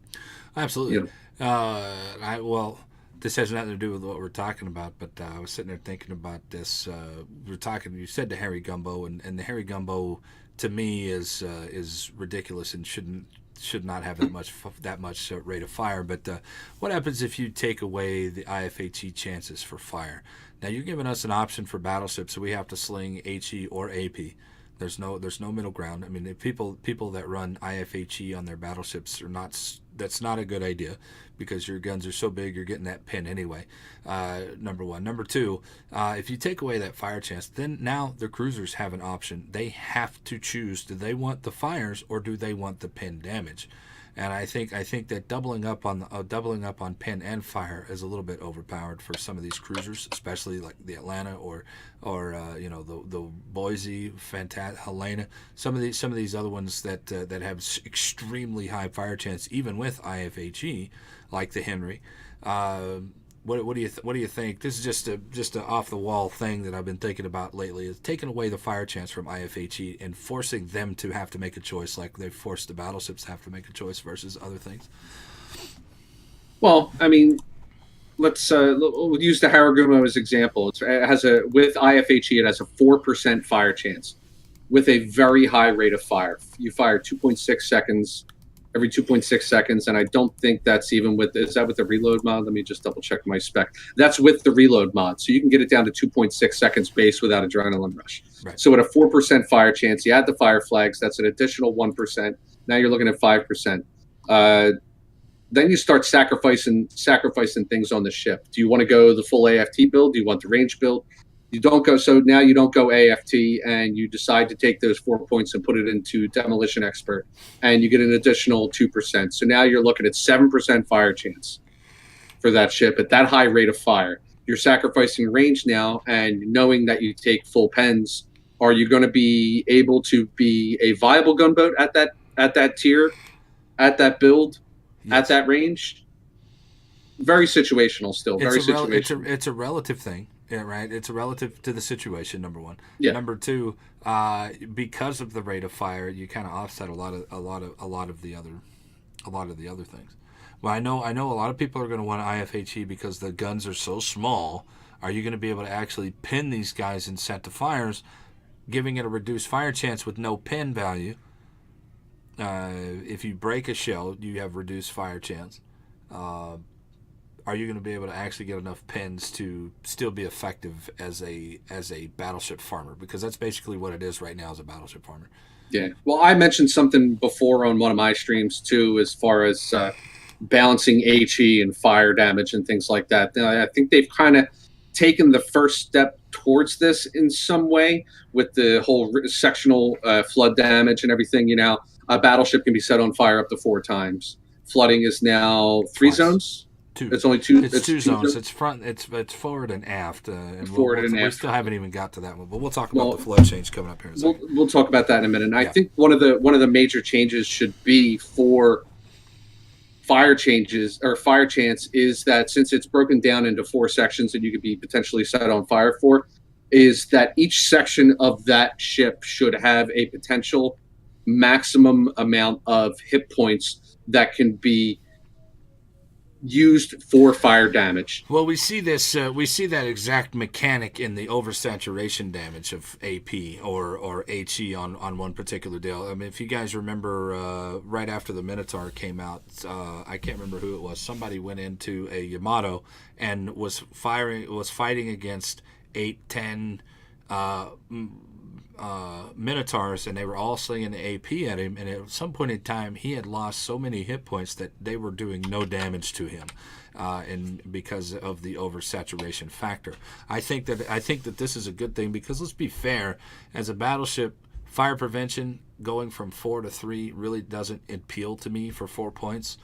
A: absolutely. Well, this has nothing to do with what we're talking about, but I was sitting there thinking about this. You said the Harry Gumbo, and the Harry Gumbo to me is ridiculous and should not have that much rate of fire. But what happens if you take away the IFHE chances for fire? Now you're giving us an option for battleships, so we have to sling HE or AP. There's no middle ground. I mean, people that run IFHE on their battleships are not. That's not a good idea, because your guns are so big, you're getting that pin anyway. Number one. Number two, if you take away that fire chance, then now the cruisers have an option. They have to choose: do they want the fires or do they want the pin damage? And I think that doubling up on pin and fire is a little bit overpowered for some of these cruisers, especially like the Atlanta or the Boise, Helena. Some of these other ones that have extremely high fire chance, even with IFHE, like the Henry. What do you think? This is just a off the wall thing that I've been thinking about lately. Is taking away the fire chance from IFHE and forcing them to have to make a choice, like they've forced the battleships to have to make a choice versus other things.
B: Well, I mean, let's we'll use the Haragumo as example. With IFHE, it has a 4% fire chance with a very high rate of fire. You fire 2.6 seconds every 2.6 seconds, and I don't think that's even is that with the reload mod? Let me just double check my spec. That's with the reload mod, so you can get it down to 2.6 seconds base without adrenaline rush.
A: Right.
B: So at a 4% fire chance, you add the fire flags, that's an additional 1%. Now you're looking at 5%. Then you start sacrificing things on the ship. Do you want to go the full AFT build? Do you want the range build? You don't go. So now you don't go AFT, and you decide to take those 4 points and put it into Demolition Expert, and you get an additional 2%. So now you're looking at 7% fire chance for that ship at that high rate of fire. You're sacrificing range now, and knowing that you take full pens, are you going to be able to be a viable gunboat at that tier, at that build, at that range? Very situational still.
A: It's a relative thing. Yeah, right. It's a relative to the situation. Number one.
B: Yeah.
A: Number two, because of the rate of fire, you kind of offset a lot of the other things. Well, I know a lot of people are going to want IFHE because the guns are so small. Are you going to be able to actually pin these guys and set the fires, giving it a reduced fire chance with no pin value? If you break a shell, you have reduced fire chance. Are you going to be able to actually get enough pins to still be effective as a battleship farmer? Because that's basically what it is right now as a battleship farmer.
B: Yeah. Well, I mentioned something before on one of my streams too, as far as balancing HE and fire damage and things like that. I think they've kind of taken the first step towards this in some way with the whole sectional flood damage and everything. A battleship can be set on fire up to 4 times. Flooding is now 3 zones.
A: 2.
B: It's only 2.
A: It's 2 zones. It's front. It's forward and aft. And
B: forward and aft.
A: We still haven't even got to that one, but we'll talk about the flood change coming up here in a second.
B: We'll talk about that in a minute. And I think one of the major changes should be for fire changes or fire chance is that since it's broken down into 4 sections that you could be potentially set on fire for, is that each section of that ship should have a potential maximum amount of hit points that can be used for fire damage.
A: Well, we see that exact mechanic in the oversaturation damage of AP or HE on one particular deal. I mean, if you guys remember, right after the Minotaur came out, I can't remember who it was. Somebody went into a Yamato and was fighting against 8, 10 Minotaurs, and they were all slinging the AP at him. And at some point in time, he had lost so many hit points that they were doing no damage to him, and because of the oversaturation factor. I think that this is a good thing because let's be fair, as a battleship, fire prevention going from 4 to 3 really doesn't appeal to me for 4 points.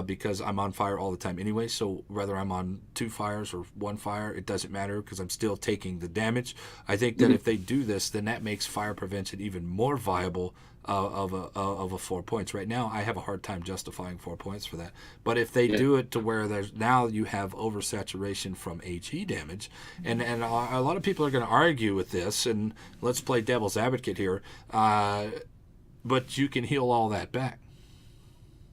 A: Because I'm on fire all the time anyway. So whether I'm on 2 fires or 1 fire, it doesn't matter because I'm still taking the damage. I think that if they do this, then that makes fire prevention even more viable of a 4 points. Right now, I have a hard time justifying 4 points for that. But if they do it to where there's now you have oversaturation from HE damage, and a lot of people are going to argue with this, and let's play devil's advocate here. But you can heal all that back.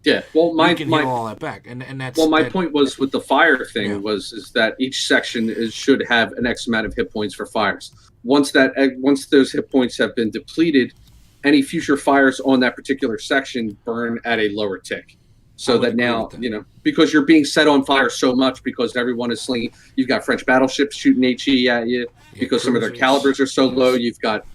B: Yeah, well,
A: you can heal all that back, and that's
B: well. My point was with the fire thing is that each section should have an X amount of hit points for fires. Once those hit points have been depleted, any future fires on that particular section burn at a lower tick. So that now, because you're being set on fire so much because everyone is slinging. You've got French battleships shooting HE at you because some of their calibers are so low. You've got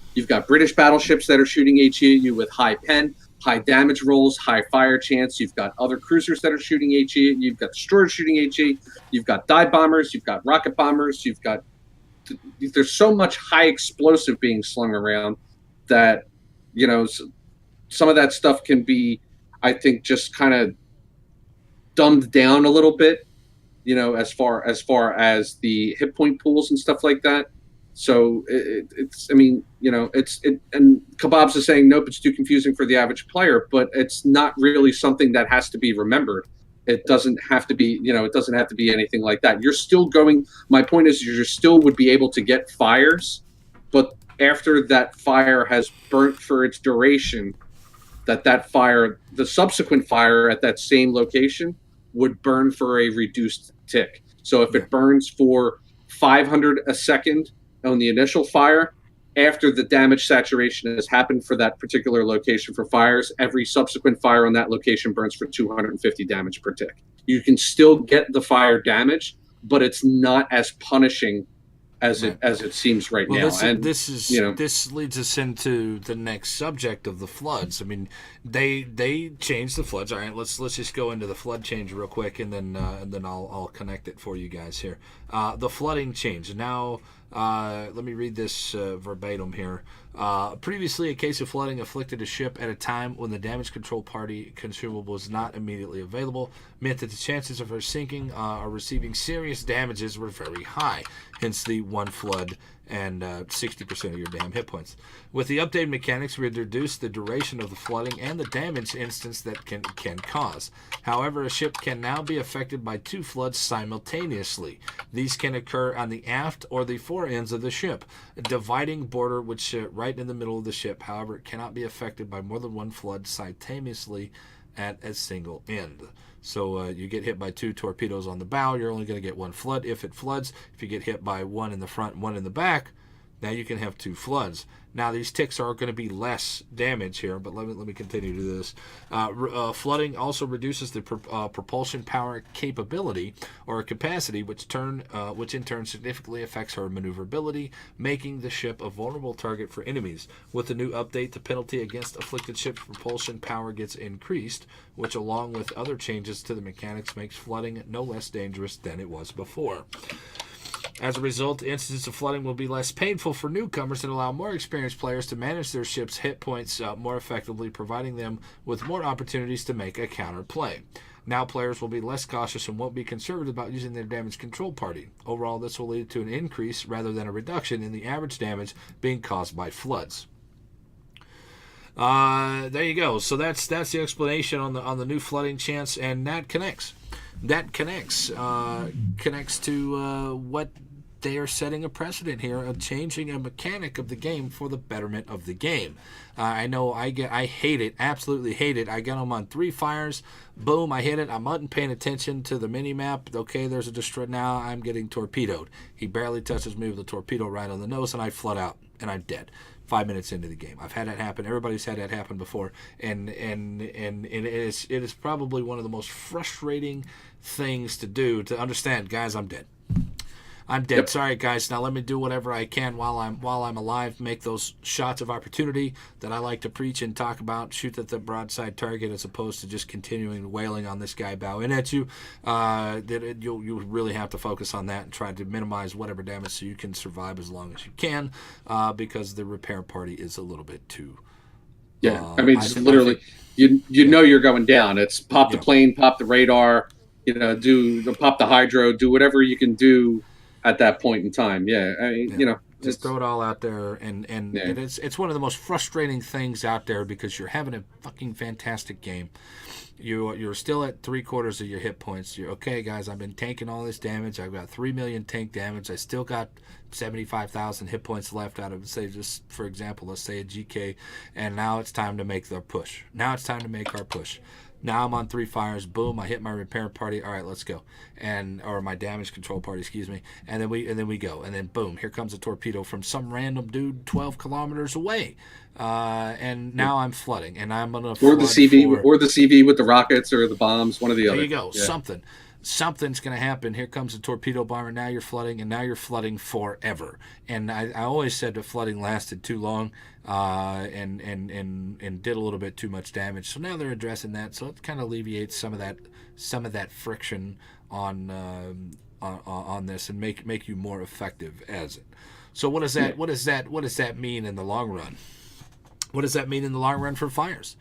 B: British battleships that are shooting HE at you with high pen, high damage rolls, high fire chance. You've got other cruisers that are shooting HE. You've got destroyers shooting HE. You've got dive bombers. You've got rocket bombers. There's so much high explosive being slung around that, some of that stuff can be, I think, just kind of dumbed down a little bit, as far as the hit point pools and stuff like that. So and Kebabs is saying, nope, it's too confusing for the average player, but it's not really something that has to be remembered. It doesn't have to be, it doesn't have to be anything like that. You're still my point is you still would be able to get fires, but after that fire has burnt for its duration, that fire, the subsequent fire at that same location would burn for a reduced tick. So if it burns for 500 a second on the initial fire, after the damage saturation has happened for that particular location for fires, every subsequent fire on that location burns for 250 damage per tick. You can still get the fire damage, but it's not as punishing as it seems right now.
A: This leads us into the next subject of the floods. I mean, they changed the floods. All right, let's just go into the flood change real quick, and then I'll connect it for you guys here. The flooding change now. Let me read this verbatim here. Previously, a case of flooding afflicted a ship at a time when the damage control party consumable was not immediately available, meant that the chances of her sinking or receiving serious damages were very high, hence the 1 flood and 60% of your damn hit points. With the updated mechanics, we reduced the duration of the flooding and the damage instance that can cause. However, a ship can now be affected by 2 floods simultaneously. These can occur on the aft or the fore ends of the ship, dividing border which right in the middle of the ship. However, it cannot be affected by more than 1 flood simultaneously at a single end. So you get hit by 2 torpedoes on the bow, you're only going to get 1 flood if it floods. If you get hit by 1 in the front and 1 in the back, now you can have 2 floods. Now these ticks are going to be less damage here, but let me continue to this. Flooding also reduces the propulsion power capability or capacity, which in turn significantly affects her maneuverability, making the ship a vulnerable target for enemies. With the new update, the penalty against afflicted ship's propulsion power gets increased, which along with other changes to the mechanics makes flooding no less dangerous than it was before. As a result, instances of flooding will be less painful for newcomers and allow more experienced players to manage their ship's hit points more effectively, providing them with more opportunities to make a counter play. Now players will be less cautious and won't be conservative about using their damage control party. Overall, this will lead to an increase rather than a reduction in the average damage being caused by floods. There you go. So that's the explanation on the new flooding chance, and that connects. That connects to what they are setting a precedent here of changing a mechanic of the game for the betterment of the game. I know I hate it, absolutely hate it. I get them on 3 fires, boom, I hit it. I'm not paying attention to the mini map. Okay, there's a destroyer. Now I'm getting torpedoed. He barely touches me with a torpedo right on the nose, and I flood out, and I'm dead. 5 minutes into the game. I've had that happen. Everybody's had that happen before, and it is probably one of the most frustrating things to do, to understand, guys, I'm dead. I'm dead.
B: Yep.
A: Sorry, guys. Now let me do whatever I can while I'm alive. Make those shots of opportunity that I like to preach and talk about. Shoot at the broadside target as opposed to just continuing wailing on this guy bowing at you. You'll really have to focus on that and try to minimize whatever damage so you can survive as long as you can, because the repair party is a little bit too.
B: Yeah, I mean, just literally, you know you're going down. It's pop the plane, pop the radar, pop the hydro, do whatever you can do at that point in time. Yeah,
A: just throw it all out there, and it's one of the most frustrating things out there because you're having a fucking fantastic game. You're still at 3/4 of your hit points. You're okay, guys. I've been tanking all this damage. I've got 3 million tank damage. I still got 75,000 hit points left out of, say, just for example, let's say a GK. And now it's time to make the push. Now it's time to make our push. Now I'm on 3 fires. Boom! I hit my repair party. All right, let's go. Or my damage control party, excuse me. And then we go. And then boom! Here comes a torpedo from some random dude 12 kilometers away. And now I'm flooding, and I'm gonna flood
B: the CV with the rockets or the bombs, one or the other.
A: There you go. Yeah. Something's going to happen. Here comes a torpedo bomber. Now you're flooding, and now you're flooding forever. And I always said that flooding lasted too long, and did a little bit too much damage. So now they're addressing that. So it kind of alleviates some of that friction on this and make you more effective as it. So what does that mean in the long run? What does that mean in the long run for fires?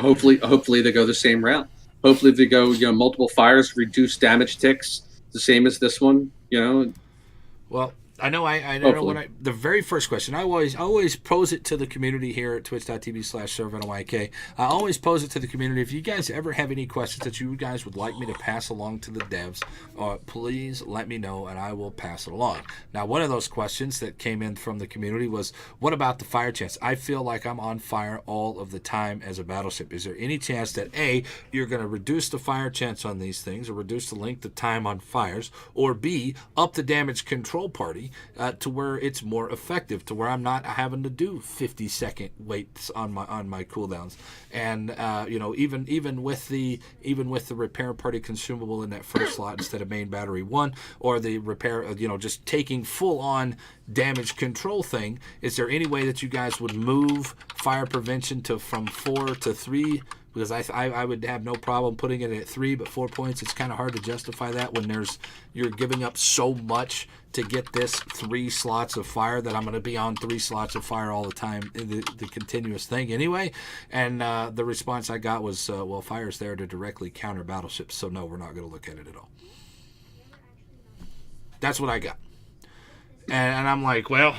B: Hopefully they go the same route. Hopefully they go multiple fires, reduce damage ticks, the same as this one.
A: Well, I know the very first question, I always pose it to the community here at twitch.tv/ServantYK. I always pose it to the community. If you guys ever have any questions that you guys would like me to pass along to the devs, please let me know and I will pass it along. Now, one of those questions that came in from the community was, what about the fire chance? I feel like I'm on fire all of the time as a battleship. Is there any chance that A, you're going to reduce the fire chance on these things or reduce the length of time on fires, or B, up the damage control party to where it's more effective, to where I'm not having to do 50-second waits on my cooldowns, and even with the repair party consumable in that first slot instead of main battery 1, or the repair, just taking full on damage control thing. Is there any way that you guys would move fire prevention from 4 to 3? Because I would have no problem putting it at 3, but 4 points, it's kind of hard to justify that when you're giving up so much to get this 3 slots of fire that I'm going to be on 3 slots of fire all the time, the continuous thing anyway. And the response I got was, well, fire's there to directly counter battleships, so no, we're not going to look at it at all. That's what I got. And I'm like, well,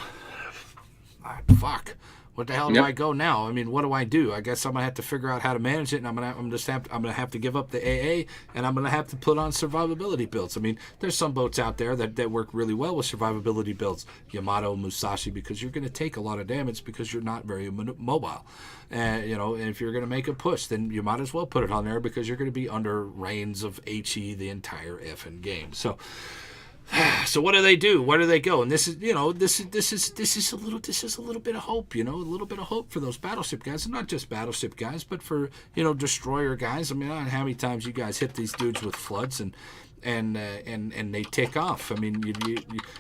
A: fuck. What the hell do I go now? I mean, what do I do? I guess I'm gonna have to figure out how to manage it, and I'm gonna have to give up the AA, and I'm gonna have to put on survivability builds. I mean, there's some boats out there that work really well with survivability builds, Yamato, Musashi, because you're gonna take a lot of damage because you're not very mobile. And if you're gonna make a push, then you might as well put it on there because you're gonna be under reigns of HE the entire effing game. So what do they do? Where do they go? And this is a little bit of hope, a little bit of hope for those battleship guys, and not just battleship guys, but for destroyer guys. I mean, I don't know how many times you guys hit these dudes with floods and they tick off. I mean,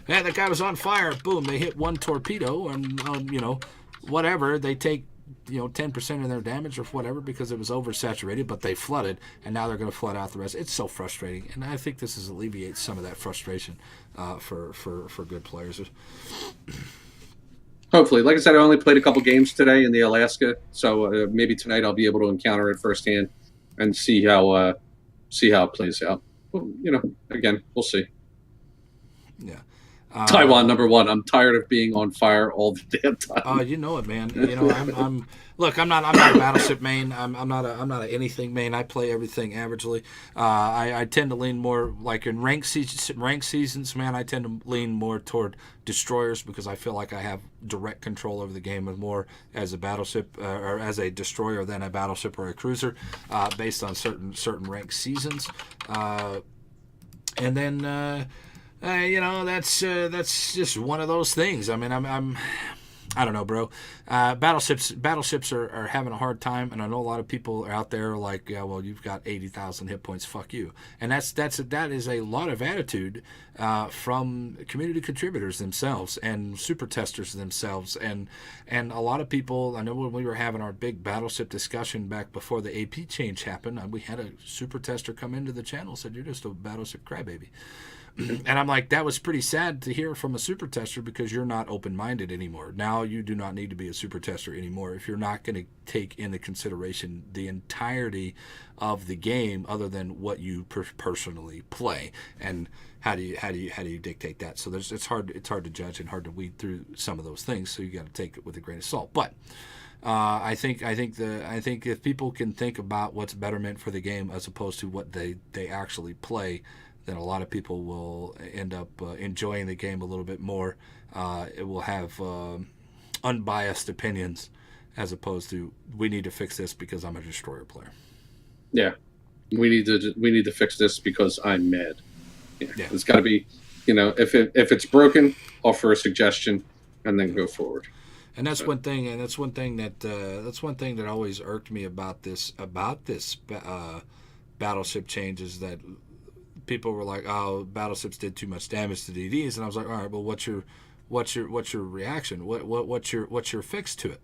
A: that guy was on fire. Boom, they hit one torpedo, and whatever, they take 10% of their damage or whatever because it was oversaturated, but they flooded, and now they're going to flood out the rest. It's so frustrating, and I think this alleviates some of that frustration for good players.
B: Hopefully, like I said, I only played a couple games today in the Alaska, so maybe tonight I'll be able to encounter it firsthand and see how it plays out. Well, again, we'll see.
A: Yeah.
B: Taiwan #1. I'm tired of being on fire all the damn time.
A: Oh, you know it, man. I'm not a battleship main. I'm not a anything main. I play everything averagely. I tend to lean more like in ranked seasons, man. I tend to lean more toward destroyers because I feel like I have direct control over the game more as a battleship or as a destroyer than a battleship or a cruiser, based on certain ranked seasons, and then. That's just one of those things. I mean, I don't know, bro. Battleships are having a hard time, and I know a lot of people are out there like, yeah, well, you've got 80,000 hit points, fuck you, and that is a lot of attitude from community contributors themselves and super testers themselves, and a lot of people. I know when we were having our big Battleship discussion back before the AP change happened, we had a super tester come into the channel and said, "You're just a Battleship crybaby." And I'm like, that was pretty sad to hear from a super tester because you're not open minded anymore. Now you do not need to be a super tester anymore if you're not going to take into consideration the entirety of the game other than what you personally play. And how do you dictate that? So it's hard to judge and hard to weed through some of those things. So you got to take it with a grain of salt. But I think if people can think about what's betterment for the game as opposed to what they actually play, then a lot of people will end up enjoying the game a little bit more. It will have unbiased opinions as opposed to we need to fix this because I'm a destroyer player.
B: Yeah, we need to fix this because I'm mad.
A: Yeah.
B: It's got to be, if it's broken, offer a suggestion and then go forward.
A: And that's one thing. And that's one thing that always irked me about this Battleship change is that people were like, "Oh, battleships did too much damage to DDs," and I was like, "All right, well, what's your reaction? What's your fix to it?"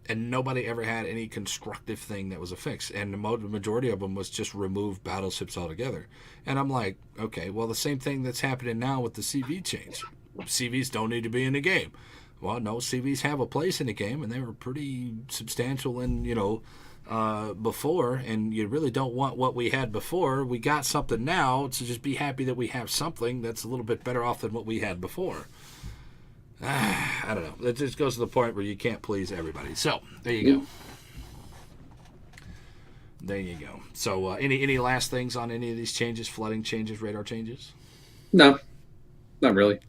A: And nobody ever had any constructive thing that was a fix, and the majority of them was just remove battleships altogether. And I'm like, okay, well, the same thing that's happening now with the CV change. CVs don't need to be in the game. Well, no, CVs have a place in the game, and they were pretty substantial in before, and you really don't want what we had before. We got something now, so just be happy that we have something that's a little bit better off than what we had before. I don't know. It just goes to the point where you can't please everybody. So there you go. There you go. So any last things on any of these changes? Flooding changes, radar changes?
B: No, not really.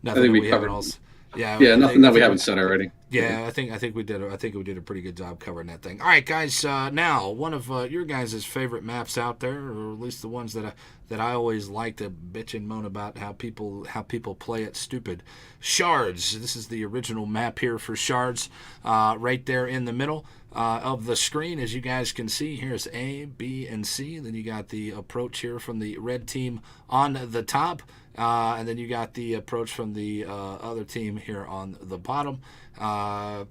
A: Nothing
B: I think
A: we
B: covered.
A: Else. Yeah,
B: nothing that we haven't said already.
A: Yeah, I think we did. I think we did a pretty good job covering that thing. All right, guys. Now, one of your guys' favorite maps out there, or at least the ones that I always like to bitch and moan about how people play it stupid. Shards. This is the original map here for Shards, right there in the middle of the screen, as you guys can see. Here's A, B, and C. Then you got the approach here from the red team on the top. And then you got the approach from the other team here on the bottom. The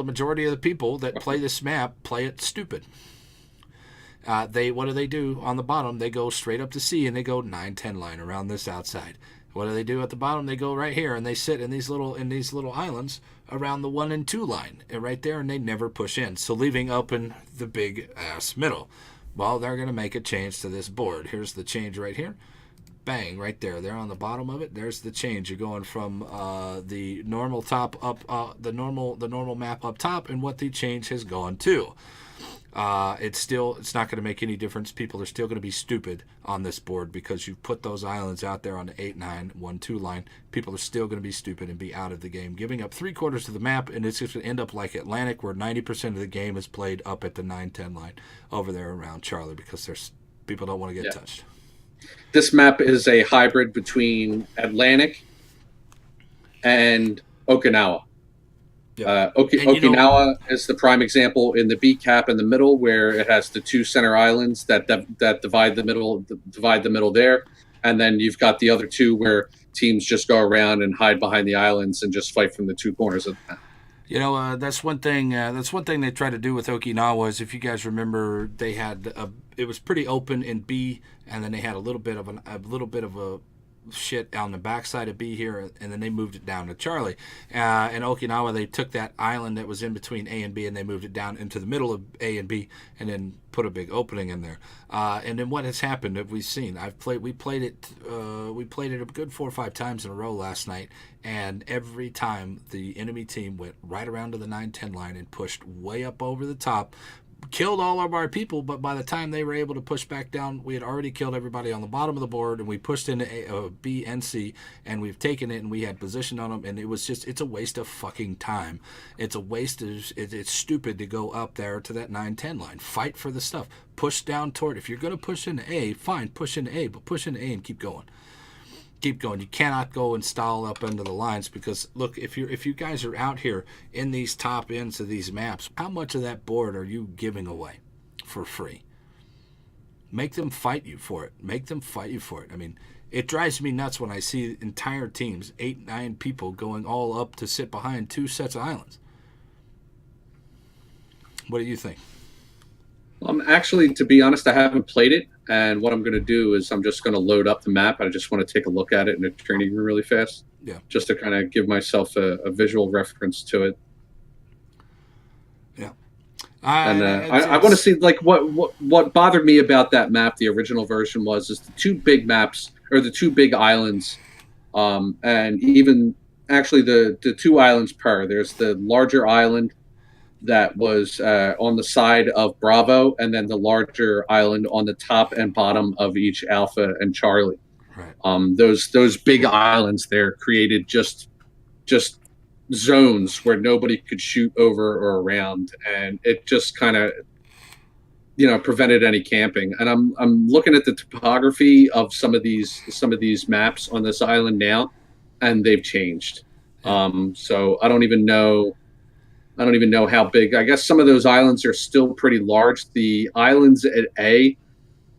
A: majority of the people that play this map play it stupid. What do they do on the bottom? They go straight up to C and they go 9-10 line around this outside. What do they do at the bottom? They go right here and they sit in these little islands around the 1 and 2 line and right there, and they never push in. So leaving open the big ass middle. Well, they're going to make a change to this board. Here's the change right here. Bang, right there. There on the bottom of it, there's the change. You're going from the normal top up, the normal map up top, and what the change has gone to. It's not going to make any difference. People are still going to be stupid on this board because you put those islands out there on the 8-9, 1-2 line. People are still going to be stupid and be out of the game, giving up 3/4 of the map, and it's just going to end up like Atlantic, where 90% of the game is played up at the 9-10 line over there around Charlie because people don't want to get touched.
B: This map is a hybrid between Atlantic and Okinawa. Yep. Okinawa is the prime example in the B cap in the middle, where it has the 2 center islands that divide the middle there, and then you've got the other 2 where teams just go around and hide behind the islands and just fight from the 2 corners of the map.
A: That's one thing. That's one thing they tried to do with Okinawa. Is if you guys remember, they had it was pretty open in B, and then they had a little bit of a shit on the backside of B here, and then they moved it down to Charlie. In Okinawa, they took that island that was in between A and B, and they moved it down into the middle of A and B, and then put a big opening in there. And then what has happened that we've seen? We played it a good 4 or 5 times in a row last night, and every time the enemy team went right around to the 9-10 line and pushed way up over the top, killed all of our people, but by the time they were able to push back down, we had already killed everybody on the bottom of the board, and we pushed into B and C, and we've taken it, and we had position on them, and it's a waste of fucking time. It's a waste of, it's stupid to go up there to that 9-10 line. Fight for the stuff. Push down toward, if you're going to push into A, fine, push into A, but push into A and keep going. Keep going. You cannot go and stall up into the lines because look, if you guys are out here in these top ends of these maps, how much of that board are you giving away for free? Make them fight you for it. Make them fight you for it. I mean, it drives me nuts when I see entire teams, 8, 9 people, going all up to sit behind 2 sets of islands. What do you think?
B: Actually, to be honest, I haven't played it, and what I'm going to do is I'm just going to load up the map. I just want to take a look at it in a training room really fast,
A: Yeah.
B: just to kind of give myself a visual reference to it.
A: Yeah.
B: And I want to see like what bothered me about that map, the original version, is the 2 big maps or the 2 big islands, and even actually the 2 islands per. There's the larger island that was on the side of Bravo, and then the larger island on the top and bottom of each Alpha and Charlie.
A: Right.
B: Those big islands there created just zones where nobody could shoot over or around, and it just kind of prevented any camping. And I'm looking at the topography of some of these maps on this island now, and they've changed. So I don't even know how big. I guess some of those islands are still pretty large. The islands at A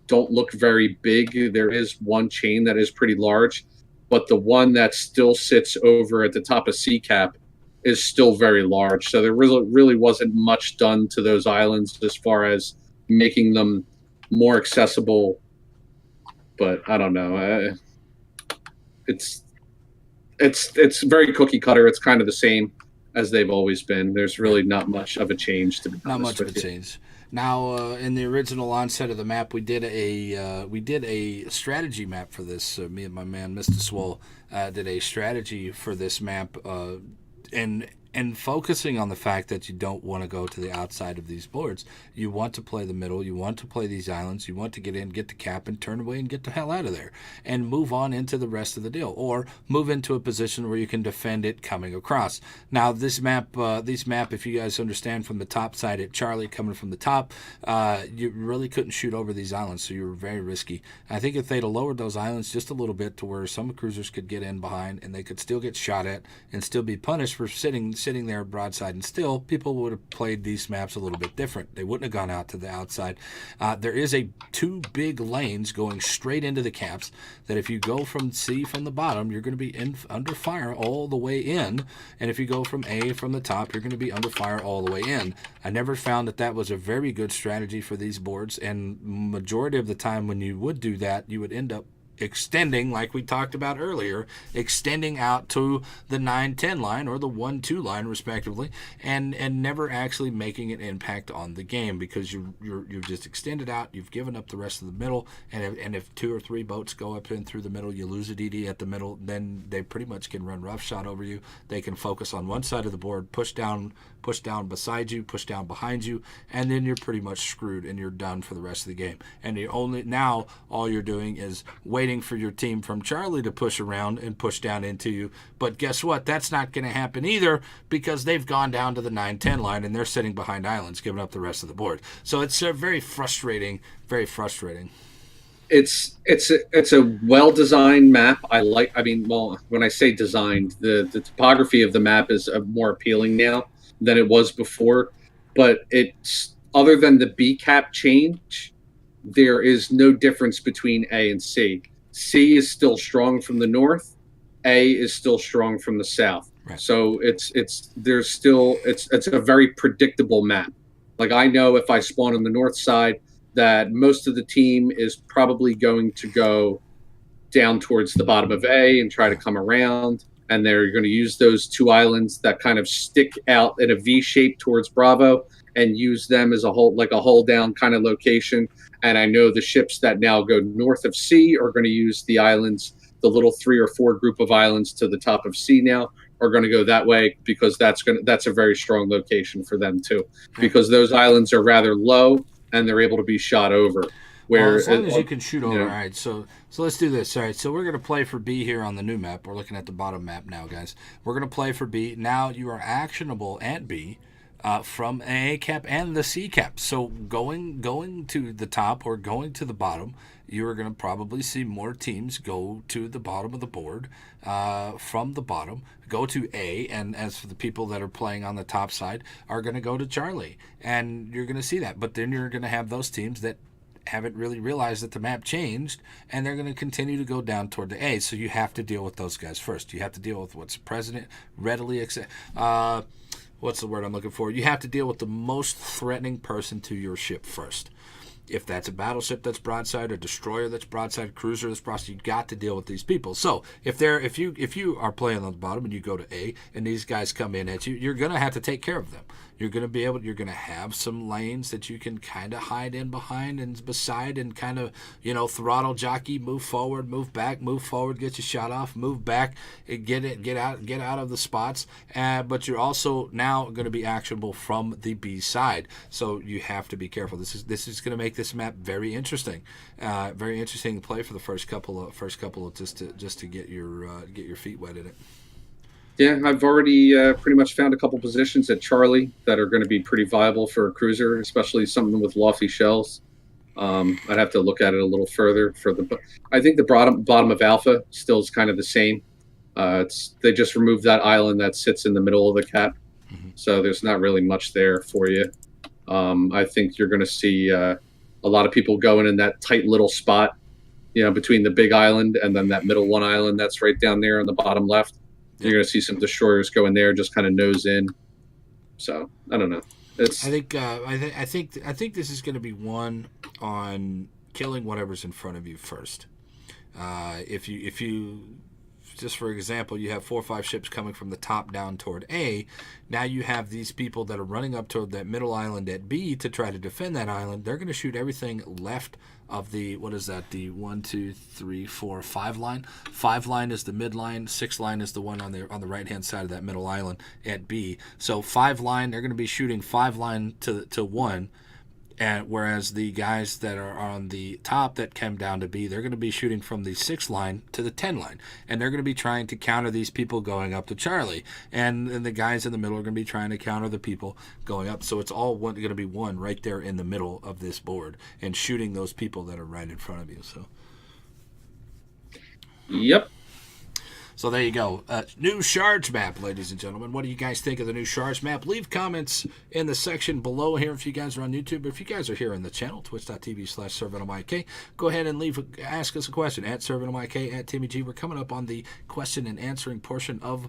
B: don't look very big. There is one chain that is pretty large, but the one that still sits over at the top of C cap is still very large. So there really wasn't much done to those islands as far as making them more accessible. But I don't know. It's very cookie cutter. It's kind of the same as they've always been. There's really not much of a change, to be honest.
A: Not much of a change. Now, in the original onset of the map, we did a strategy map for this. Me and my man, Mr. Swole, did a strategy for this map, and focusing on the fact that you don't want to go to the outside of these boards. You want to play the middle. You want to play these islands. You want to get in, get the cap, and turn away and get the hell out of there and move on into the rest of the deal, or move into a position where you can defend it coming across. Now, this map, if you guys understand from the top side at Charlie coming from the top, you really couldn't shoot over these islands, so you were very risky. I think if they'd have lowered those islands just a little bit to where some cruisers could get in behind and they could still get shot at and still be punished for sitting there broadside, and still people would have played these maps a little bit different. They wouldn't have gone out to the outside. There is 2 big lanes going straight into the caps that if you go from C from the bottom, you're going to be under fire all the way in, and if you go from A from the top, you're going to be under fire all the way in. I never found that was a very good strategy for these boards, and majority of the time when you would do that, you would end up extending, like we talked about earlier, extending out to the 9-10 line or the 1-2 line respectively, and never actually making an impact on the game, because you've just extended out, you've given up the rest of the middle, and if 2 or 3 boats go up in through the middle, you lose a DD at the middle, then they pretty much can run roughshod over you. They can focus on one side of the board, push down beside you, push down behind you, and then you're pretty much screwed and you're done for the rest of the game. And all you're doing is waiting for your team from Charlie to push around and push down into you. But guess what? That's not going to happen either, because they've gone down to the 9-10 line and they're sitting behind islands, giving up the rest of the board. So it's very frustrating, very frustrating.
B: It's a well-designed map. When I say designed, the topography of the map is more appealing now than it was before. But it's, other than the B cap change, there is no difference between A and C. C is still strong from the north. A is still strong from the south.
A: Right.
B: So it's a very predictable map. Like, I know if I spawn on the north side, that most of the team is probably going to go down towards the bottom of A and try to come around, and they're going to use those 2 islands that kind of stick out in a V shape towards Bravo and use them as a hold down kind of location. And I know the ships that now go north of C are going to use the islands, the little 3 or 4 group of islands to the top of C now are going to go that way, because that's a very strong location for them too, because those islands are rather low and they're able to be shot over.
A: Well, as long as you can shoot over. All right, so let's do this. All right, so we're going to play for B here on the new map. We're looking at the bottom map now, guys. We're going to play for B. Now you are actionable at B. from an A cap and the C cap. So going to the top or going to the bottom, you are going to probably see more teams go to the bottom of the board from the bottom, go to A, and as for the people that are playing on the top side, are going to go to Charlie. And you're going to see that. But then you're going to have those teams that haven't really realized that the map changed, and they're going to continue to go down toward the A. So you have to deal with those guys first. You have to deal with what's president readily accept. What's the word I'm looking for? You have to deal with the most threatening person to your ship first. If that's a battleship that's broadside, a destroyer that's broadside, cruiser that's broadside, you got to deal with these people. So if you are playing on the bottom and you go to A and these guys come in at you, you're gonna have to take care of them. You're gonna have some lanes that you can kind of hide in behind and beside and kind of throttle jockey, move forward, move back, move forward, get your shot off, move back, get out of the spots. But you're also now going to be actionable from the B side, so you have to be careful. This is going to make this map very interesting to play for the first couple of just to get your feet wet in it.
B: Yeah, I've already pretty much found a couple positions at Charlie that are going to be pretty viable for a cruiser, especially something with lofty shells. I'd have to look at it a little further. I think the bottom of Alpha still is kind of the same. They just removed that island that sits in the middle of the cap, so there's not really much there for you. I think you're going to see a lot of people going in that tight little spot, between the big island and then that middle one island that's right down there on the bottom left. You're going to see some destroyers go in there, just kind of nose in. So I don't know.
A: I think this is going to be one on killing whatever's in front of you first. If you just for example, you have 4 or 5 ships coming from the top down toward A. Now you have these people that are running up toward that middle island at B to try to defend that island. They're going to shoot everything left of the, what is that, the 1, 2, 3, 4, 5 line. 5 line is the mid line. 6 line is the one on the right hand side of that middle island at B. So 5 line, they're going to be shooting 5 line to 1. And whereas the guys that are on the top that came down to B, they're going to be shooting from the 6 line to the 10 line. And they're going to be trying to counter these people going up to Charlie. And the guys in the middle are going to be trying to counter the people going up. So it's all going to be one right there in the middle of this board and shooting those people that are right in front of you. So.
B: Yep.
A: So there you go. New Shards map, ladies and gentlemen. What do you guys think of the new Shards map? Leave comments in the section below here if you guys are on YouTube. If you guys are here in the channel, twitch.tv/ServantOfMyK, go ahead and ask us a question at ServantOfMyK, at timmyG. We're coming up on the question and answering portion of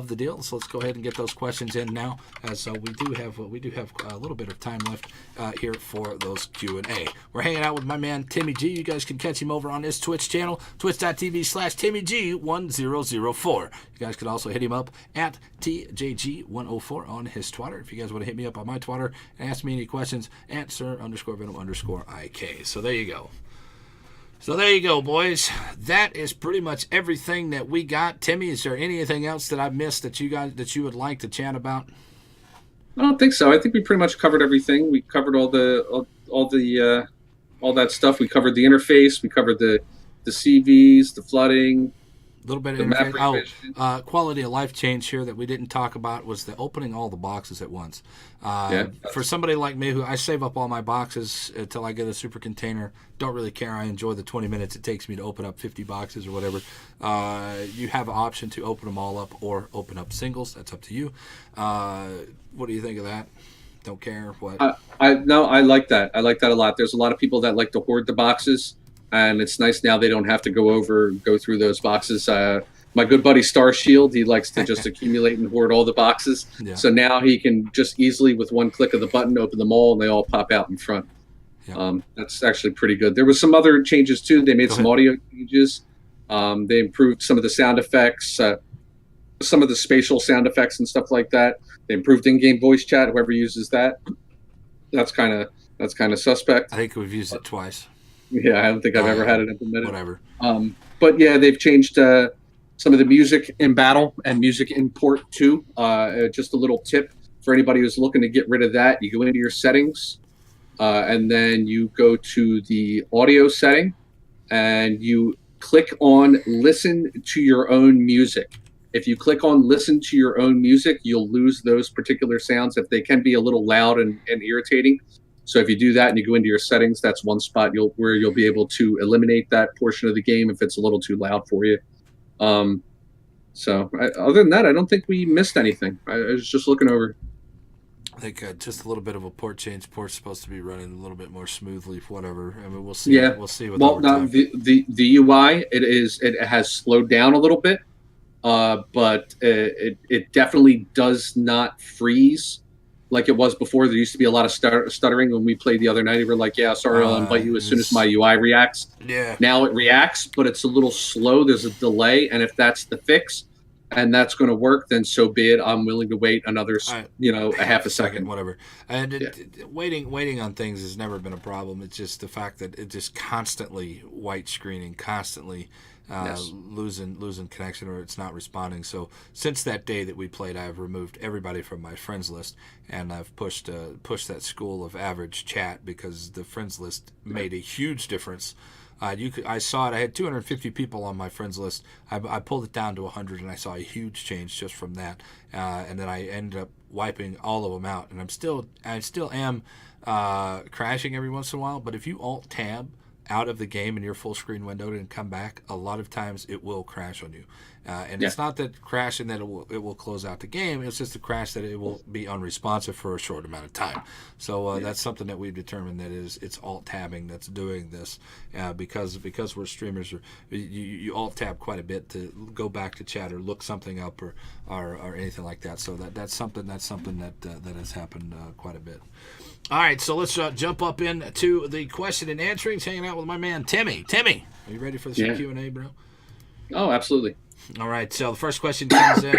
A: the deal. So let's go ahead and get those questions in now, as we do have a little bit of time left here for those Q&A. We're hanging out with my man timmyG. You guys can catch him over on his Twitch channel, twitch.tv/timmyG1004. You guys can also hit him up at TJG104 on his Twitter. If you guys want to hit me up on my Twitter and ask me any questions, at Sir_Venom_IK. So there you go. So there you go, boys. That is pretty much everything that we got. Timmy, is there anything else that I've missed that you would like to chat about?
B: I don't think so. I think we pretty much covered everything. We covered all that stuff. We covered the interface. We covered the CVs, the flooding.
A: A little bit of quality of life change here that we didn't talk about was the opening all the boxes at once. For somebody like me, who I save up all my boxes until I get a super container, don't really care. I enjoy the 20 minutes it takes me to open up 50 boxes or whatever. You have an option to open them all up or open up singles. That's up to you. What do you think of that? Don't care what?
B: I like that. I like that a lot. There's a lot of people that like to hoard the boxes. And it's nice now they don't have to go through those boxes. My good buddy Star Shield, he likes to just accumulate and hoard all the boxes. Yeah. So now he can just easily, with one click of the button, open them all, and they all pop out in front. Yeah. That's actually pretty good. There was some other changes, too. They made some audio changes. They improved some of the sound effects, some of the spatial sound effects and stuff like that. They improved in-game voice chat, whoever uses that. That's kind of suspect.
A: I think we've used it twice.
B: Yeah, I don't think I've ever had it implemented.
A: Whatever.
B: But yeah, they've changed some of the music in battle and music in port too. Just a little tip for anybody who's looking to get rid of that. You go into your settings, and then you go to the audio setting, and you click on listen to your own music. If you click on listen to your own music, you'll lose those particular sounds if they can be a little loud and irritating. So if you do that and you go into your settings, that's one spot where you'll be able to eliminate that portion of the game if it's a little too loud for you. Other than that, I don't think we missed anything. I was just looking over.
A: I think just a little bit of a port change. Port's supposed to be running a little bit more smoothly. Whatever. I mean, we'll see.
B: Yeah.
A: We'll see with
B: Well,
A: overtime.
B: the UI it has slowed down a little bit, but it definitely does not freeze like it was before. There used to be a lot of stuttering when we played the other night. We were like, "Yeah, sorry, I'll invite you as soon as my UI reacts."
A: Yeah.
B: Now it reacts, but it's a little slow. There's a delay, and if that's the fix, and that's going to work, then so be it. I'm willing to wait another, a half a second,
A: whatever. And waiting on things has never been a problem. It's just the fact that it just constantly white screening, constantly losing connection, or it's not responding. So since that day that we played, I've removed everybody from my friends list, and I've pushed that school of average chat because the friends list made a huge difference. I saw it. I had 250 people on my friends list. I pulled it down to 100, and I saw a huge change just from that. And then I ended up wiping all of them out. And I still am crashing every once in a while. But if you Alt Tab out of the game in your full screen window and come back, a lot of times it will crash on you. It's not that crashing that it will close out the game. It's just a crash that it will be unresponsive for a short amount of time. So that's something that we've determined that it's alt tabbing that's doing this because we're streamers. You alt tab quite a bit to go back to chat or look something up or anything like that. So that's something that has happened quite a bit. All right, so let's jump up into the question and answering. Hanging out with my man Timmy. Timmy, are you ready for the Q&A, bro?
B: Oh, absolutely.
A: All right, so the first question comes in.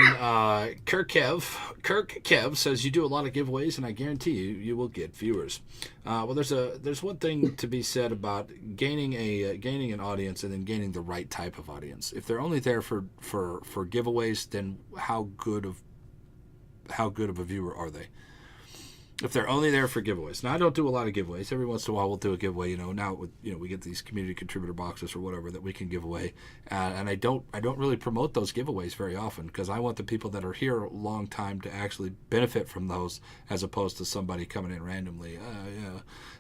A: Kirk Kev says, you do a lot of giveaways, and I guarantee you will get viewers. Well, there's one thing to be said about gaining an audience and then gaining the right type of audience. If they're only there for giveaways, then how good of a viewer are they? If they're only there for giveaways. Now, I don't do a lot of giveaways. Every once in a while, we'll do a giveaway. Now we get these community contributor boxes or whatever that we can give away, and I don't really promote those giveaways very often because I want the people that are here a long time to actually benefit from those, as opposed to somebody coming in randomly.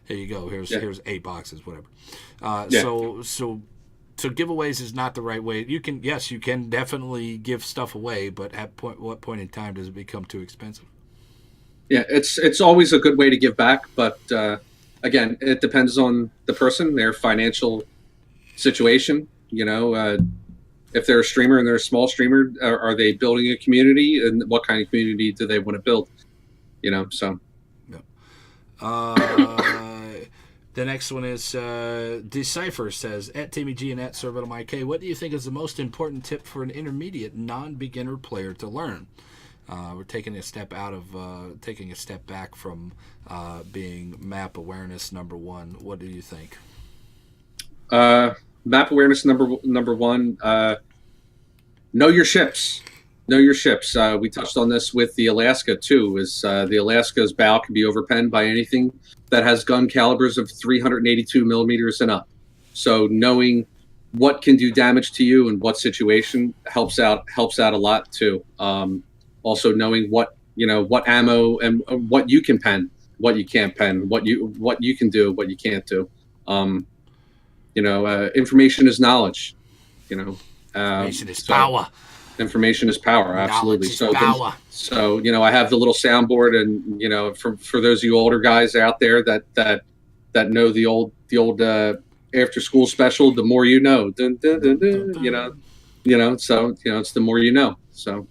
A: Here you go. Here's 8 boxes, whatever. So giveaways is not the right way. You can definitely give stuff away, but at what point in time does it become too expensive?
B: Yeah, it's always a good way to give back, but again, it depends on the person, their financial situation. If they're a streamer and they're a small streamer, are they building a community, and what kind of community do they want to build? So.
A: Yeah. The next one is Decipher says, at timmyG and at ServantMIK, what do you think is the most important tip for an intermediate non-beginner player to learn? We're taking a step back from being map awareness number one. What do you think?
B: Map awareness number one. Know your ships. Know your ships. We touched on this with the Alaska too. The Alaska's bow can be overpenned by anything that has gun calibers of 382 millimeters and up. So knowing what can do damage to you and what situation helps out a lot too. Also knowing what ammo and what you can pen, what you can't pen, what you can do, what you can't do. Information is knowledge.
A: Information is power.
B: Information is power. Absolutely.
A: Power.
B: So I have the little soundboard, and for those of you older guys out there that know the old after school special, the more you know. Dun, dun, dun, dun, So it's the more you know. So.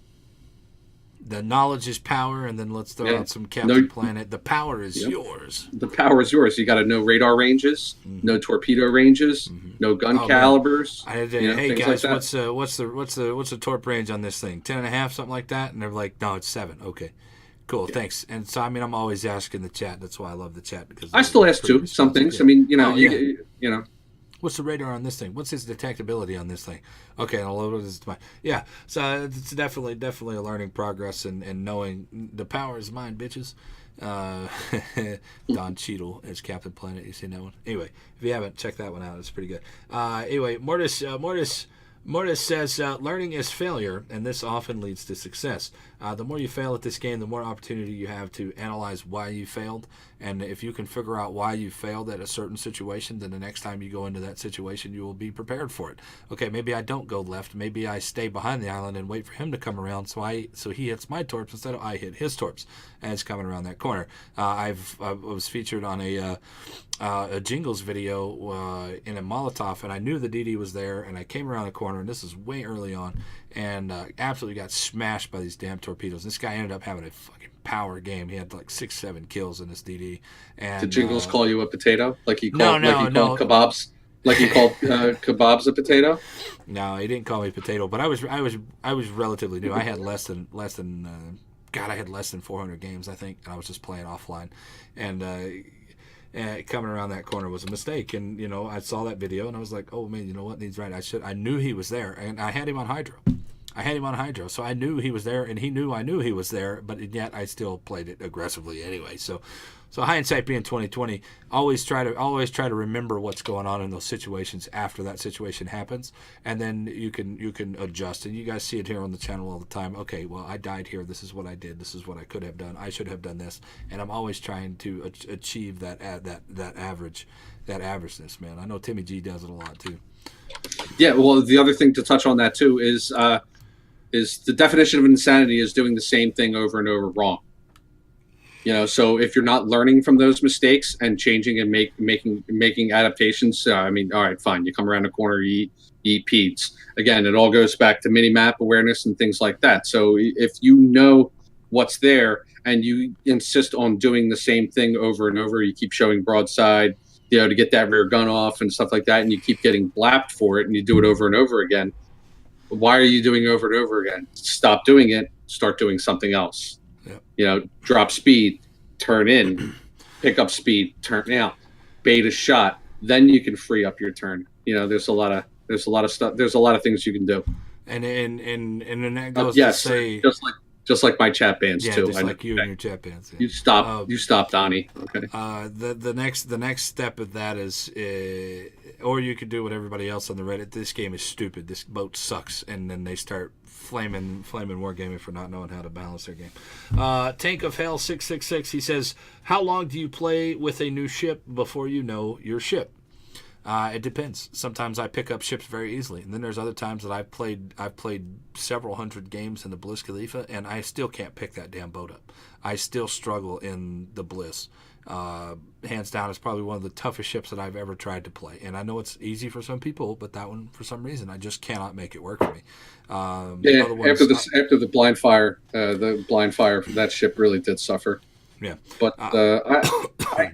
A: The knowledge is power, and then let's throw out some Captain Planet. The power is yours.
B: The power is yours. You got to know radar ranges, no torpedo ranges, no gun calibers.
A: Hey guys,
B: like
A: what's the torp range on this thing? 10.5, something like that. And they're like, no, it's 7. Okay, cool, thanks. And so I'm always asking the chat. That's why I love the chat, because
B: I still ask too some things.
A: Yeah. What's the radar on this thing? What's its detectability on this thing? Okay, and I'll load this. Yeah, so it's definitely a learning progress and knowing the power is mine, bitches. Don Cheadle as Captain Planet. You seen that one? Anyway, if you haven't, check that one out. It's pretty good. Anyway, Mortis Mortis says, learning is failure, and this often leads to success. The more you fail at this game, the more opportunity you have to analyze why you failed. And if you can figure out why you failed at a certain situation, then the next time you go into that situation, you will be prepared for it. Okay, maybe I don't go left. Maybe I stay behind the island and wait for him to come around so he hits my torps instead of I hit his torps as coming around that corner. I was featured on a Jingles video in a Molotov, and I knew the DD was there, and I came around the corner, and this is way early on, and absolutely got smashed by these damn torpedoes. This guy ended up having a fucking power game. He had like 6-7 kills in this DD. And
B: did Jingles call you a potato? Like he
A: No,
B: called kebabs? Like he called kebabs a potato?
A: No, he didn't call me potato, but I was relatively new. I had less than I had less than 400 games, I think, and I was just playing offline. And coming around that corner was a mistake. And, you know, I saw that video and I was like, oh man, you know what, he's right. I knew he was there, and I had him on hydro. So I knew he was there, and he knew I knew he was there, but yet I still played it aggressively anyway. So hindsight being 2020, always try to remember what's going on in those situations after that situation happens, and then you can adjust. And you guys see it here on the channel all the time. Okay, well, I died here. This is what I did. This is what I could have done. I should have done this. And I'm always trying to achieve that averageness, man. I know timmyG does it a lot too.
B: Yeah, well, the other thing to touch on that too is the definition of insanity is doing the same thing over and over wrong. You know, so if you're not learning from those mistakes and changing and making adaptations, I mean, all right, fine. You come around the corner, you eat peds. Again, it all goes back to mini-map awareness and things like that. So if you know what's there and you insist on doing the same thing over and over, you keep showing broadside, you know, to get that rear gun off and stuff like that, and you keep getting blapped for it, and you do it over and over again. Why are you doing it over and over again? Stop doing it. Start doing something else.
A: Yeah.
B: You know, drop speed, turn in, pick up speed, turn out, bait a shot. Then you can free up your turn. You know, there's a lot of stuff. There's a lot of things you can do.
A: And then that goes
B: yes,
A: to say
B: just like my chat bands
A: yeah,
B: too.
A: just like you and your chat bands. Yeah.
B: You stop, Donnie. Okay.
A: The next step of that is, or you could do what everybody else on the Reddit. This game is stupid. This boat sucks, and then they start flaming Wargaming for not knowing how to balance their game. Tank of Hell 666. He says, "How long do you play with a new ship before you know your ship?" It depends. Sometimes I pick up ships very easily, and then there's other times that I've played several hundred games in the Bliss Khalifa, and I still can't pick that damn boat up. I still struggle in the Bliss. Hands down, it's probably one of the toughest ships that I've ever tried to play. And I know it's easy for some people, but that one, for some reason, I just cannot make it work for me.
B: Yeah, after the blind fire for that ship really did suffer.
A: Yeah,
B: but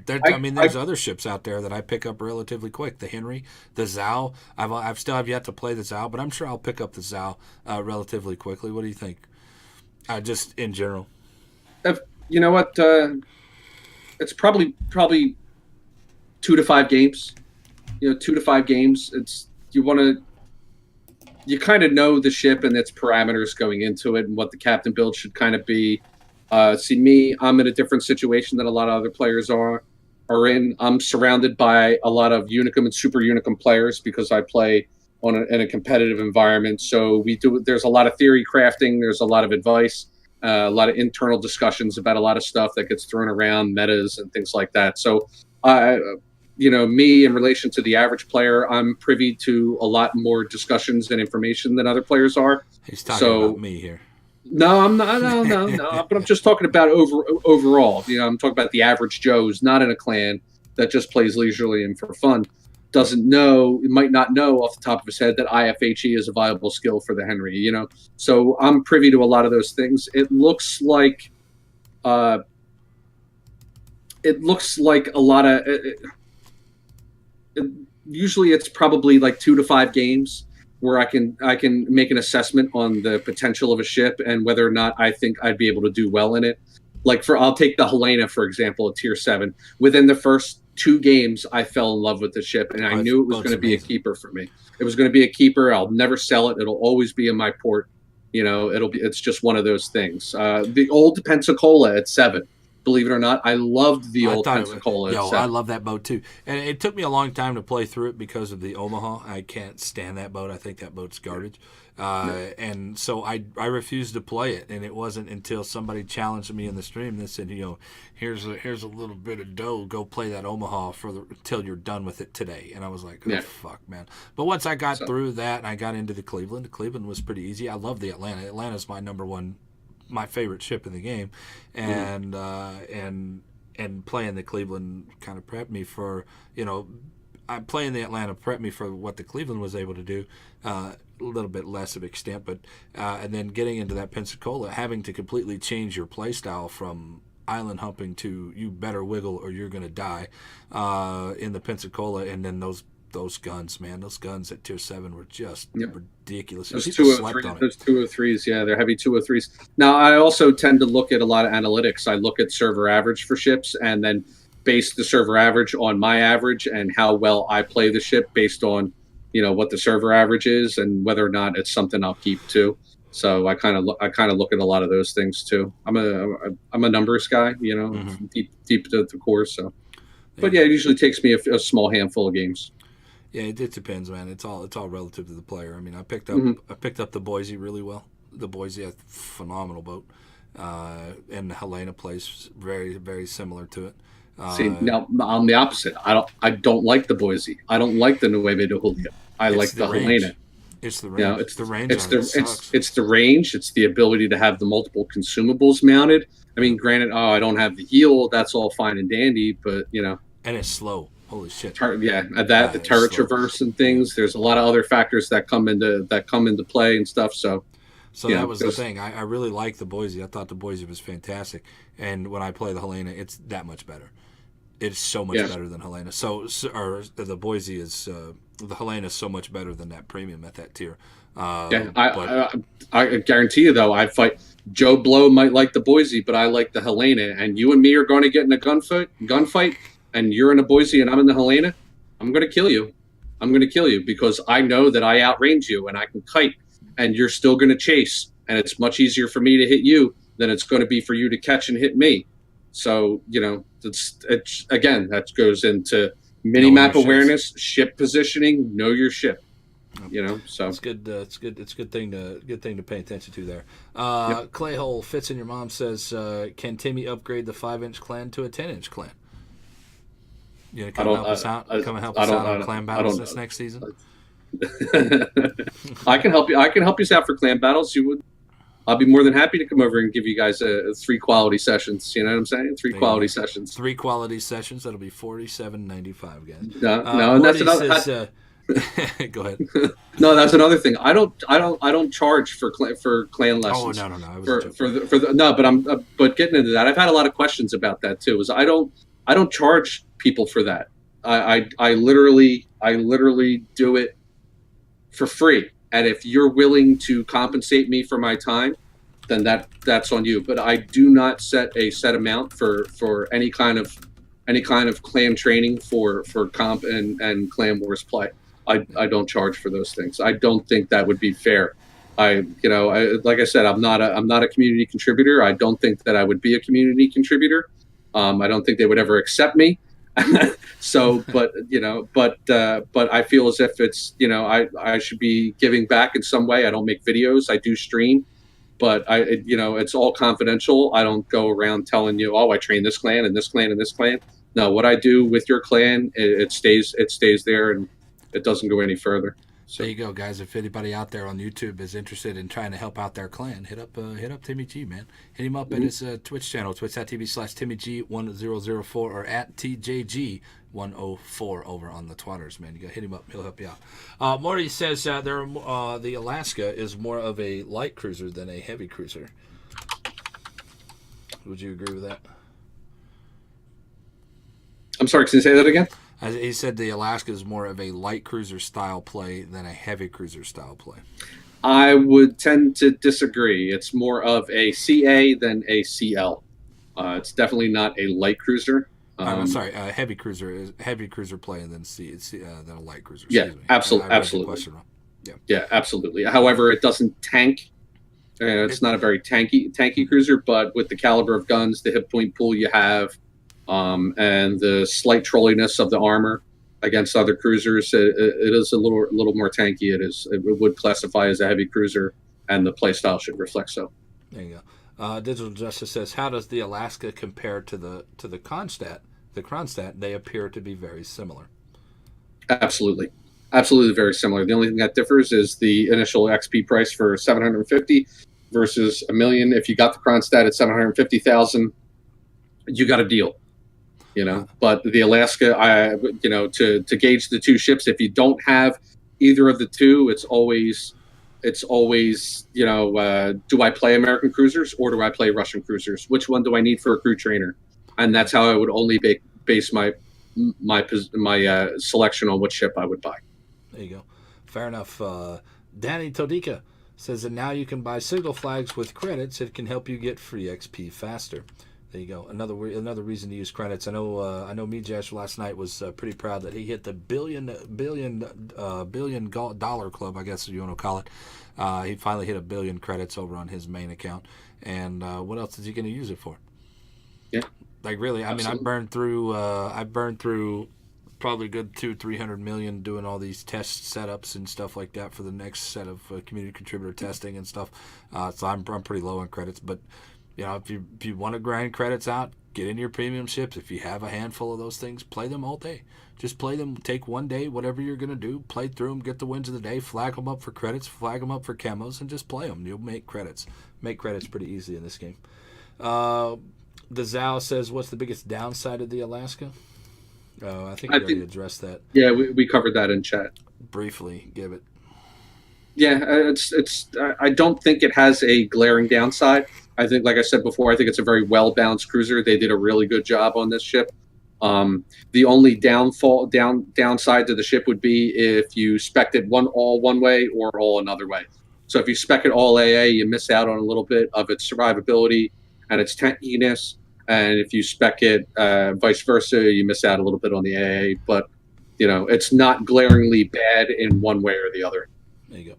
A: there's other ships out there that I pick up relatively quick. The Henry, the Zhao. I've still have yet to play the Zhao, but I'm sure I'll pick up the Zhao relatively quickly. What do you think? Just in general.
B: You know what? It's probably 2 to 5 games. You know, 2 to 5 games. You kind of know the ship and its parameters going into it, and what the captain build should kind of be. See me, I'm in a different situation than a lot of other players are in. I'm surrounded by a lot of Unicum and Super Unicum players because I play in a competitive environment. So there's a lot of theory crafting. There's a lot of advice, a lot of internal discussions about a lot of stuff that gets thrown around, metas and things like that. So, you know, me in relation to the average player, I'm privy to a lot more discussions and information than other players are.
A: He's talking about me here.
B: No, I'm not. No. But I'm just talking about overall. You know, I'm talking about the average Joe who's not in a clan that just plays leisurely and for fun. Might not know off the top of his head that IFHE is a viable skill for the Henry. You know, so I'm privy to a lot of those things. It looks like a lot of. Usually, it's probably like 2 to 5 games where I can make an assessment on the potential of a ship and whether or not I think I'd be able to do well in it. Like I'll take the Helena, for example, at tier 7. Within the first 2 games, I fell in love with the ship, and I knew it was going to be a keeper for me. It was going to be a keeper. I'll never sell it. It'll always be in my port. You know, it's just one of those things. The old Pensacola at 7, believe it or not. I loved the
A: I
B: old
A: thought it was,
B: Pensacola
A: yo, I
B: set.
A: love that boat too. And it took me a long time to play through it because of the Omaha. I can't stand that boat. I think that boat's garbage. And so I refused to play it. And it wasn't until somebody challenged me in the stream that said, here's a little bit of dough. Go play that Omaha till you're done with it today. And I was like, oh, fuck, man. But once I got through that and I got into the Cleveland was pretty easy. I love the Atlanta. Atlanta's my favorite ship in the game. And playing the Cleveland kind of prepped me for, playing the Atlanta prepped me for what the Cleveland was able to do, a little bit less of extent, but and then getting into that Pensacola, having to completely change your play style from island humping to you better wiggle or you're going to die in the Pensacola, and then those guns, man, those guns at Tier 7 were just ridiculous.
B: Those 203s, yeah, they're heavy 203s. Now, I also tend to look at a lot of analytics. I look at server average for ships and then base the server average on my average and how well I play the ship based on, what the server average is and whether or not it's something I'll keep too. So I kind of look at a lot of those things too. I'm a numbers guy, deep to the core. So, but yeah, it usually takes me a small handful of games.
A: Yeah, it depends, man. It's all relative to the player. I mean, I picked up the Boise really well. The Boise, a phenomenal boat, and the Helena plays very, very similar to it.
B: See, now I'm the opposite. I don't like the Boise. I don't like the Nueve de Julia. I like the Helena.
A: It's the range. It's the range.
B: It's the range. It's the ability to have the multiple consumables mounted. I mean, granted, I don't have the heel. That's all fine and dandy, but
A: and it's slow. Holy shit!
B: The turret traverse and things. There's a lot of other factors that come into play and stuff. So
A: that was the thing. I really liked the Boise. I thought the Boise was fantastic, and when I play the Helena, it's that much better. It's so much better than Helena. Or the Boise is the Helena is so much better than that premium at that tier.
B: I guarantee you though, I fight. Joe Blow might like the Boise, but I like the Helena, and you and me are going to get in a gunfight. And you're in a Boise and I'm in the Helena, I'm going to kill you. I'm going to kill you because I know that I outrange you and I can kite and you're still going to chase. And it's much easier for me to hit you than it's going to be for you to catch and hit me. So, it's again, that goes into mini-map awareness, ship positioning, know your ship. So
A: it's good. It's good. It's a good thing to pay attention to there. Clayhole Fits in Your Mom says, can Timmy upgrade the 5-inch clan to a 10-inch clan? You gonna come help us out on clan battles this next season?
B: I can help you. I can help you out for clan battles. I'll be more than happy to come over and give you guys 3 quality sessions. You know what I'm saying? 3 quality sessions.
A: 3 quality sessions. That'll be $47.95, guys.
B: No, and that's another.
A: Go ahead.
B: No, that's another thing. I don't charge for clan lessons.
A: Oh no.
B: But getting into that, I've had a lot of questions about that too. I don't charge people for that. I literally do it for free. And if you're willing to compensate me for my time, then that's on you. But I do not set a set amount for any kind of clan training for comp and clan wars play. I don't charge for those things. I don't think that would be fair. Like I said, I'm not a community contributor. I don't think that I would be a community contributor. I don't think they would ever accept me. So, but I feel as if it's, I should be giving back in some way. I don't make videos. I do stream, but it's all confidential. I don't go around telling you, I train this clan and this clan and this clan. No, what I do with your clan, it stays there and it doesn't go any further. So
A: there you go, guys. If anybody out there on YouTube is interested in trying to help out their clan, hit up timmyG, man. Hit him up at his Twitch channel, twitch.tv/timmyG1004 or at TJG104 over on the Twitters, man. You go hit him up; he'll help you out. Morty says the Alaska is more of a light cruiser than a heavy cruiser. Would you agree with that?
B: I'm sorry, can you say that again?
A: He said the Alaska is more of a light cruiser style play than a heavy cruiser style play.
B: I would tend to disagree. It's more of a CA than a CL. It's definitely not a light cruiser.
A: I'm sorry, heavy cruiser play and then than a light cruiser.
B: Absolutely. Yeah, absolutely. However, it doesn't tank And it's not a very tanky cruiser, but with the caliber of guns, the hit point pool you have, and the slight trolliness of the armor against other cruisers, it is a little more tanky. It would classify as a heavy cruiser, and the playstyle should reflect so.
A: There you go. Digital Justice says, how does the Alaska compare to the Kronstadt? The Kronstadt, they appear to be very similar.
B: Absolutely. Absolutely very similar. The only thing that differs is the initial XP price for 750 versus a million. If you got the Kronstadt at 750,000, you got a deal. But the Alaska, to gauge the two ships, if you don't have either of the two, it's always, do I play American cruisers or do I play Russian cruisers? Which one do I need for a crew trainer? And that's how I would only base my selection on what ship I would buy.
A: There you go. Fair enough. Danny Todika says that now you can buy signal flags with credits. It can help you get free XP faster. There you go. Another reason to use credits. I know Mijash last night was pretty proud that he hit the billion dollar club, I guess you want to call it. He finally hit 1 billion credits over on his main account. And what else is he going to use it for?
B: Yeah.
A: Like really, I
B: Absolutely.
A: mean, I burned through probably a good 200-300 million doing all these test setups and stuff like that for the next set of community contributor testing and stuff. So I'm pretty low on credits, but if you want to grind credits out, get in your premium ships. If you have a handful of those things, play them all day. Just play them. Take one day, whatever you're gonna do, play through them, get the wins of the day, flag them up for credits, flag them up for camos, and just play them. You'll make credits. Make credits pretty easy in this game. The Zao says, what's the biggest downside of the Alaska? I think we already addressed that.
B: Yeah, we covered that in chat.
A: Briefly, give it.
B: Yeah, I don't think it has a glaring downside. I think, like I said before, I think it's a very well-balanced cruiser. They did a really good job on this ship. The only downside to the ship would be if you spec it all one way or all another way. So if you spec it all AA, you miss out on a little bit of its survivability and its tankiness. And if you spec it vice versa, you miss out a little bit on the AA. But, it's not glaringly bad in one way or the other.
A: There you go.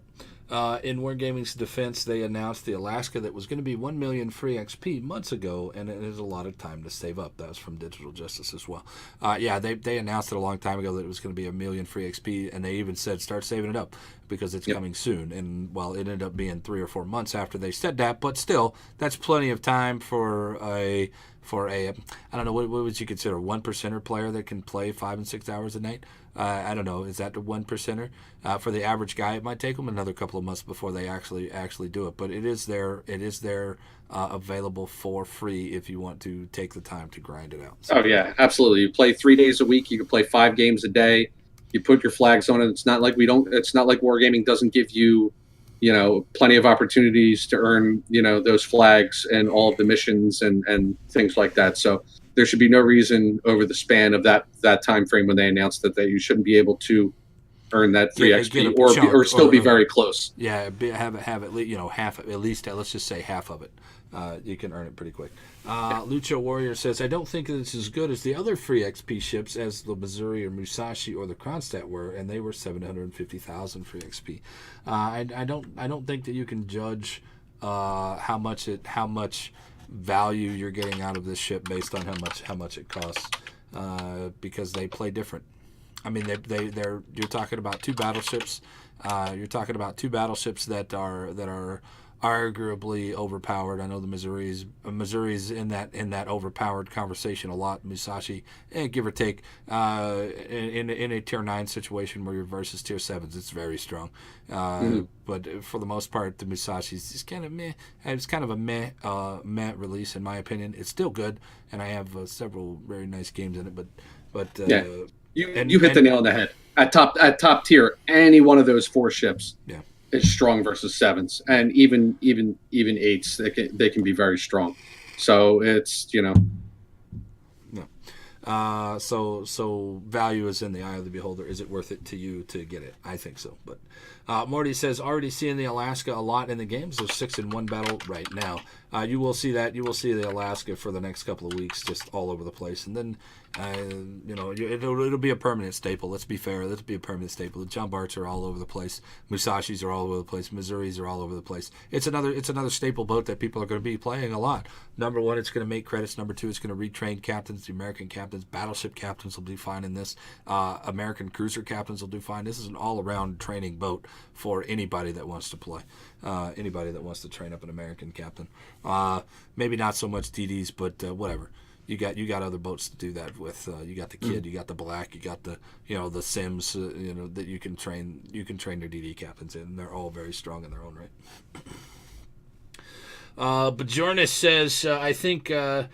A: In Wargaming's defense, they announced the Alaska that was going to be 1 million free XP months ago, and it is a lot of time to save up. That was from Digital Justice as well. They announced it a long time ago that it was going to be 1 million free XP, and they even said start saving it up because it's coming soon. And it ended up being 3 or 4 months after they said that, but still, that's plenty of time for a I don't know, what would you consider, a 1%er player that can play 5 and 6 hours a night? I don't know. Is that the 1%er? For the average guy, it might take them another couple of months before they actually do it. But it is there. It is there, available for free if you want to take the time to grind it out. So.
B: Oh yeah, absolutely. You play 3 days a week. You can play 5 games a day. You put your flags on it. It's not like Wargaming doesn't give you, plenty of opportunities to earn, those flags and all of the missions and things like that. So there should be no reason over the span of that time frame when they announced that you shouldn't be able to earn that free XP or still be very close.
A: Yeah, have at least half, at least let's just say half of it. You can earn it pretty quick. Lucha Warrior says, I don't think that it's as good as the other free XP ships as the Missouri or Musashi or the Kronstadt were, and they were 750,000 free XP. I don't think that you can judge how much value you're getting out of this ship based on how much it costs, because they play different. I mean, you're talking about 2 battleships. You're talking about 2 battleships that are arguably overpowered. I know the Missouri's in that overpowered conversation a lot. Musashi, give or take, in a tier 9 situation where you're versus tier 7s, it's very strong. But for the most part, the Musashi's just kind of meh. It's kind of a meh release in my opinion. It's still good, and I have several very nice games in it. But yeah.
B: You hit the nail on the head. At top tier, any one of those 4 ships is strong versus 7s, and even 8s. They can be very strong. So it's
A: So value is in the eye of the beholder. Is it worth it to you to get it? I think so. But Morty says, already seeing the Alaska a lot in the games. There's 6 in 1 battle right now. You will see that. You will see the Alaska for the next couple of weeks, just all over the place. And then It'll be a permanent staple. Let's be fair. Let's be a permanent staple. The John Barts are all over the place. Musashis are all over the place. Misuris are all over the place. It's another staple boat that people are going to be playing a lot. Number one, it's going to make credits. Number two, it's going to retrain captains. The American captains, battleship captains will do fine in this. American cruiser captains will do fine. This is an all-around training boat for anybody that wants to play. Anybody that wants to train up an American captain. Maybe not so much DDs, but whatever. You got other boats to do that with. You got the Kid, you got the Black, you got the the Sims. That you can train your DD captains in. They're all very strong in their own right. Bajornis says, I think they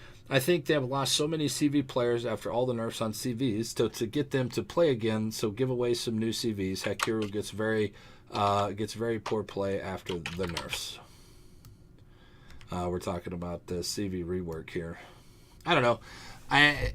A: have lost so many CV players after all the nerfs on CVs to get them to play again. So give away some new CVs. Hakiru gets very poor play after the nerfs. We're talking about the CV rework here. I don't know. I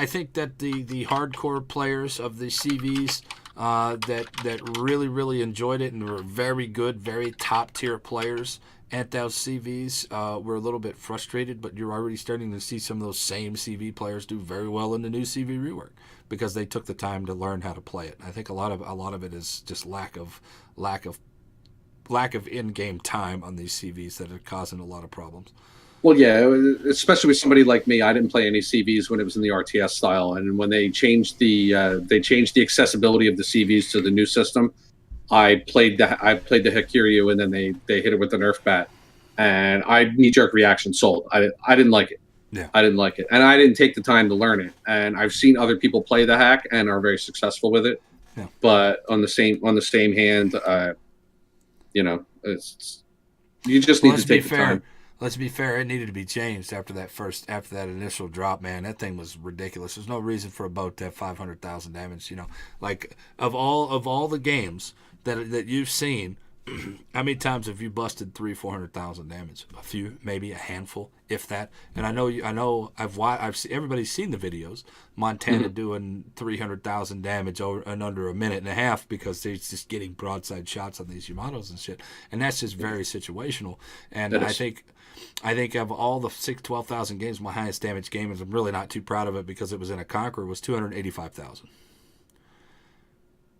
A: think that the hardcore players of the CVs that really enjoyed it and were very good, very top tier players at those CVs were a little bit frustrated. But you're already starting to see some of those same CV players do very well in the new CV rework because they took the time to learn how to play it. I think a lot of it is just lack of in-game time on these CVs that are causing a lot of problems.
B: Well, yeah, especially with somebody like me, I didn't play any CVs when it was in the RTS style, and when they changed the accessibility of the CVs to the new system, I played the Hikiryu, and then they hit it with the Nerf bat, and I knee-jerk reaction sold. I didn't like it.
A: Yeah,
B: I didn't like it, and I didn't take the time to learn it. And I've seen other people play the hack and are very successful with it.
A: Yeah.
B: But on the same hand, it's you just need to take the time.
A: Let's be fair. It needed to be changed after that initial drop. Man, that thing was ridiculous. There's no reason for a boat to have 500,000 damage. Like of all the games that you've seen, how many times have you busted 400,000 damage? A few, maybe a handful, if that. And I know I've seen, everybody's seen the videos. Montana doing 300,000 damage in under a minute and a half because they're just getting broadside shots on these Yamatos and shit. And that's just very situational. And I think of all the 12,000 games, my highest damage game, and I'm really not too proud of it because it was in a Conqueror, was 285,000.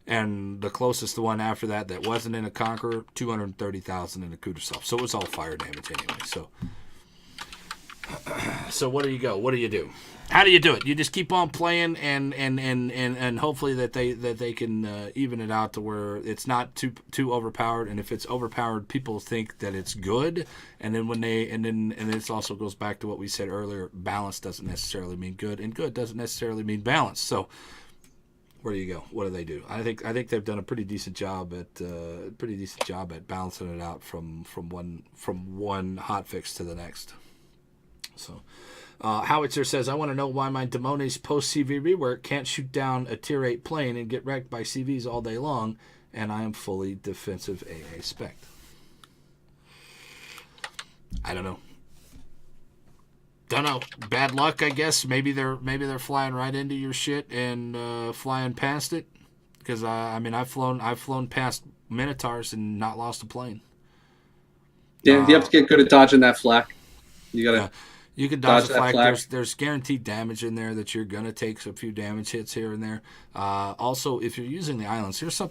A: And the closest the one after that wasn't in a Conqueror, 230,000 in a Kudasov. So it was all fire damage anyway. So what do you go? What do you do? How do you do it? You just keep on playing and hopefully that they can even it out to where it's not too overpowered. And if it's overpowered, people think that it's good. And then this also goes back to what we said earlier. Balance doesn't necessarily mean good, and good doesn't necessarily mean balance. So where do you go? What do they do? I think they've done a pretty decent job at balancing it out from one hot fix to the next. So. Howitzer says, I want to know why my Damone's post-CV rework can't shoot down a Tier 8 plane and get wrecked by CVs all day long, and I am fully defensive AA spec. I don't know. Bad luck, I guess. Maybe they're flying right into your shit and flying past it. Because I've flown past Minotaurs and not lost a plane.
B: Yeah, you have to get good at dodging that flak. You gotta.
A: Yeah. You can dodge the flak. There's guaranteed damage in there that you're gonna take a few damage hits here and there. Also, if you're using the islands, here's a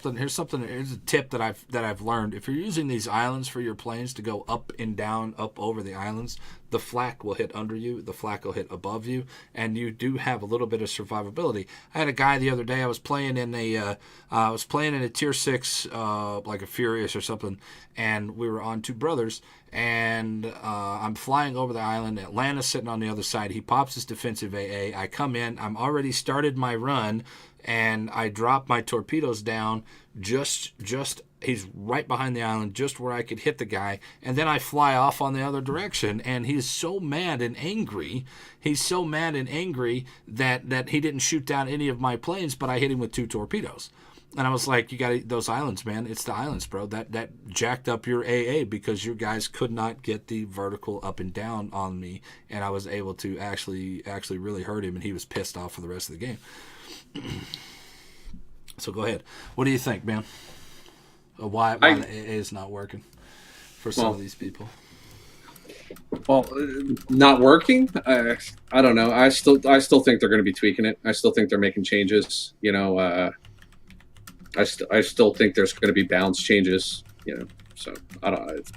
A: tip that I've learned. If you're using these islands for your planes to go up and down, up over the islands, the flak will hit under you, the flak will hit above you, and you do have a little bit of survivability. I had a guy the other day. I was playing in a Tier 6, like a Furious or something, and we were on Two Brothers. And I'm flying over the island. Atlanta's sitting on the other side. He pops his defensive AA. I come in. I'm already started my run, and I drop my torpedoes down. Just he's right behind the island, just where I could hit the guy. And then I fly off on the other direction. And he's so mad and angry. That he didn't shoot down any of my planes, but I hit him with 2 torpedoes. And I was like, you got those islands, man. It's the islands, bro. That jacked up your AA because your guys could not get the vertical up and down on me, and I was able to actually really hurt him, and he was pissed off for the rest of the game. So go ahead. What do you think, man? Why the AA is not working for some of these people?
B: Well, not working. I don't know. I still think they're going to be tweaking it. I still think they're making changes. I still think there's going to be balance changes. So I don't.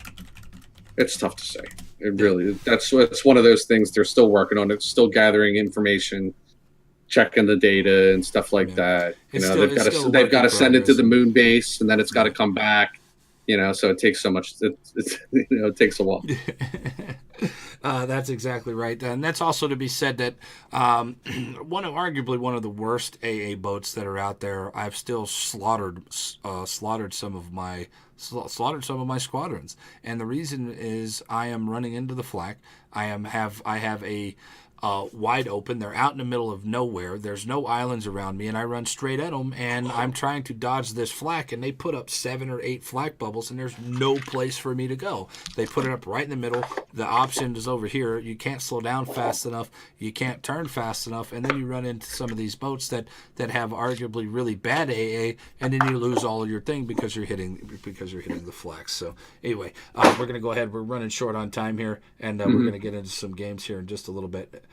B: It's tough to say. It
A: Yeah.
B: really. It's one of those things. They're still working on it. Still gathering information, checking the data and stuff like
A: Yeah.
B: that.
A: It's still a
B: They've
A: work
B: got
A: in
B: to send it to
A: progress.
B: the moon base, and then it's got to come back. So it takes so much. It takes a while.
A: That's exactly right, and that's also to be said that arguably one of the worst AA boats that are out there. I've still slaughtered some of my squadrons, and the reason is I am running into the flak. I have a wide open. They're out in the middle of nowhere. There's no islands around me, and I run straight at them. And I'm trying to dodge this flak, and they put up 7 or 8 flak bubbles, and there's no place for me to go. They put it up right in the middle. The option is over here. You can't slow down fast enough. You can't turn fast enough, and then you run into some of these boats that have arguably really bad AA, and then you lose all of your thing because you're hitting the flaks. So anyway, we're gonna go ahead. We're running short on time here, and we're gonna get into some games here in just a little bit.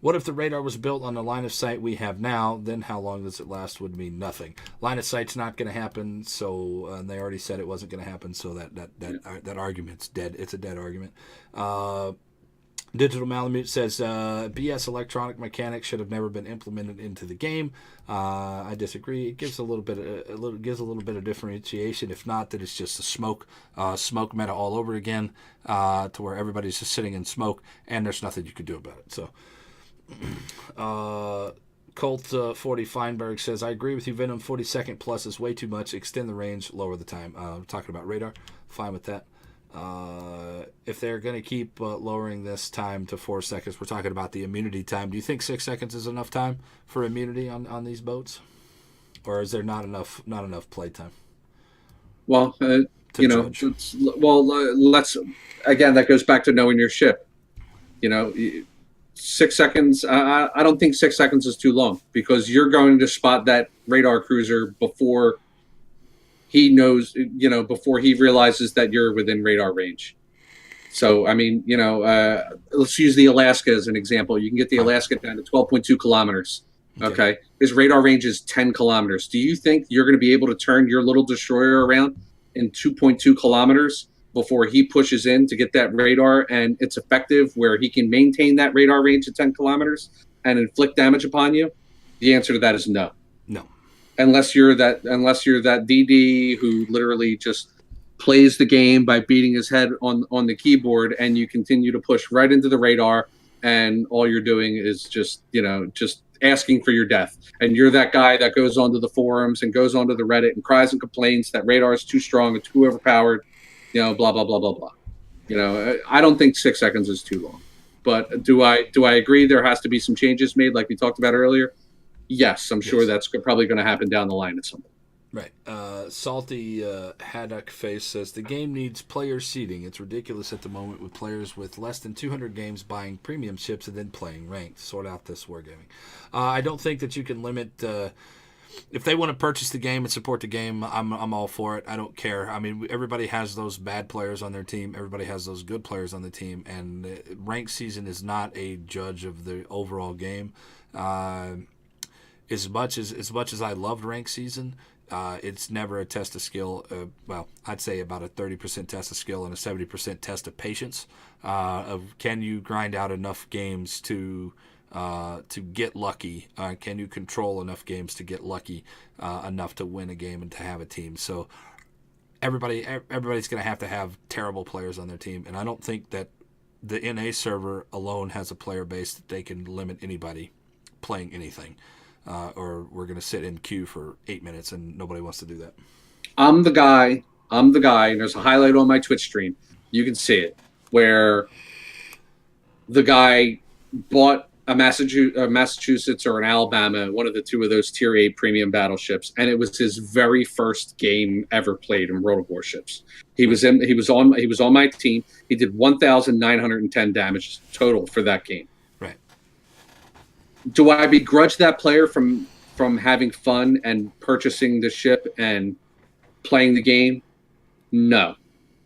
A: What if the radar was built on the line of sight we have now? Then how long does it last? Would mean nothing. Line of sight's not going to happen. So and they already said it wasn't going to happen. So that argument's dead. It's a dead argument. Digital Malamute says BS electronic mechanics should have never been implemented into the game. I disagree. It gives a little bit of differentiation. If not, that it's just a smoke meta all over again, to where everybody's just sitting in smoke and there's nothing you can do about it. So, Colt 40 Feinberg says, I agree with you. Venom 40-second plus is way too much. Extend the range, lower the time. Talking about radar, fine with that. If they're going to keep lowering this time to 4 seconds, we're talking about the immunity time. Do you think 6 seconds is enough time for immunity on these boats, or is there not enough play time?
B: Well,
A: Judge?
B: let's again. That goes back to knowing your ship. 6 seconds. I don't think 6 seconds is too long because you're going to spot that radar cruiser before he knows, before he realizes that you're within radar range. So, I mean, let's use the Alaska as an example. You can get the Alaska down to 12.2 kilometers. Okay. His radar range is 10 kilometers. Do you think you're going to be able to turn your little destroyer around in 2.2 kilometers before he pushes in to get that radar and it's effective where he can maintain that radar range at 10 kilometers and inflict damage upon you? The answer to that is no.
A: No.
B: Unless you're that DD who literally just plays the game by beating his head on the keyboard, and you continue to push right into the radar, and all you're doing is just asking for your death. And you're that guy that goes onto the forums and goes onto the Reddit and cries and complains that radar is too strong and too overpowered, blah blah blah blah blah. I don't think 6 seconds is too long. But do I agree there has to be some changes made like we talked about earlier? Yes, I'm sure that's probably going to happen down the line at some point.
A: Right. Salty Haddock Face says the game needs player seeding. It's ridiculous at the moment with players with less than 200 games buying premium chips and then playing ranked. Sort out this wargaming. I don't think that you can limit. If they want to purchase the game and support the game, I'm all for it. I don't care. I mean, everybody has those bad players on their team. Everybody has those good players on the team, and ranked season is not a judge of the overall game. As much as I loved ranked season, it's never a test of skill. I'd say about a 30% test of skill and a 70% test of patience. Of can you grind out enough games to get lucky? Can you control enough games to get lucky enough to win a game and to have a team? So everybody's going to have terrible players on their team, and I don't think that the NA server alone has a player base that they can limit anybody playing anything. Or we're going to sit in queue for 8 minutes and nobody wants to do that.
B: I'm the guy, and there's a highlight on my Twitch stream. You can see it, where the guy bought a Massachusetts or an Alabama, one of the two of those Tier 8 premium battleships, and it was his very first game ever played in World of Warships. He was on my team. He did 1,910 damage total for that game. Do I begrudge that player from having fun and purchasing the ship and playing the game? No.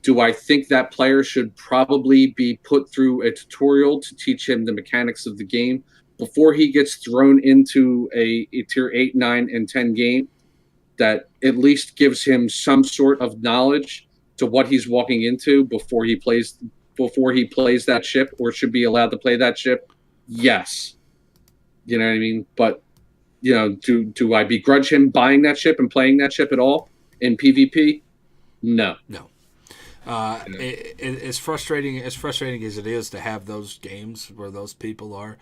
B: Do I think that player should probably be put through a tutorial to teach him the mechanics of the game before he gets thrown into a tier 8, 9, and 10 game that at least gives him some sort of knowledge to what he's walking into before he plays that ship or should be allowed to play that ship? Yes. You know what I mean? But do I begrudge him buying that ship and playing that ship at all in PvP? No.
A: No. As frustrating as it is to have those games where those people are,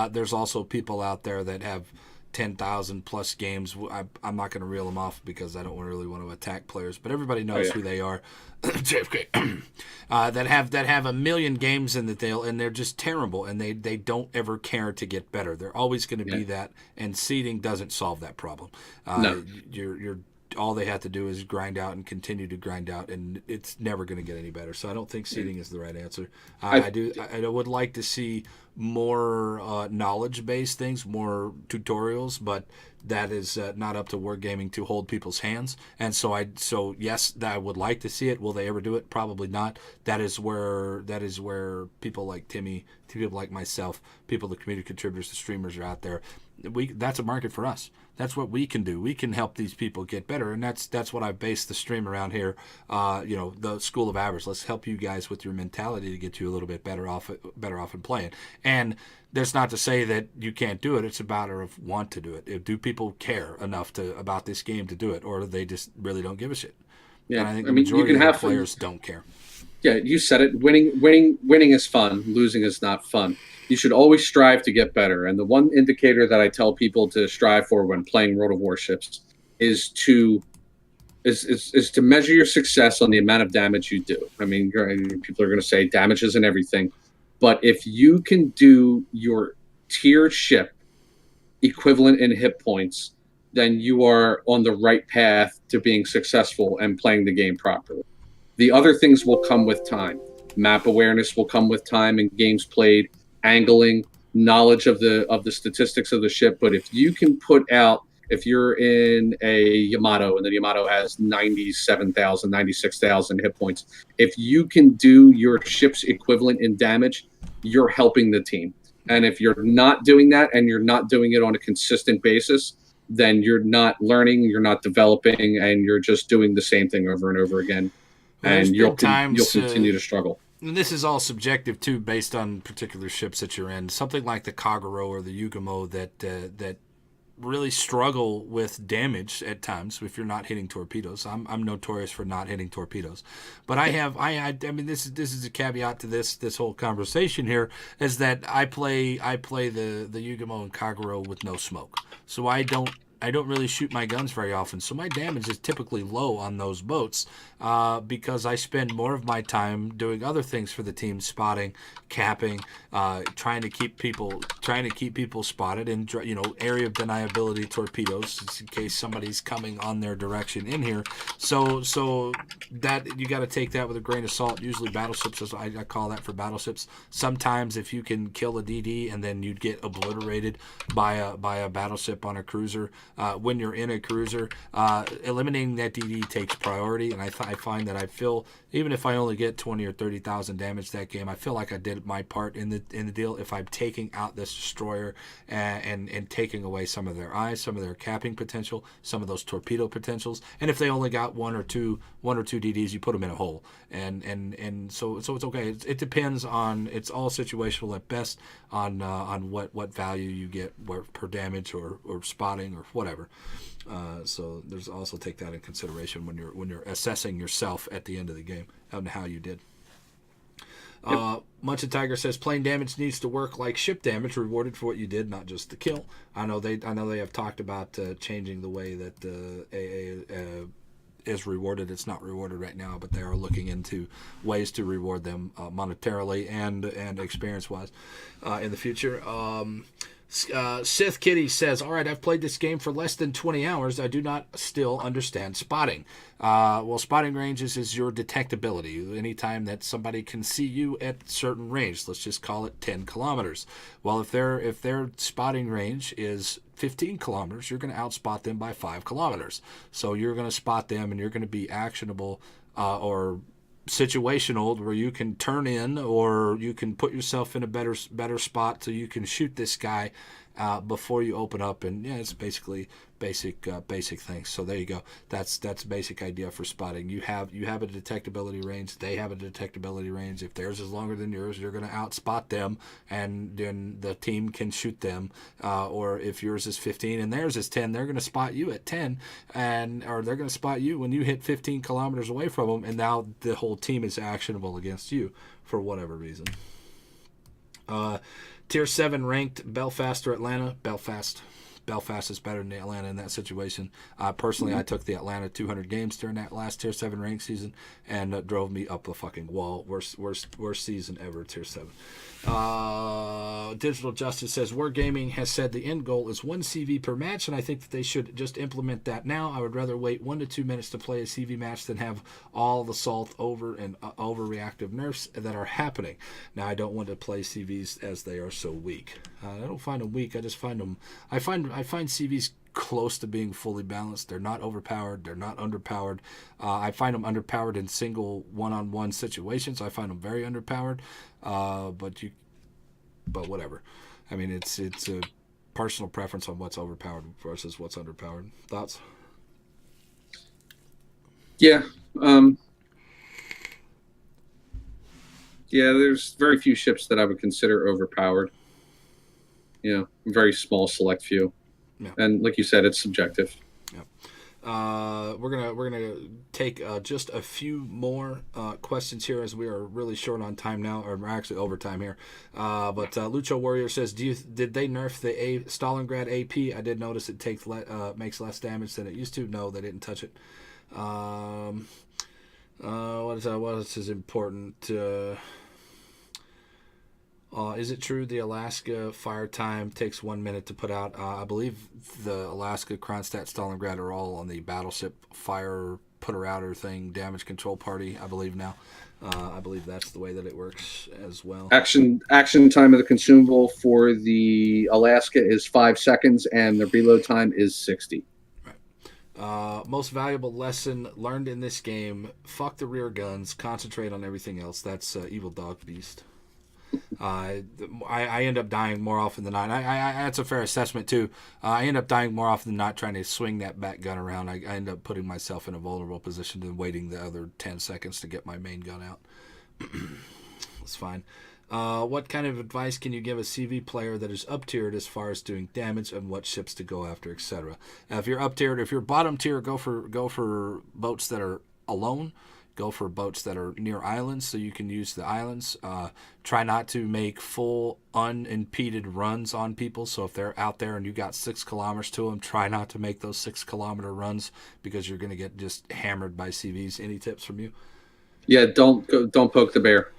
A: there's also people out there that have 10,000 plus games. I'm not going to reel them off because I don't really want to attack players, but everybody knows who they are. JFK. That have a million games in and they're just terrible, and they don't ever care to get better. They're always going to be that, and seeding doesn't solve that problem.
B: No.
A: You're all they have to do is grind out and continue to grind out, and it's never going to get any better. So I don't think seeding is the right answer. I would like to see more knowledge-based things, more tutorials, but that is not up to Wargaming to hold people's hands. And so yes, I would like to see it. Will they ever do it? Probably not. That is where people like Timmy, people like myself, people, the community contributors, the streamers are out there. That's a market for us. That's what we can do. We can help these people get better, and that's what I base the stream around here. The School of Average. Let's help you guys with your mentality to get you a little bit better off in playing. And that's not to say that you can't do it. It's a matter of want to do it. Do people care enough about this game to do it, or they just really don't give a shit?
B: Yeah,
A: and I think the majority of players don't care.
B: Yeah, you said it. Winning is fun. Losing is not fun. You should always strive to get better. And the one indicator that I tell people to strive for when playing World of Warships is to measure your success on the amount of damage you do. I mean, people are going to say damage isn't everything, but if you can do your tier ship equivalent in hit points, then you are on the right path to being successful and playing the game properly. The other things will come with time. Map awareness will come with time and games played, angling, knowledge of the statistics of the ship. But if you can if you're in a Yamato and the Yamato has 97,000, 96,000 hit points, if you can do your ship's equivalent in damage, you're helping the team. And if you're not doing that and you're not doing it on a consistent basis, then you're not learning, you're not developing, and you're just doing the same thing over and over again. And you'll continue to struggle.
A: And this is all subjective too, based on particular ships that you're in. Something like the Kagero or the Yugamo that really struggle with damage at times if you're not hitting torpedoes. I'm notorious for not hitting torpedoes, but I mean this is a caveat to this whole conversation here, is that I play the Yugamo and Kagero with no smoke, so I don't really shoot my guns very often, so my damage is typically low on those boats because I spend more of my time doing other things for the team, spotting, capping, trying to keep people spotted, and area of deniability torpedoes in case somebody's coming on their direction in here. So that you got to take that with a grain of salt. Usually battleships, I call that for battleships. Sometimes if you can kill a DD and then you'd get obliterated by a battleship on a cruiser. When you're in a cruiser, eliminating that DD takes priority, and I find that I feel, even if I only get 20 or 30,000 damage that game, I feel like I did my part in the deal if I'm taking out this destroyer and taking away some of their eyes, some of their capping potential, some of those torpedo potentials. And if they only got one or two DDs, you put them in a hole, and so it's okay. It depends on, it's all situational at best on what value you get per damage or spotting or whatever. So there's also take that in consideration when you're assessing yourself at the end of the game and how you did. Munch Tiger says playing damage needs to work like ship damage, rewarded for what you did, not just the kill. I know they have talked about changing the way that AA is rewarded. It's not rewarded right now, but they are looking into ways to reward them monetarily and experience wise in the future. Sith Kitty says, all right, I've played this game for less than 20 hours. I do not still understand spotting. Well, spotting ranges is your detectability. Anytime that somebody can see you at certain range, let's just call it 10 kilometers. Well, if their spotting range is 15 kilometers, you're going to outspot them by 5 kilometers. So you're going to spot them and you're going to be actionable or situational where you can turn in or you can put yourself in a better spot so you can shoot this guy before you open up. And yeah, it's basically basic things. So there you go. That's basic idea for spotting. You have a detectability range. They have a detectability range. If theirs is longer than yours, you're going to outspot them, and then the team can shoot them. Or if yours is 15 and theirs is 10, they're going to spot you at 10, or they're going to spot you when you hit 15 kilometers away from them, and now the whole team is actionable against you for whatever reason. Tier 7 ranked Belfast or Atlanta? Belfast is better than Atlanta in that situation. Personally, I took the Atlanta 200 games during that last Tier 7 ranked season, and drove me up the fucking wall. Worst season ever, Tier 7. Digital Justice says, Wargaming has said the end goal is 1 CV per match, and I think that they should just implement that now. I would rather wait 1 to 2 minutes to play a CV match than have all the salt over and overreactive nerfs that are happening. Now, I don't want to play CVs as they are so weak. I don't find them weak. I just find them... I find CVs close to being fully balanced. They're not overpowered. They're not underpowered. I find them underpowered in single one-on-one situations. I find them very underpowered. But whatever. I mean, it's a personal preference on what's overpowered versus what's underpowered. Thoughts?
B: Yeah. Yeah, there's very few ships that I would consider overpowered. Very small select few. Yeah. And like you said, it's subjective.
A: Yeah. We're gonna take just a few more questions here, as we are really short on time now, or actually overtime here. But Lucho Warrior says, did they nerf the Stalingrad AP? I did notice it makes less damage than it used to. No, they didn't touch it. What is important? Is it true the Alaska fire time takes 1 minute to put out? I believe the Alaska, Kronstadt, Stalingrad are all on the battleship fire putter outer thing, damage control party, I believe now. I believe that's the way that it works as well.
B: Action time of the consumable for the Alaska is 5 seconds, and the reload time is 60.
A: Right. Most valuable lesson learned in this game: fuck the rear guns, concentrate on everything else. That's Evil Dog Beast. I end up dying more often than not. That's a fair assessment too. I end up dying more often than not trying to swing that back gun around. I end up putting myself in a vulnerable position and waiting the other 10 seconds to get my main gun out. That's fine. What kind of advice can you give a CV player that is up tiered as far as doing damage and what ships to go after, etc.? If you're up tiered, if you're bottom tier, go for boats that are alone. Go for boats that are near islands so you can use the islands. Try not to make full unimpeded runs on people. So if they're out there and you got 6 kilometers to them, try not to make those 6 kilometer runs because you're going to get just hammered by CVs. Any tips from you?
B: Yeah, don't poke the bear.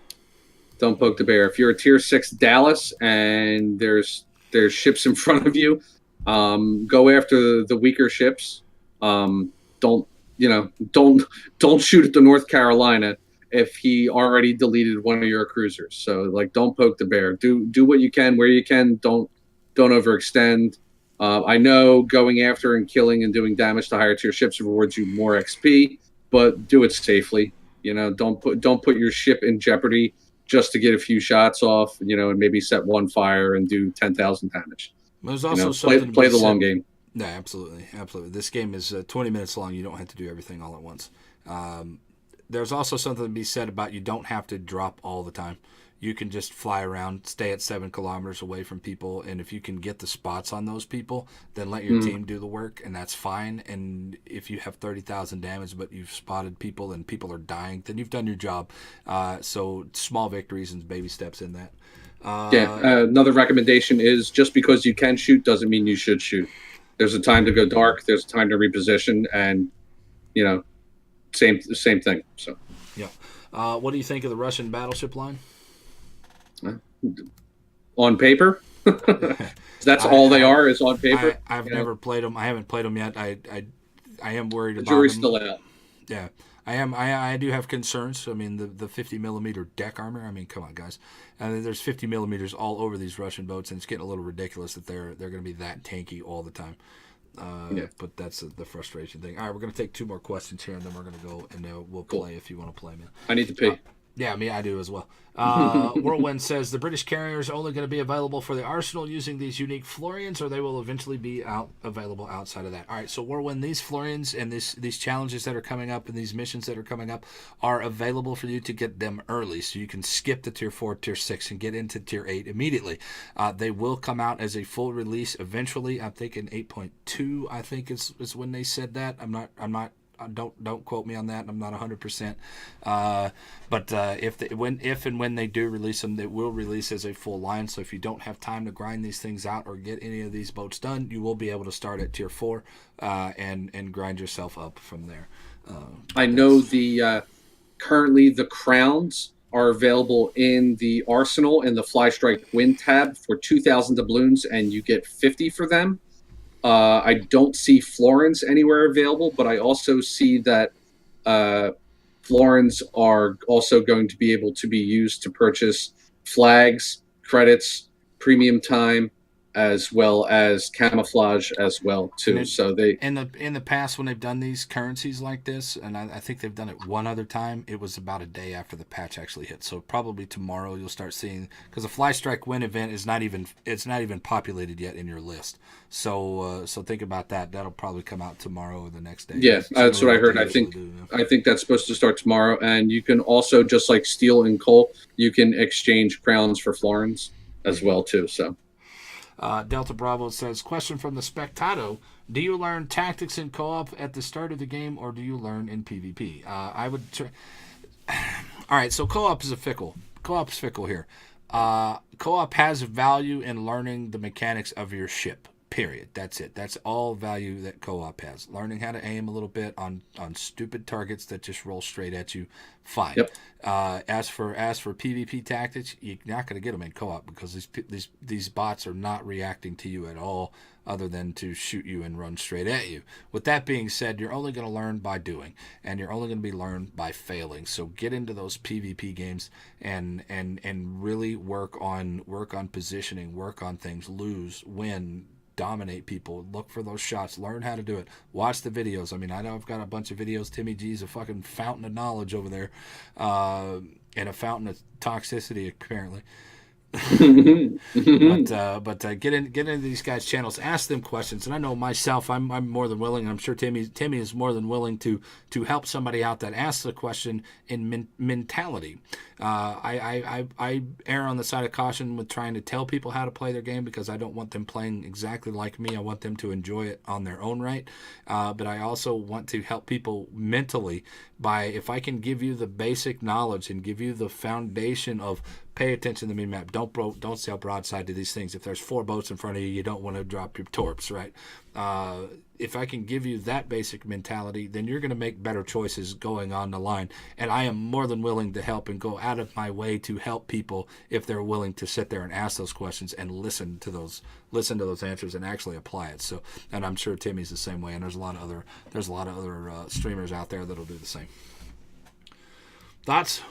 B: Don't poke the bear. If you're a tier 6 Dallas and there's ships in front of you, go after the weaker ships. Don't shoot at the North Carolina if he already deleted one of your cruisers. So don't poke the bear. Do what you can where you can. Don't overextend. I know going after and killing and doing damage to higher tier ships rewards you more XP, but do it safely. Don't put your ship in jeopardy just to get a few shots off. And maybe set one fire and do 10,000 damage.
A: There's also something
B: play the long game.
A: No, absolutely. This game is 20 minutes long. You don't have to do everything all at once. There's also something to be said about you don't have to drop all the time. You can just fly around, stay at 7 kilometers away from people, and if you can get the spots on those people, then let your team do the work, and that's fine. And if you have 30,000 damage, but you've spotted people and people are dying, then you've done your job. So small victories and baby steps in that.
B: Another recommendation is just because you can shoot doesn't mean you should shoot. There's a time to go dark. There's a time to reposition, and same thing. So,
A: yeah. What do you think of the Russian battleship line?
B: On paper, that's all they are is on paper.
A: I've never played them. I haven't played them yet. I am worried about them.
B: The jury's still out.
A: Yeah, I am. I do have concerns. I mean, the 50 millimeter deck armor. I mean, come on, guys. There's 50 millimeters all over these Russian boats, and it's getting a little ridiculous that they're going to be that tanky all the time.
B: Yeah.
A: But that's the frustration thing. All right, we're gonna take 2 more questions here, and then we're gonna go and we'll
B: Cool.
A: play if you want to play, man.
B: I need to pee.
A: Yeah, me, I do as well. Whirlwind says the British carrier is only going to be available for the Arsenal using these unique Florians, or they will eventually be available outside of that. All right, so Whirlwind, these Florians and these challenges that are coming up and these missions that are coming up are available for you to get them early, so you can skip the tier 4, tier 6, and get into tier 8 immediately. They will come out as a full release eventually. I'm thinking 8.2. I think is when they said that. I'm not. Don't quote me on that. I'm not 100%. But if and when they do release them, they will release as a full line. So if you don't have time to grind these things out or get any of these boats done, you will be able to start at tier 4 and grind yourself up from there.
B: I know currently the crowns are available in the Arsenal in the Fly Strike Win tab for 2,000 doubloons, and you get 50 for them. I don't see florins anywhere available, but I also see that florins are also going to be able to be used to purchase flags, credits, premium time, as well as camouflage as well too. So they
A: in the past when they've done these currencies like this, and I think they've done it one other time. It was about a day after the patch actually hit. So probably tomorrow you'll start seeing, because the Fly Strike Win event is not even populated yet in your list. So think about that. That'll probably come out tomorrow or the next day.
B: Yeah, that's what I heard. I think that's supposed to start tomorrow, and you can also, just like steel and coal, you can exchange crowns for florins as well too. So.
A: Delta Bravo says, question from the Spectato: do you learn tactics in co-op at the start of the game, or do you learn in PvP? I would. All right, so co-op is fickle. Co-op's fickle here. Co-op has value in learning the mechanics of your ship. Period. That's it. That's all value that co-op has. Learning how to aim a little bit on stupid targets that just roll straight at you. Fine.
B: Yep.
A: As for PvP tactics, you're not going to get them in co-op because these bots are not reacting to you at all, other than to shoot you and run straight at you. With that being said, you're only going to learn by doing, and you're only going to be learned by failing. So get into those PvP games and really work on positioning, work on things, lose, win, dominate people, look for those shots, learn how to do it, watch the videos. I mean, I know I've got a bunch of videos. timmyG's a fucking fountain of knowledge over there, and a fountain of toxicity apparently. but get into these guys' channels, ask them questions, and I know myself, I'm more than willing. I'm sure Timmy is more than willing to help somebody out that asks the question in mentality. I err on the side of caution with trying to tell people how to play their game, because I don't want them playing exactly like me. I want them to enjoy it on their own right, but I also want to help people mentally by, if I can give you the basic knowledge and give you the foundation of pay attention to the map. Don't sail broadside to these things. If there's 4 boats in front of you, you don't want to drop your torps, right? If I can give you that basic mentality, then you're going to make better choices going on the line. And I am more than willing to help and go out of my way to help people if they're willing to sit there and ask those questions and listen to those answers and actually apply it. So, and I'm sure Timmy's the same way. And there's a lot of other streamers out there that'll do the same. Thoughts?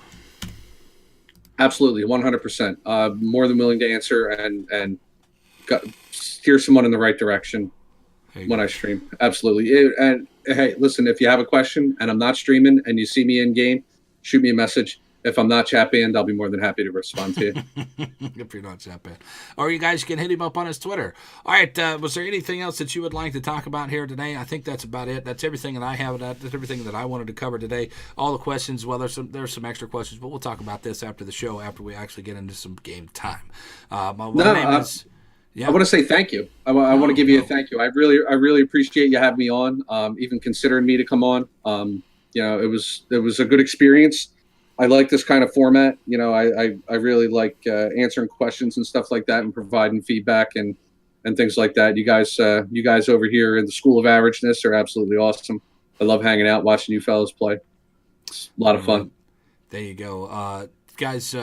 B: Absolutely, 100%. More than willing to answer and steer someone in the right direction when I stream. Absolutely. And hey, listen, if you have a question and I'm not streaming and you see me in game, shoot me a message. If I'm not chat banned, I'll be more than happy to respond to you.
A: If you're not chat banned. Or you guys can hit him up on his Twitter. All right, was there anything else that you would like to talk about here today? I think that's about it. That's everything that I have. That's everything that I wanted to cover today. All the questions, well, there's some extra questions, but we'll talk about this after the show, after we actually get into some game time. My name is... Yeah.
B: I want to say thank you. I want to give you a thank you. I really appreciate you having me on, even considering me to come on. It was a good experience. I like this kind of format. I really like answering questions and stuff like that, and providing feedback and things like that. You guys over here in the School of Averageness are absolutely awesome. I love hanging out, watching you fellas play. It's a lot of fun.
A: There you go. guys,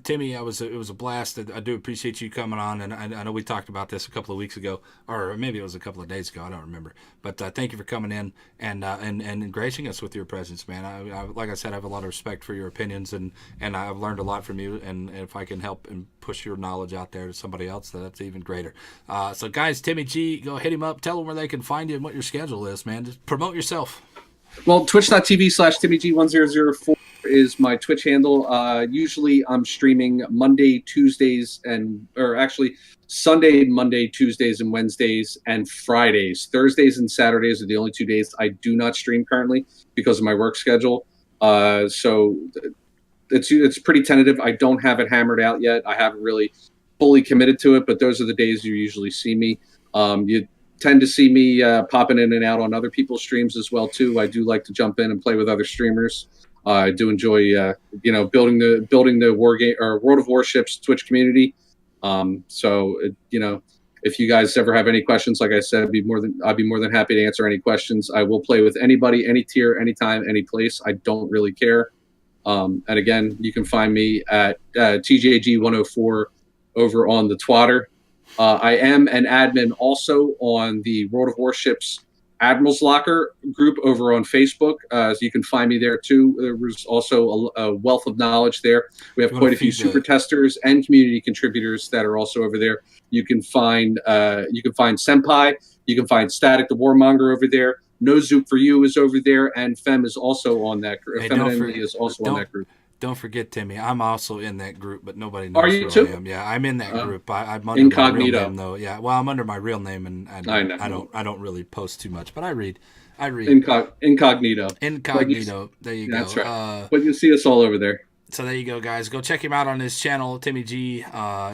A: Timmy, it was a blast. I do appreciate you coming on, and I know we talked about this a couple of weeks ago, or maybe it was a couple of days ago. I don't remember. But thank you for coming in and gracing us with your presence, man. Like I said, I have a lot of respect for your opinions, and I've learned a lot from you. And if I can help and push your knowledge out there to somebody else, that's even greater. So, guys, timmyG, go hit him up. Tell them where they can find you and what your schedule is, man. Just promote yourself.
B: Well, twitch.tv/timmyG1004 is my Twitch handle. Usually I'm streaming Monday, Tuesdays, or actually Sunday, Monday, Tuesdays, and Wednesdays, and Fridays. Thursdays and Saturdays are the only 2 days I do not stream currently because of my work schedule. So it's pretty tentative. I don't have it hammered out yet. I haven't really fully committed to it, but those are the days you usually see me. You tend to see me popping in and out on other people's streams as well too. I do like to jump in and play with other streamers. I do enjoy building the war game or World of Warships Twitch community. If you guys ever have any questions, like I said, I'd be more than happy to answer any questions. I will play with anybody, any tier, anytime, any place. I don't really care. And again, you can find me at TJG104 over on the Twitter. I am an admin also on the World of Warships Admirals Locker group over on Facebook. So you can find me there too. There was also a wealth of knowledge there. We have quite a few super testers and community contributors that are also over there. You can find Senpai. You can find Static the Warmonger over there. No Zoop for You is over there, and Fem is also on that group. Femininity is also on that group.
A: Don't forget, Timmy, I'm also in that group, but nobody knows
B: Are you
A: who
B: too?
A: I am. Yeah, I'm in that group. I'm under
B: incognito.
A: my real name, though. Yeah, well, I'm under my real name, and I don't really post too much, but I read.
B: Incognito.
A: Incognito. There you go.
B: That's right. But you see us all over there.
A: So there you go, guys. Go check him out on his channel, timmyG,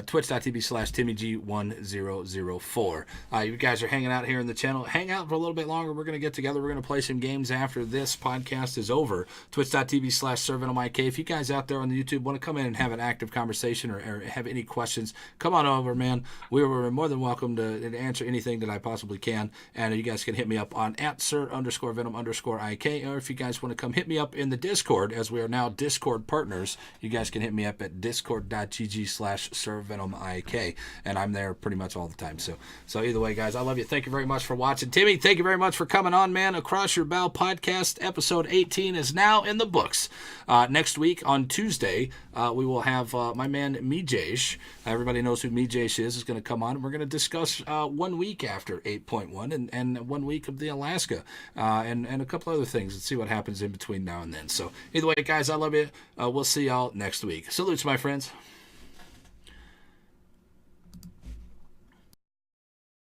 A: twitch.tv/timmyG1004. You guys are hanging out here in the channel. Hang out for a little bit longer. We're going to get together. We're going to play some games after this podcast is over. Twitch.tv/SirVenomIK. If you guys out there on the YouTube want to come in and have an active conversation or have any questions, come on over, man. We're more than welcome to answer anything that I possibly can. And you guys can hit me up on @Sir_Venom_IK. Or if you guys want to come hit me up in the Discord, as we are now Discord partners, you guys can hit me up at discord.gg/SirVenomIK, and I'm there pretty much all the time. So either way, guys, I love you. Thank you very much for watching. Timmy, thank you very much for coming on, man. Across Your Bow podcast, episode 18 is now in the books. Next week on Tuesday, we will have my man timmyG. Everybody knows who timmyG is going to come on. We're going to discuss 1 week after 8.1 and 1 week of the Alaska and a couple other things and see what happens in between now and then. So either way, guys, I love you. We'll see y'all next week. Salutes, my friends.